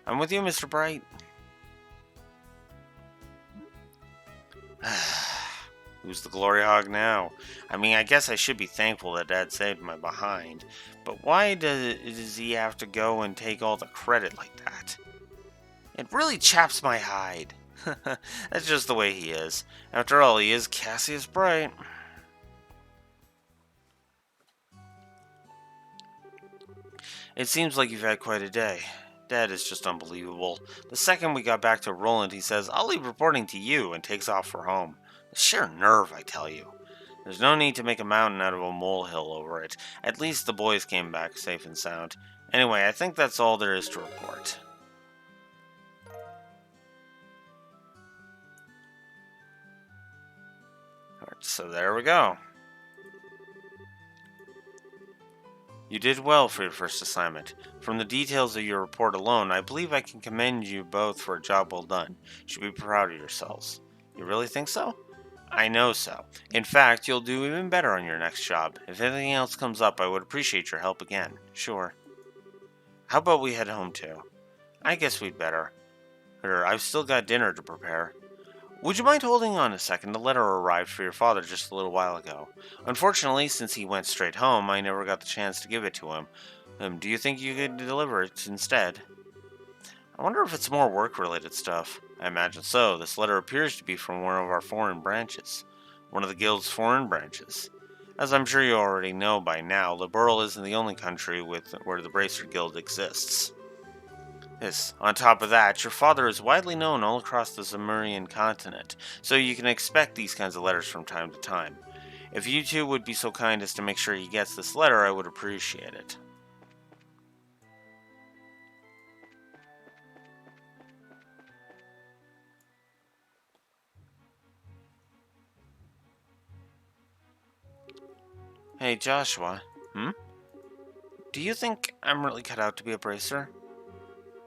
I'm with you, Mr. Bright. Who's the glory hog now? I mean, I guess I should be thankful that Dad saved my behind, but why does he have to go and take all the credit like that? It really chaps my hide. That's just the way he is. After all, he is Cassius Bright. It seems like you've had quite a day. Dad is just unbelievable. The second we got back to Roland, he says, I'll leave reporting to you, and takes off for home. The sheer nerve, I tell you. There's no need to make a mountain out of a molehill over it. At least the boys came back safe and sound. Anyway, I think that's all there is to report. Alright, so there we go. You did well for your first assignment. From the details of your report alone, I believe I can commend you both for a job well done. You should be proud of yourselves. You really think so? I know so. In fact, you'll do even better on your next job. If anything else comes up, I would appreciate your help again. Sure. How about we head home too? I guess we'd better. I've still got dinner to prepare. Would you mind holding on a second? A letter arrived for your father just a little while ago. Unfortunately, since he went straight home, I never got the chance to give it to him. Do you think you could deliver it instead? I wonder if it's more work-related stuff. I imagine so. This letter appears to be from one of our foreign branches. One of the guild's foreign branches. As I'm sure you already know by now, Liberl isn't the only country where the Bracer Guild exists. Yes, on top of that, your father is widely known all across the Zemurian continent, so you can expect these kinds of letters from time to time. If you two would be so kind as to make sure he gets this letter, I would appreciate it. Hey, Joshua. Do you think I'm really cut out to be a bracer?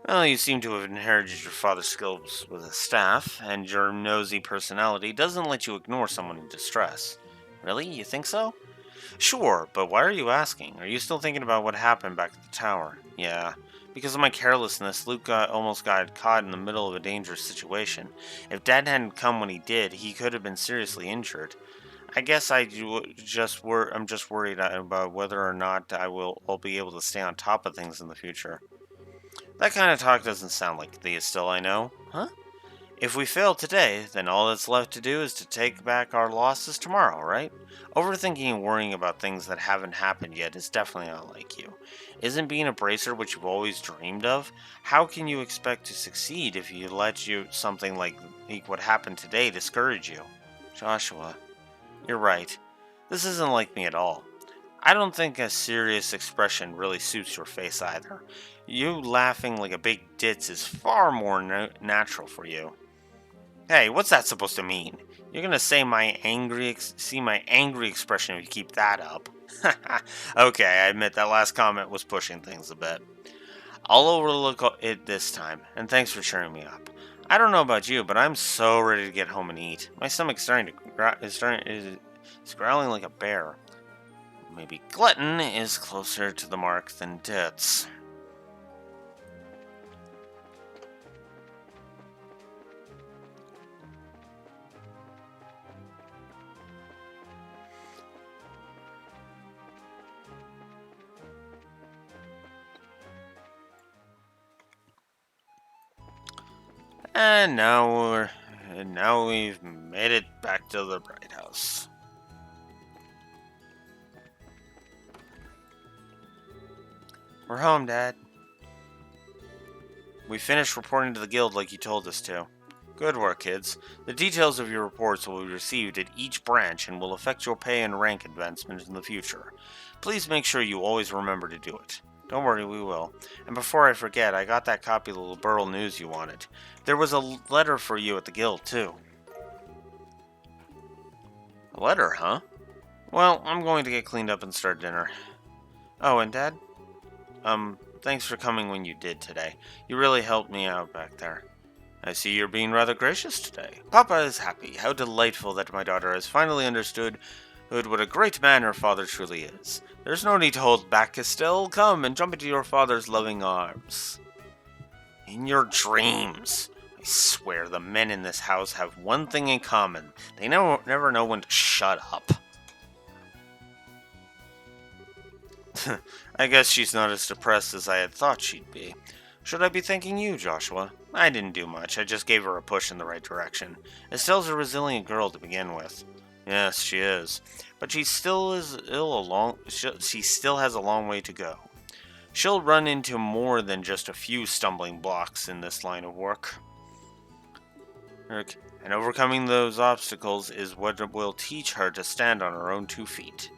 Well, you seem to have inherited your father's skills with a staff, and your nosy personality doesn't let you ignore someone in distress. Really? You think so? Sure, but why are you asking? Are you still thinking about what happened back at the tower? Yeah. Because of my carelessness, Luke almost got caught in the middle of a dangerous situation. If Dad hadn't come when he did, he could have been seriously injured. I guess I'm just worried about whether or not I'll be able to stay on top of things in the future. That kind of talk doesn't sound like the Estelle I know. Huh? If we fail today, then all that's left to do is to take back our losses tomorrow, right? Overthinking and worrying about things that haven't happened yet is definitely not like you. Isn't being a bracer what you've always dreamed of? How can you expect to succeed if you let something like what happened today discourage you? Joshua, you're right. This isn't like me at all. I don't think a serious expression really suits your face either. You laughing like a big ditz is far more natural for you. Hey, what's that supposed to mean? You're gonna say see my angry expression if you keep that up. Okay, I admit that last comment was pushing things a bit. I'll overlook it this time, and thanks for cheering me up. I don't know about you, but I'm so ready to get home and eat. My stomach's is growling like a bear. Maybe glutton is closer to the mark than tits. And now we've made it back to the Bright House. We're home, Dad. We finished reporting to the guild like you told us to. Good work, kids. The details of your reports will be received at each branch and will affect your pay and rank advancement in the future. Please make sure you always remember to do it. Don't worry, we will. And before I forget, I got that copy of the Liberal News you wanted. There was a letter for you at the guild, too. A letter, huh? Well, I'm going to get cleaned up and start dinner. Oh, and Dad? Thanks for coming when you did today. You really helped me out back there. I see you're being rather gracious today. Papa is happy. How delightful that my daughter has finally understood what a great man her father truly is. There's no need to hold back, Estelle. Come and jump into your father's loving arms. In your dreams. I swear the men in this house have one thing in common. They never know when to shut up. I guess she's not as depressed as I had thought she'd be. Should I be thanking you, Joshua? I didn't do much. I just gave her a push in the right direction. Estelle's a resilient girl to begin with. Yes, she is. But she still has a long way to go. She'll run into more than just a few stumbling blocks in this line of work. And overcoming those obstacles is what will teach her to stand on her own 2 feet.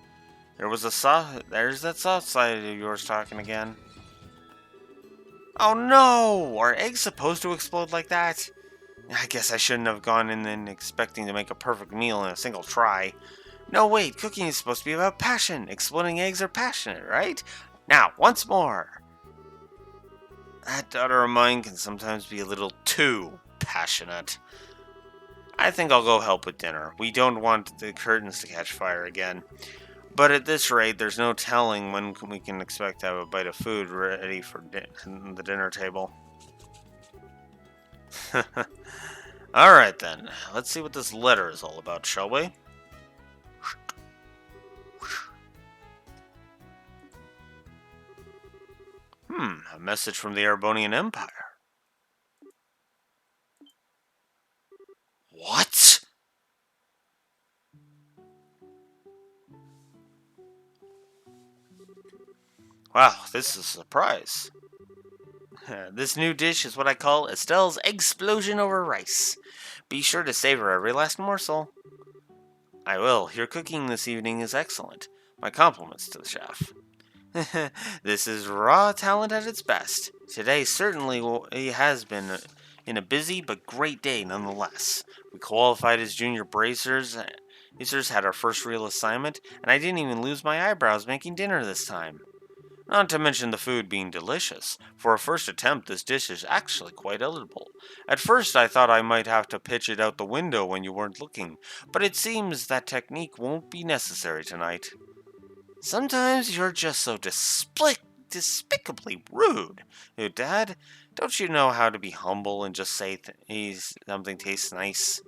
There's that soft side of yours talking again. Oh no! Are eggs supposed to explode like that? I guess I shouldn't have gone in expecting to make a perfect meal in a single try. No, wait, cooking is supposed to be about passion. Exploding eggs are passionate, right? Now, once more. That daughter of mine can sometimes be a little too passionate. I think I'll go help with dinner. We don't want the curtains to catch fire again. But at this rate, there's no telling when we can expect to have a bite of food ready for the dinner table. Alright then, let's see what this letter is all about, shall we? A message from the Arbonian Empire. What? Wow, this is a surprise. This new dish is what I call Estelle's Explosion Over Rice. Be sure to savor every last morsel. I will. Your cooking this evening is excellent. My compliments to the chef. This is raw talent at its best. Today certainly has been a busy but great day nonetheless. We qualified as junior bracers. Bracers had our first real assignment, and I didn't even lose my eyebrows making dinner this time. Not to mention the food being delicious. For a first attempt, this dish is actually quite edible. At first, I thought I might have to pitch it out the window when you weren't looking, but it seems that technique won't be necessary tonight. Sometimes you're just so despicably rude. Dad, don't you know how to be humble and just say something tastes nice?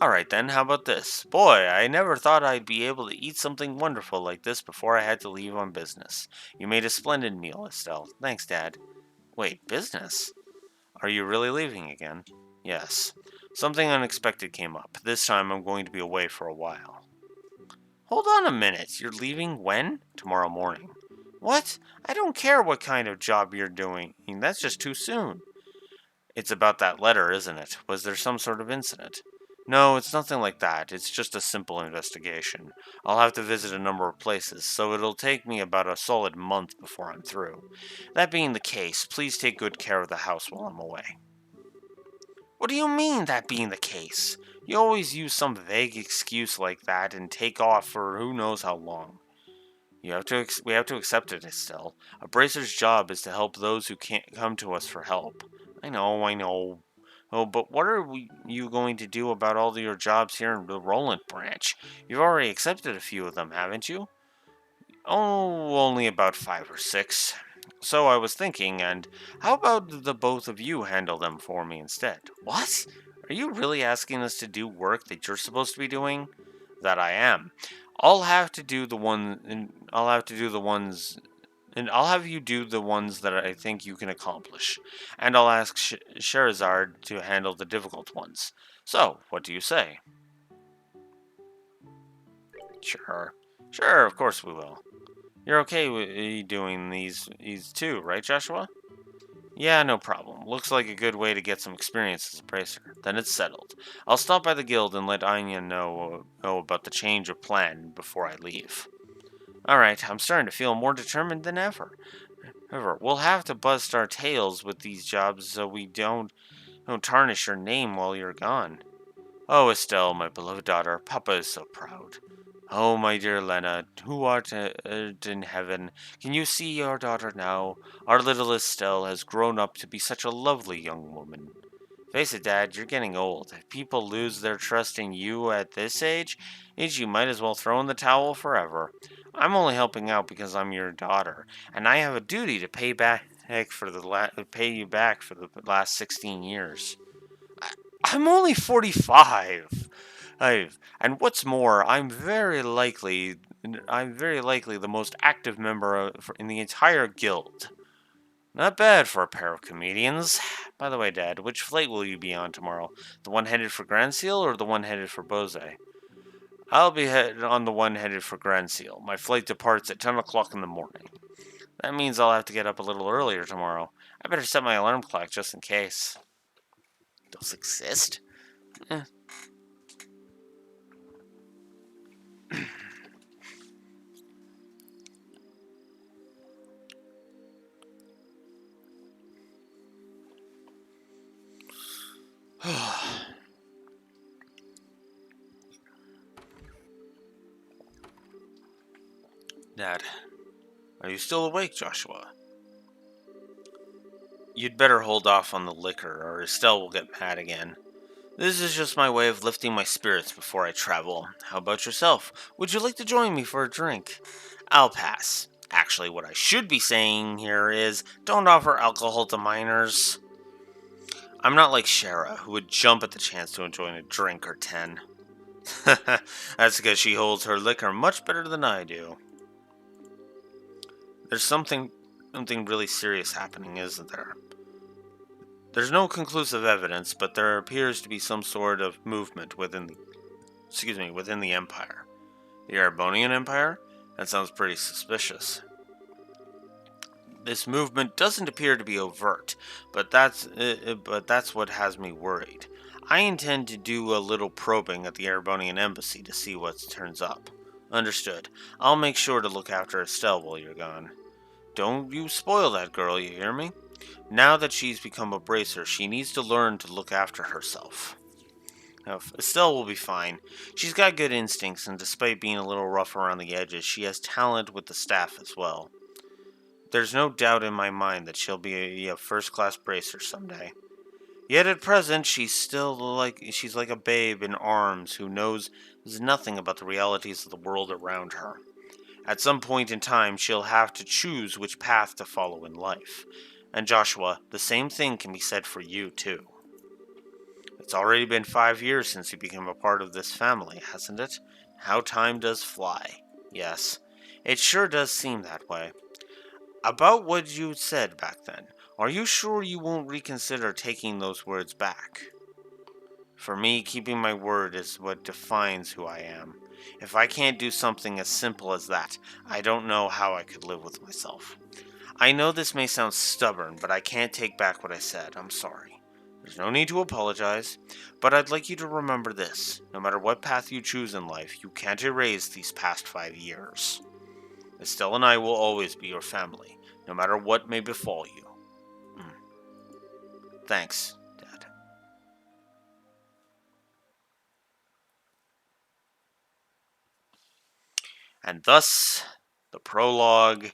Alright then, how about this? Boy, I never thought I'd be able to eat something wonderful like this before I had to leave on business. You made a splendid meal, Estelle. Thanks, Dad. Wait, business? Are you really leaving again? Yes. Something unexpected came up. This time I'm going to be away for a while. Hold on a minute. You're leaving when? Tomorrow morning. What? I don't care what kind of job you're doing. That's just too soon. It's about that letter, isn't it? Was there some sort of incident? No, it's nothing like that. It's just a simple investigation. I'll have to visit a number of places, so it'll take me about a solid month before I'm through. That being the case, please take good care of the house while I'm away. What do you mean, that being the case? You always use some vague excuse like that and take off for who knows how long. We have to accept it, Estelle. A bracer's job is to help those who can't come to us for help. I know, I know. Oh, but what are you going to do about all of your jobs here in the Roland branch? You've already accepted a few of them, haven't you? Oh, only about 5 or 6. So I was thinking, and how about the both of you handle them for me instead? What? Are you really asking us to do work that you're supposed to be doing? That I am. I'll have to do the ones and I'll have you do the ones that I think you can accomplish. And I'll ask Sherazard to handle the difficult ones. So, what do you say? Sure. Sure, of course we will. You're okay with doing these too, right, Joshua? Yeah, no problem. Looks like a good way to get some experience as a bracer. Then it's settled. I'll stop by the guild and let Anya know about the change of plan before I leave. Alright, I'm starting to feel more determined than ever. We'll have to bust our tails with these jobs so we don't tarnish your name while you're gone. Oh, Estelle, my beloved daughter, Papa is so proud. Oh, my dear Lena, who art in heaven, can you see your daughter now? Our little Estelle has grown up to be such a lovely young woman. Face it, Dad, you're getting old. If people lose their trust in you at this age, you might as well throw in the towel forever. I'm only helping out because I'm your daughter, and I have a duty to pay you back for the last 16 years. I'm only 45. And what's more, I'm very likely the most active member in the entire guild. Not bad for a pair of comedians. By the way, Dad, which flight will you be on tomorrow? The one headed for Grand Seal or the one headed for Bose? I'll be on the one headed for Grand Seal. My flight departs at 10 o'clock in the morning. That means I'll have to get up a little earlier tomorrow. I better set my alarm clock just in case. Those exist? Eh. Dad, are you still awake, Joshua? You'd better hold off on the liquor, or Estelle will get mad again. This is just my way of lifting my spirits before I travel. How about yourself? Would you like to join me for a drink? I'll pass. Actually, what I should be saying here is don't offer alcohol to minors. I'm not like Shara, who would jump at the chance to enjoy a drink or 10. That's because she holds her liquor much better than I do. There's something really serious happening, isn't there? There's no conclusive evidence, but there appears to be some sort of movement within the Empire. The Arbonian Empire? That sounds pretty suspicious. This movement doesn't appear to be overt, but that's what has me worried. I intend to do a little probing at the Arbonian embassy to see what turns up. Understood. I'll make sure to look after Estelle while you're gone. Don't you spoil that girl, you hear me? Now that she's become a bracer, she needs to learn to look after herself. Now, Estelle will be fine. She's got good instincts, and despite being a little rough around the edges, she has talent with the staff as well. There's no doubt in my mind that she'll be a first-class bracer someday. Yet at present, she's like a babe in arms who knows nothing about the realities of the world around her. At some point in time, she'll have to choose which path to follow in life. And Joshua, the same thing can be said for you, too. It's already been 5 years since you became a part of this family, hasn't it? How time does fly. Yes, it sure does seem that way. About what you said back then, are you sure you won't reconsider taking those words back? For me, keeping my word is what defines who I am. If I can't do something as simple as that, I don't know how I could live with myself. I know this may sound stubborn, but I can't take back what I said. I'm sorry. There's no need to apologize, but I'd like you to remember this. No matter what path you choose in life, you can't erase these past 5 years. Estelle and I will always be your family, no matter what may befall you. Thanks, Dad. And thus, the prologue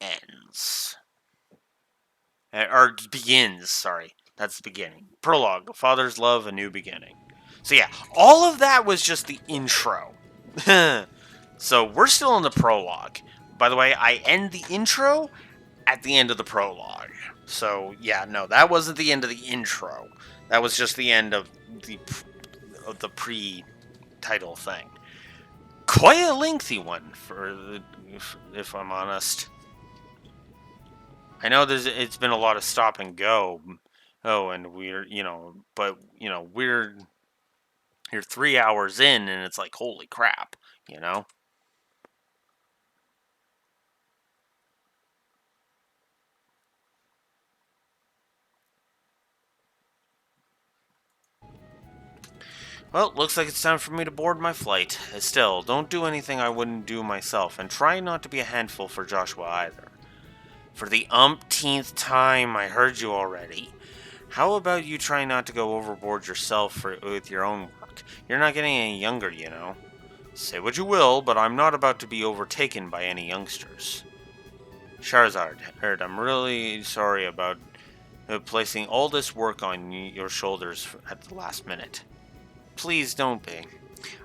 ends. Or begins, sorry. That's the beginning. Prologue, a father's love, a new beginning. So yeah, all of that was just the intro. So we're still in the prologue. By the way, I end the intro at the end of the prologue. So yeah, no, that wasn't the end of the intro. That was just the end of the pre-title thing. Quite a lengthy one if I'm honest. I know it's been a lot of stop and go. Oh, and we're you're 3 hours in, and it's like holy crap, you know. Well, looks like it's time for me to board my flight. Still, don't do anything I wouldn't do myself, and try not to be a handful for Joshua either. For the umpteenth time, I heard you already. How about you try not to go overboard yourself with your own work? You're not getting any younger, you know. Say what you will, but I'm not about to be overtaken by any youngsters. Charizard, I'm really sorry about placing all this work on your shoulders at the last minute. Please don't be.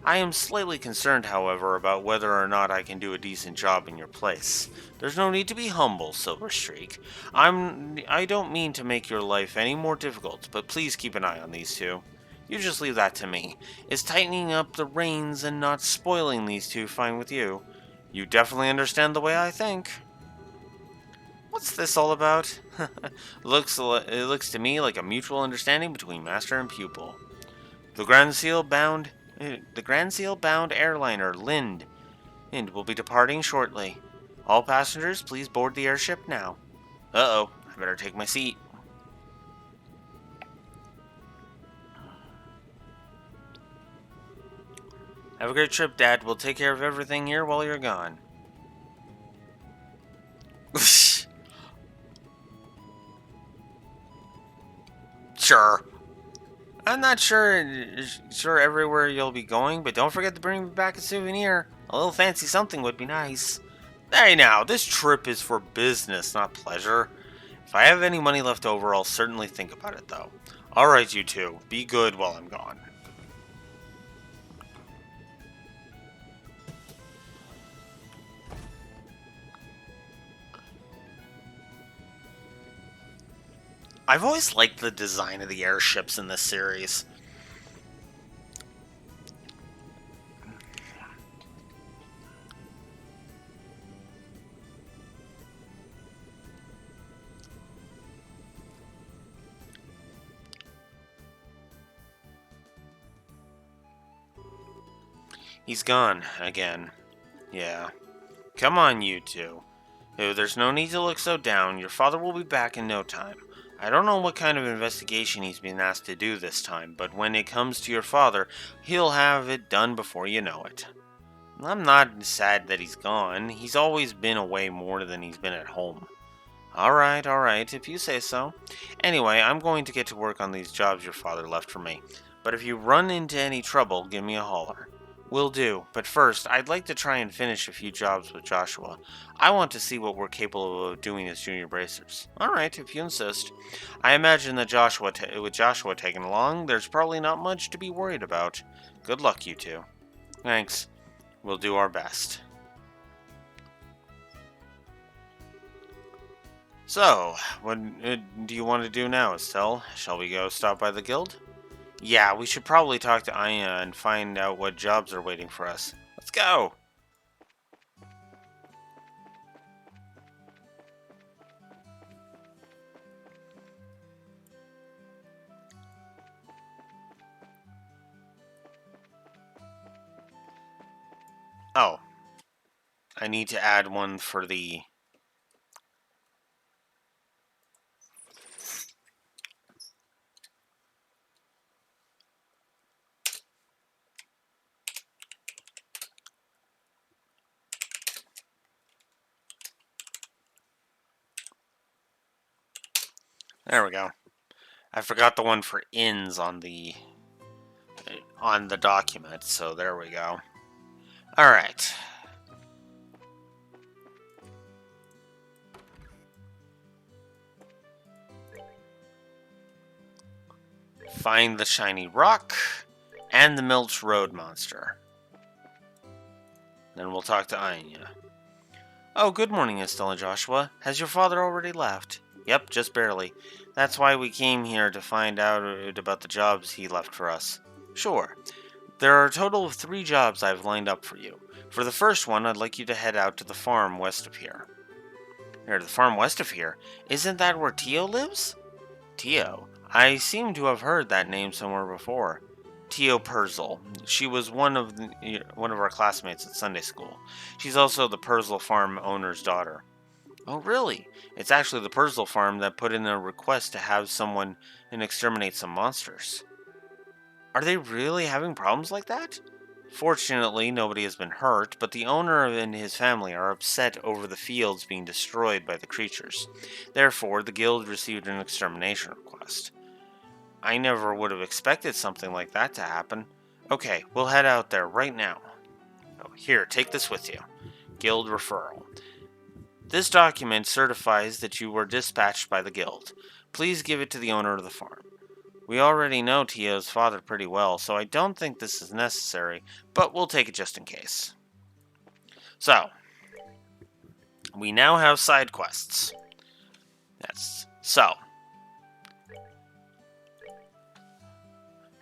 I am slightly concerned, however, about whether or not I can do a decent job in your place. There's no need to be humble, Silverstreak. I don't mean to make your life any more difficult, but please keep an eye on these two. You just leave that to me. Is tightening up the reins and not spoiling these two fine with you? You definitely understand the way I think. What's this all about? It looks to me like a mutual understanding between master and pupil. The Grand Seal bound airliner Lind will be departing shortly. All passengers, please board the airship now. Uh-oh, I better take my seat. Have a great trip, Dad. We'll take care of everything here while you're gone. Sure. I'm not sure everywhere you'll be going, but don't forget to bring me back a souvenir. A little fancy something would be nice. Hey now, this trip is for business, not pleasure. If I have any money left over, I'll certainly think about it, though. Alright, you two. Be good while I'm gone. I've always liked the design of the airships in this series. He's gone again. Yeah. Come on, you two. There's no need to look so down. Your father will be back in no time. I don't know what kind of investigation he's been asked to do this time, but when it comes to your father, he'll have it done before you know it. I'm not sad that he's gone. He's always been away more than he's been at home. Alright, if you say so. Anyway, I'm going to get to work on these jobs your father left for me. But if you run into any trouble, give me a holler. Will do, but first, I'd like to try and finish a few jobs with Joshua. I want to see what we're capable of doing as junior bracers. Alright, if you insist. I imagine that with Joshua taken along, there's probably not much to be worried about. Good luck, you two. Thanks. We'll do our best. So, what do you want to do now, Estelle? Shall we go stop by the guild? Yeah, we should probably talk to Aya and find out what jobs are waiting for us. Let's go! Oh, I need to add one for the... There we go. I forgot the one for ins on the document, so there we go. Alright. Find the shiny rock and the Milch Road monster. Then we'll talk to Anya. Oh, good morning, Estelle and Joshua. Has your father already left? Yep, just barely. That's why we came here to find out about the jobs he left for us. Sure. There are a total of 3 jobs I've lined up for you. For the first one, I'd like you to head out to the farm west of here. Or the farm west of here? Isn't that where Tio lives? Tio? I seem to have heard that name somewhere before. Tio Purzel. She was one of our classmates at Sunday school. She's also the Purzel farm owner's daughter. Oh, really? It's actually the Purzel farm that put in a request to have someone and exterminate some monsters. Are they really having problems like that? Fortunately, nobody has been hurt, but the owner and his family are upset over the fields being destroyed by the creatures. Therefore, the guild received an extermination request. I never would have expected something like that to happen. Okay, we'll head out there right now. Oh, here, take this with you. Guild referral. This document certifies that you were dispatched by the guild. Please give it to the owner of the farm. We already know Tio's father pretty well, so I don't think this is necessary, but we'll take it just in case. So, we now have side quests.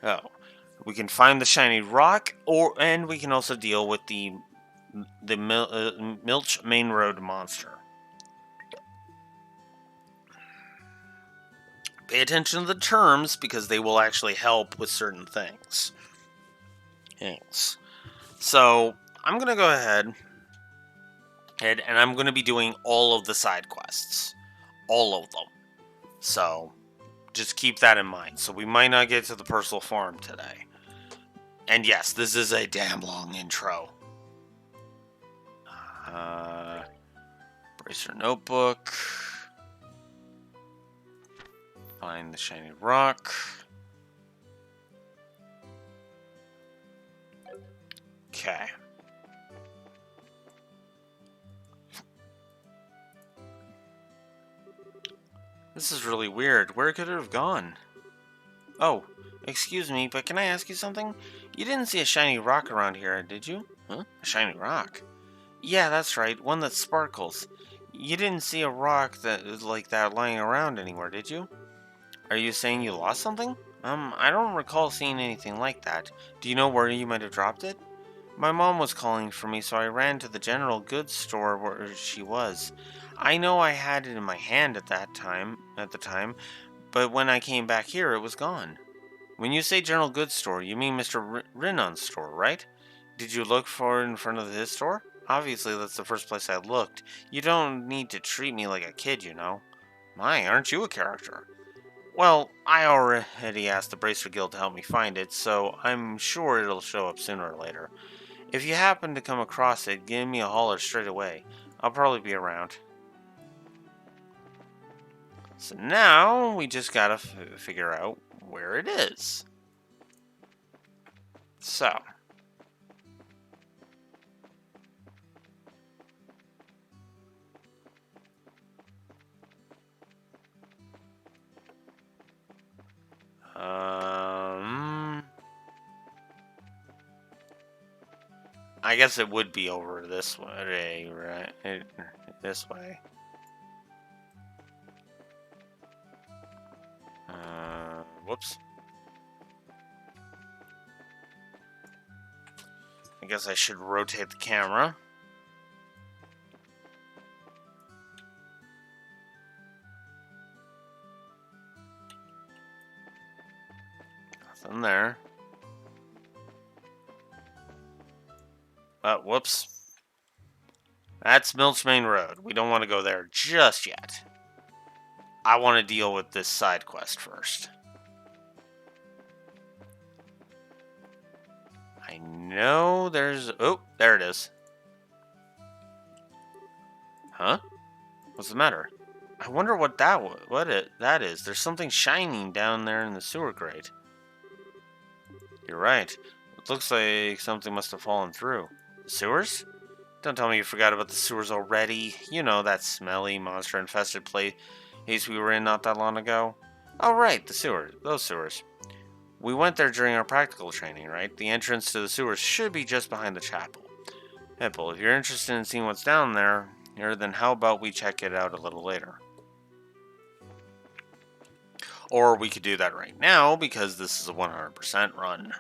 Oh, we can find the shiny rock, and we can also deal with the Milch Main Road monster. Pay attention to the terms because they will actually help with certain things. So, I'm going to go ahead and I'm going to be doing all of the side quests. All of them. So, just keep that in mind. So, we might not get to the Purzel farm today. And yes, this is a damn long intro. Bracer notebook. Find the shiny rock. Okay. This is really weird. Where could it have gone? Oh, excuse me, but can I ask you something? You didn't see a shiny rock around here, did you? Huh? A shiny rock? Yeah, that's right. One that sparkles. You didn't see a rock that is like that lying around anywhere, did you? Are you saying you lost something? I don't recall seeing anything like that. Do you know where you might have dropped it? My mom was calling for me, so I ran to the general goods store where she was. I know I had it in my hand at the time, but when I came back here, it was gone. When you say general goods store, you mean Mr. Rinnon's store, right? Did you look for it in front of his store? Obviously, that's the first place I looked. You don't need to treat me like a kid, you know. My, aren't you a character? Well, I already asked the Bracer Guild to help me find it, so I'm sure it'll show up sooner or later. If you happen to come across it, give me a holler straight away. I'll probably be around. So now, we just gotta figure out where it is. So. I guess it would be over this way, right? This way. Whoops. I guess I should rotate the camera. Nothing there. Whoops. That's Milch Main Road. We don't want to go there just yet. I want to deal with this side quest first. I know there's... Oh, there it is. Huh? What's the matter? I wonder what that is. There's something shining down there in the sewer grate. You're right. It looks like something must have fallen through. The sewers? Don't tell me you forgot about the sewers already. You know, that smelly, monster-infested place we were in not that long ago. Oh, right, the sewers. Those sewers. We went there during our practical training, right? The entrance to the sewers should be just behind the chapel. Hipple, if you're interested in seeing what's down there, then how about we check it out a little later? Or we could do that right now, because this is a 100% run.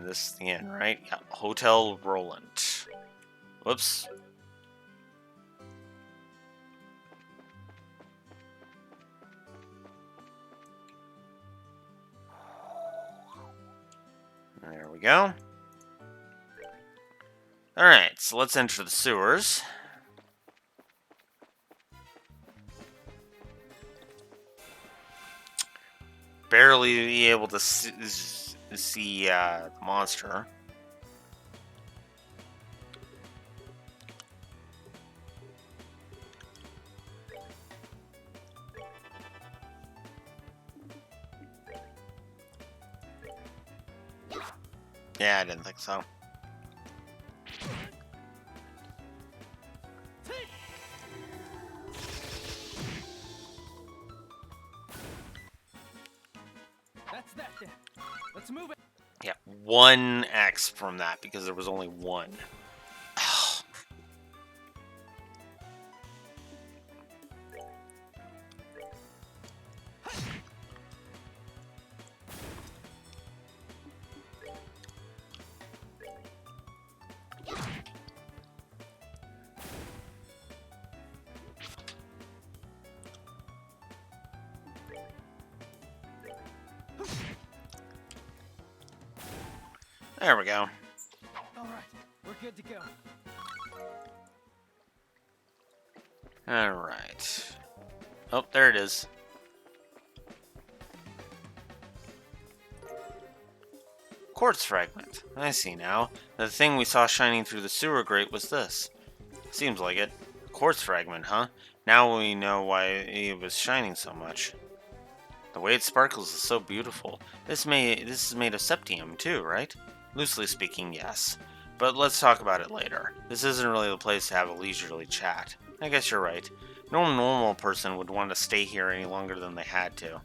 This is the end, right? Yeah, Hotel Roland. Whoops. There we go. Alright, so let's enter the sewers. Barely able to see the monster. Yeah, I didn't think so. That's that then. Let's move it. Yeah, 1x from that because there was only one. There we go. All right, we're good to go. Alright. Oh, there it is. Quartz fragment. I see now. The thing we saw shining through the sewer grate was this. Seems like it. Quartz fragment, huh? Now we know why it was shining so much. The way it sparkles is so beautiful. This is made of septium too, right? Loosely speaking, yes. But let's talk about it later. This isn't really the place to have a leisurely chat. I guess you're right. No normal person would want to stay here any longer than they had to.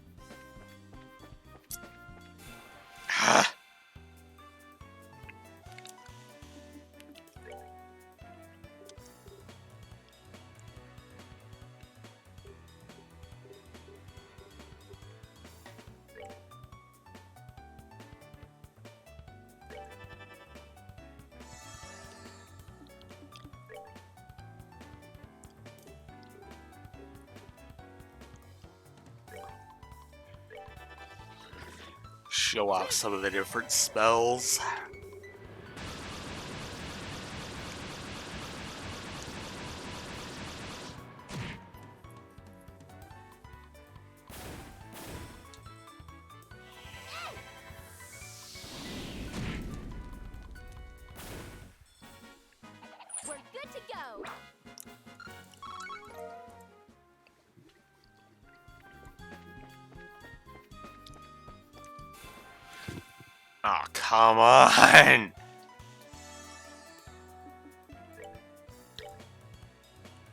Show off some of the different spells. We're good to go. Oh, come on!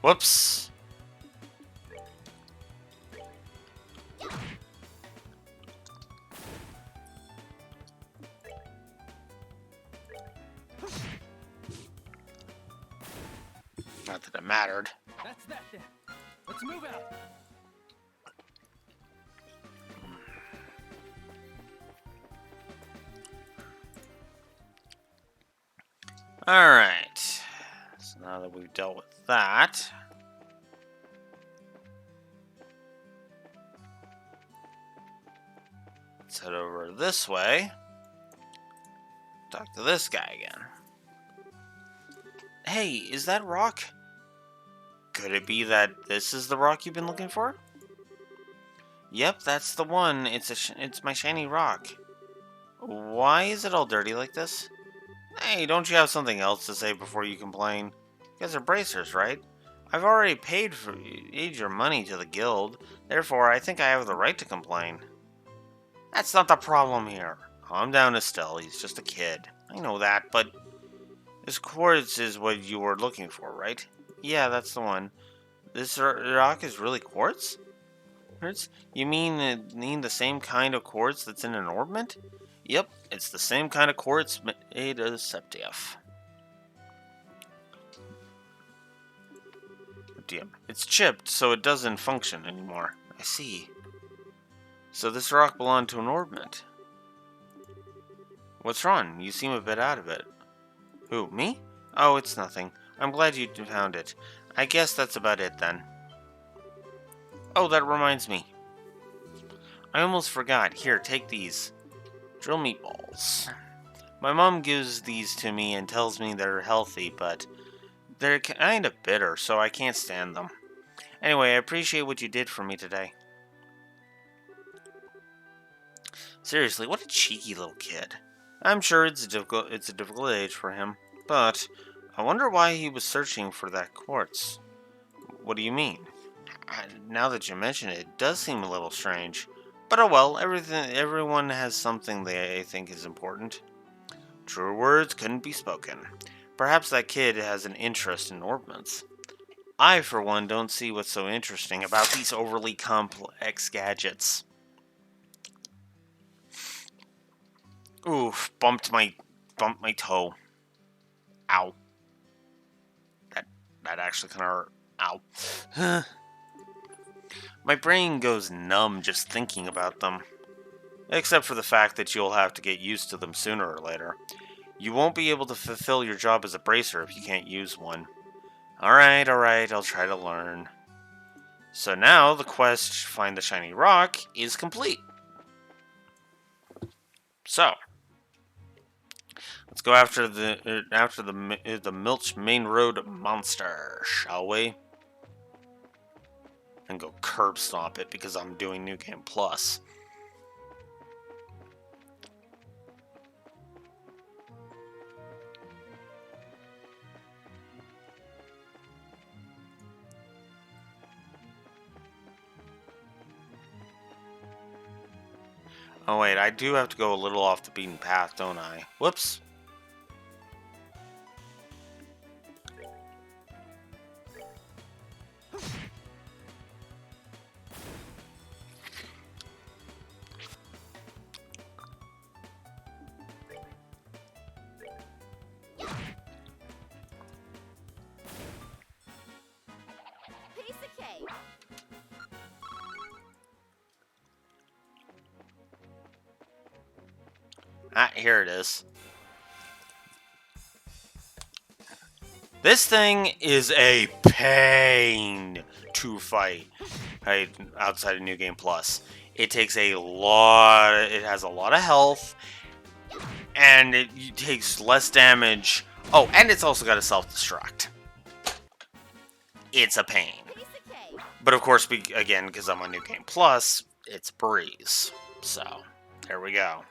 Whoops. Not that it mattered. That's that then. Let's move out. Alright. So now that we've dealt with that, let's head over this way. Talk to this guy again. Hey, is that rock? Could it be that this is the rock you've been looking for? Yep, that's the one. It's my shiny rock. Why is it all dirty like this? Hey, don't you have something else to say before you complain? You guys are bracers, right? I've already paid your money to the guild, therefore I think I have the right to complain. That's not the problem here. Calm down, Estelle, he's just a kid. I know that, but this quartz is what you were looking for, right? Yeah, that's the one. This rock is really quartz? Quartz? You mean the same kind of quartz that's in an orbment? Yep, it's the same kind of quartz made of septief. Damn, it's chipped, so it doesn't function anymore. I see. So this rock belonged to an orbment. What's wrong? You seem a bit out of it. Who, me? Oh, it's nothing. I'm glad you found it. I guess that's about it then. Oh, that reminds me. I almost forgot. Here, take these. Drill meatballs. My mom gives these to me and tells me they're healthy, but they're kind of bitter, so I can't stand them. Anyway, I appreciate what you did for me today. Seriously, what a cheeky little kid. I'm sure it's a difficult age for him, but I wonder why he was searching for that quartz. What do you mean? Now that you mention it, it does seem a little strange. But oh well, everyone has something they think is important. Truer words couldn't be spoken. Perhaps that kid has an interest in orbments. I, for one, don't see what's so interesting about these overly complex gadgets. Oof, bumped my toe. Ow. That actually kind of hurt. Ow. My brain goes numb just thinking about them. Except for the fact that you'll have to get used to them sooner or later. You won't be able to fulfill your job as a bracer if you can't use one. Alright, I'll try to learn. So now the quest to find the shiny rock is complete. So, let's go after the Milch Main Road monster, shall we? And go curb stomp it because I'm doing New Game Plus. Oh wait, I do have to go a little off the beaten path, don't I? Whoops. Piece of cake. Ah, here it is. This thing is a pain to fight outside of New Game Plus. It takes a lot, it has a lot of health, and it takes less damage. Oh, and it's also got a self-destruct. It's a pain. Piece of cake. But of course, again, because I'm on New Game Plus, it's a breeze. So, there we go.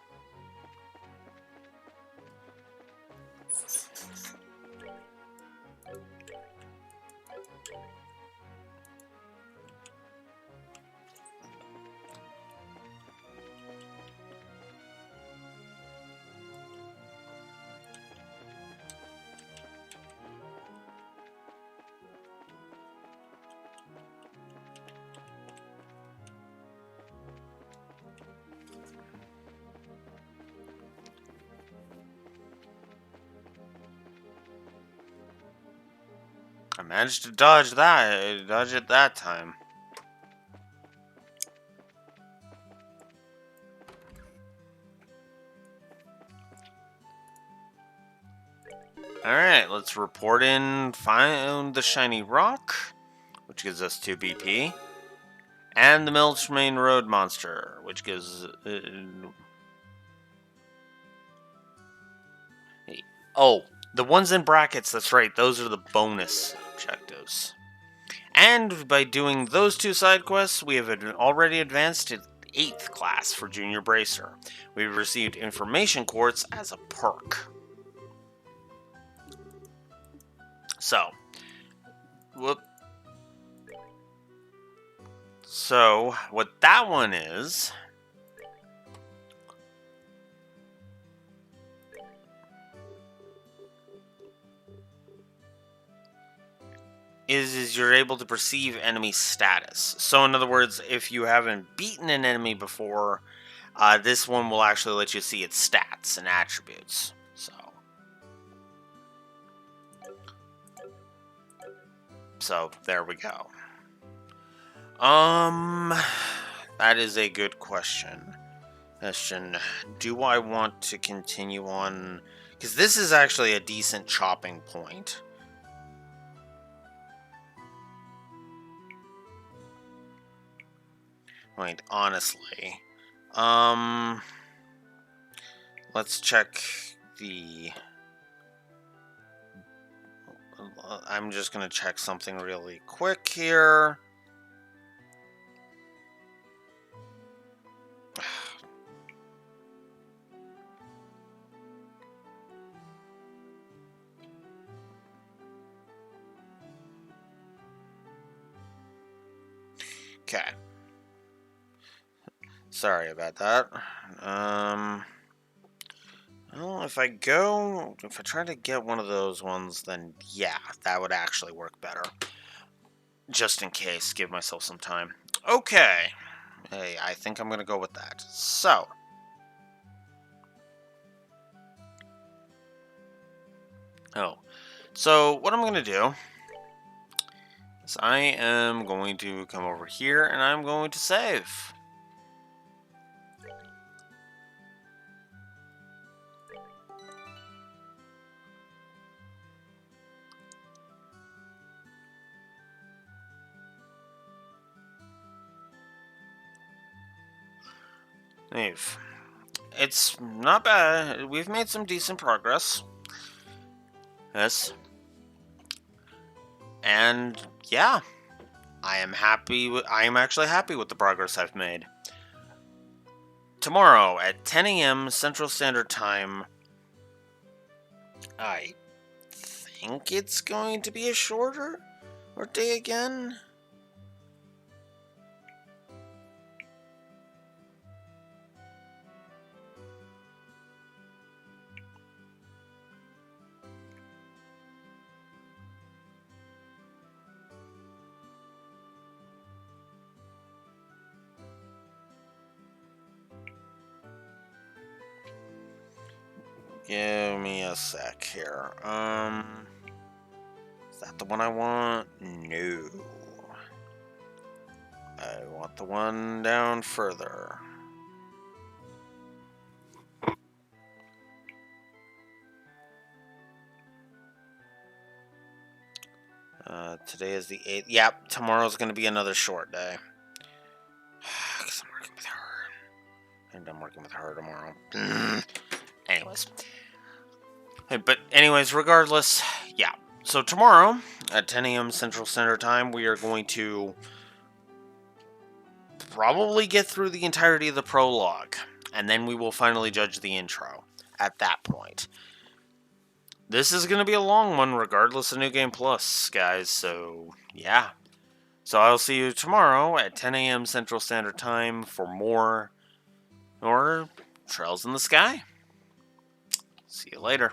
I managed to dodge it that time. Alright, let's report in, find the shiny rock, which gives us 2 BP, and the Milch Main Road monster, which gives... oh, the ones in brackets, that's right, those are the bonus objectives. And by doing those 2 side quests, we have already advanced to 8th class for Junior Bracer. We've received information quartz as a perk. So, So, what that one is you're able to perceive enemy status. So in other words, if you haven't beaten an enemy before, this one will actually let you see its stats and attributes. So there we go. That is a good question. Do I want to continue on? Because this is actually a decent chopping point. Wait, honestly. Let's check the... I'm just going to check something really quick here. Okay. Sorry about that. Well, if I try to get one of those ones, then yeah, that would actually work better. Just in case, give myself some time. Okay. Hey, I think I'm gonna go with that. So. So what I'm gonna do is I am going to come over here and I'm going to save. Save. It's not bad. We've made some decent progress. Yes. And yeah, I am actually happy with the progress I've made. Tomorrow at 10 a.m. Central Standard Time, I think it's going to be a shorter day again. Give me a sec here. Is that the one I want? No. I want the one down further. Today is the 8th. Yep, tomorrow's going to be another short day. Because I'm working with her. And I'm working with her tomorrow. Anyways. But anyways, regardless, yeah. So tomorrow at 10 a.m. Central Standard Time, we are going to probably get through the entirety of the prologue. And then we will finally judge the intro at that point. This is going to be a long one, regardless of New Game Plus, guys. So, yeah. So I'll see you tomorrow at 10 a.m. Central Standard Time for more Trails in the Sky. See you later.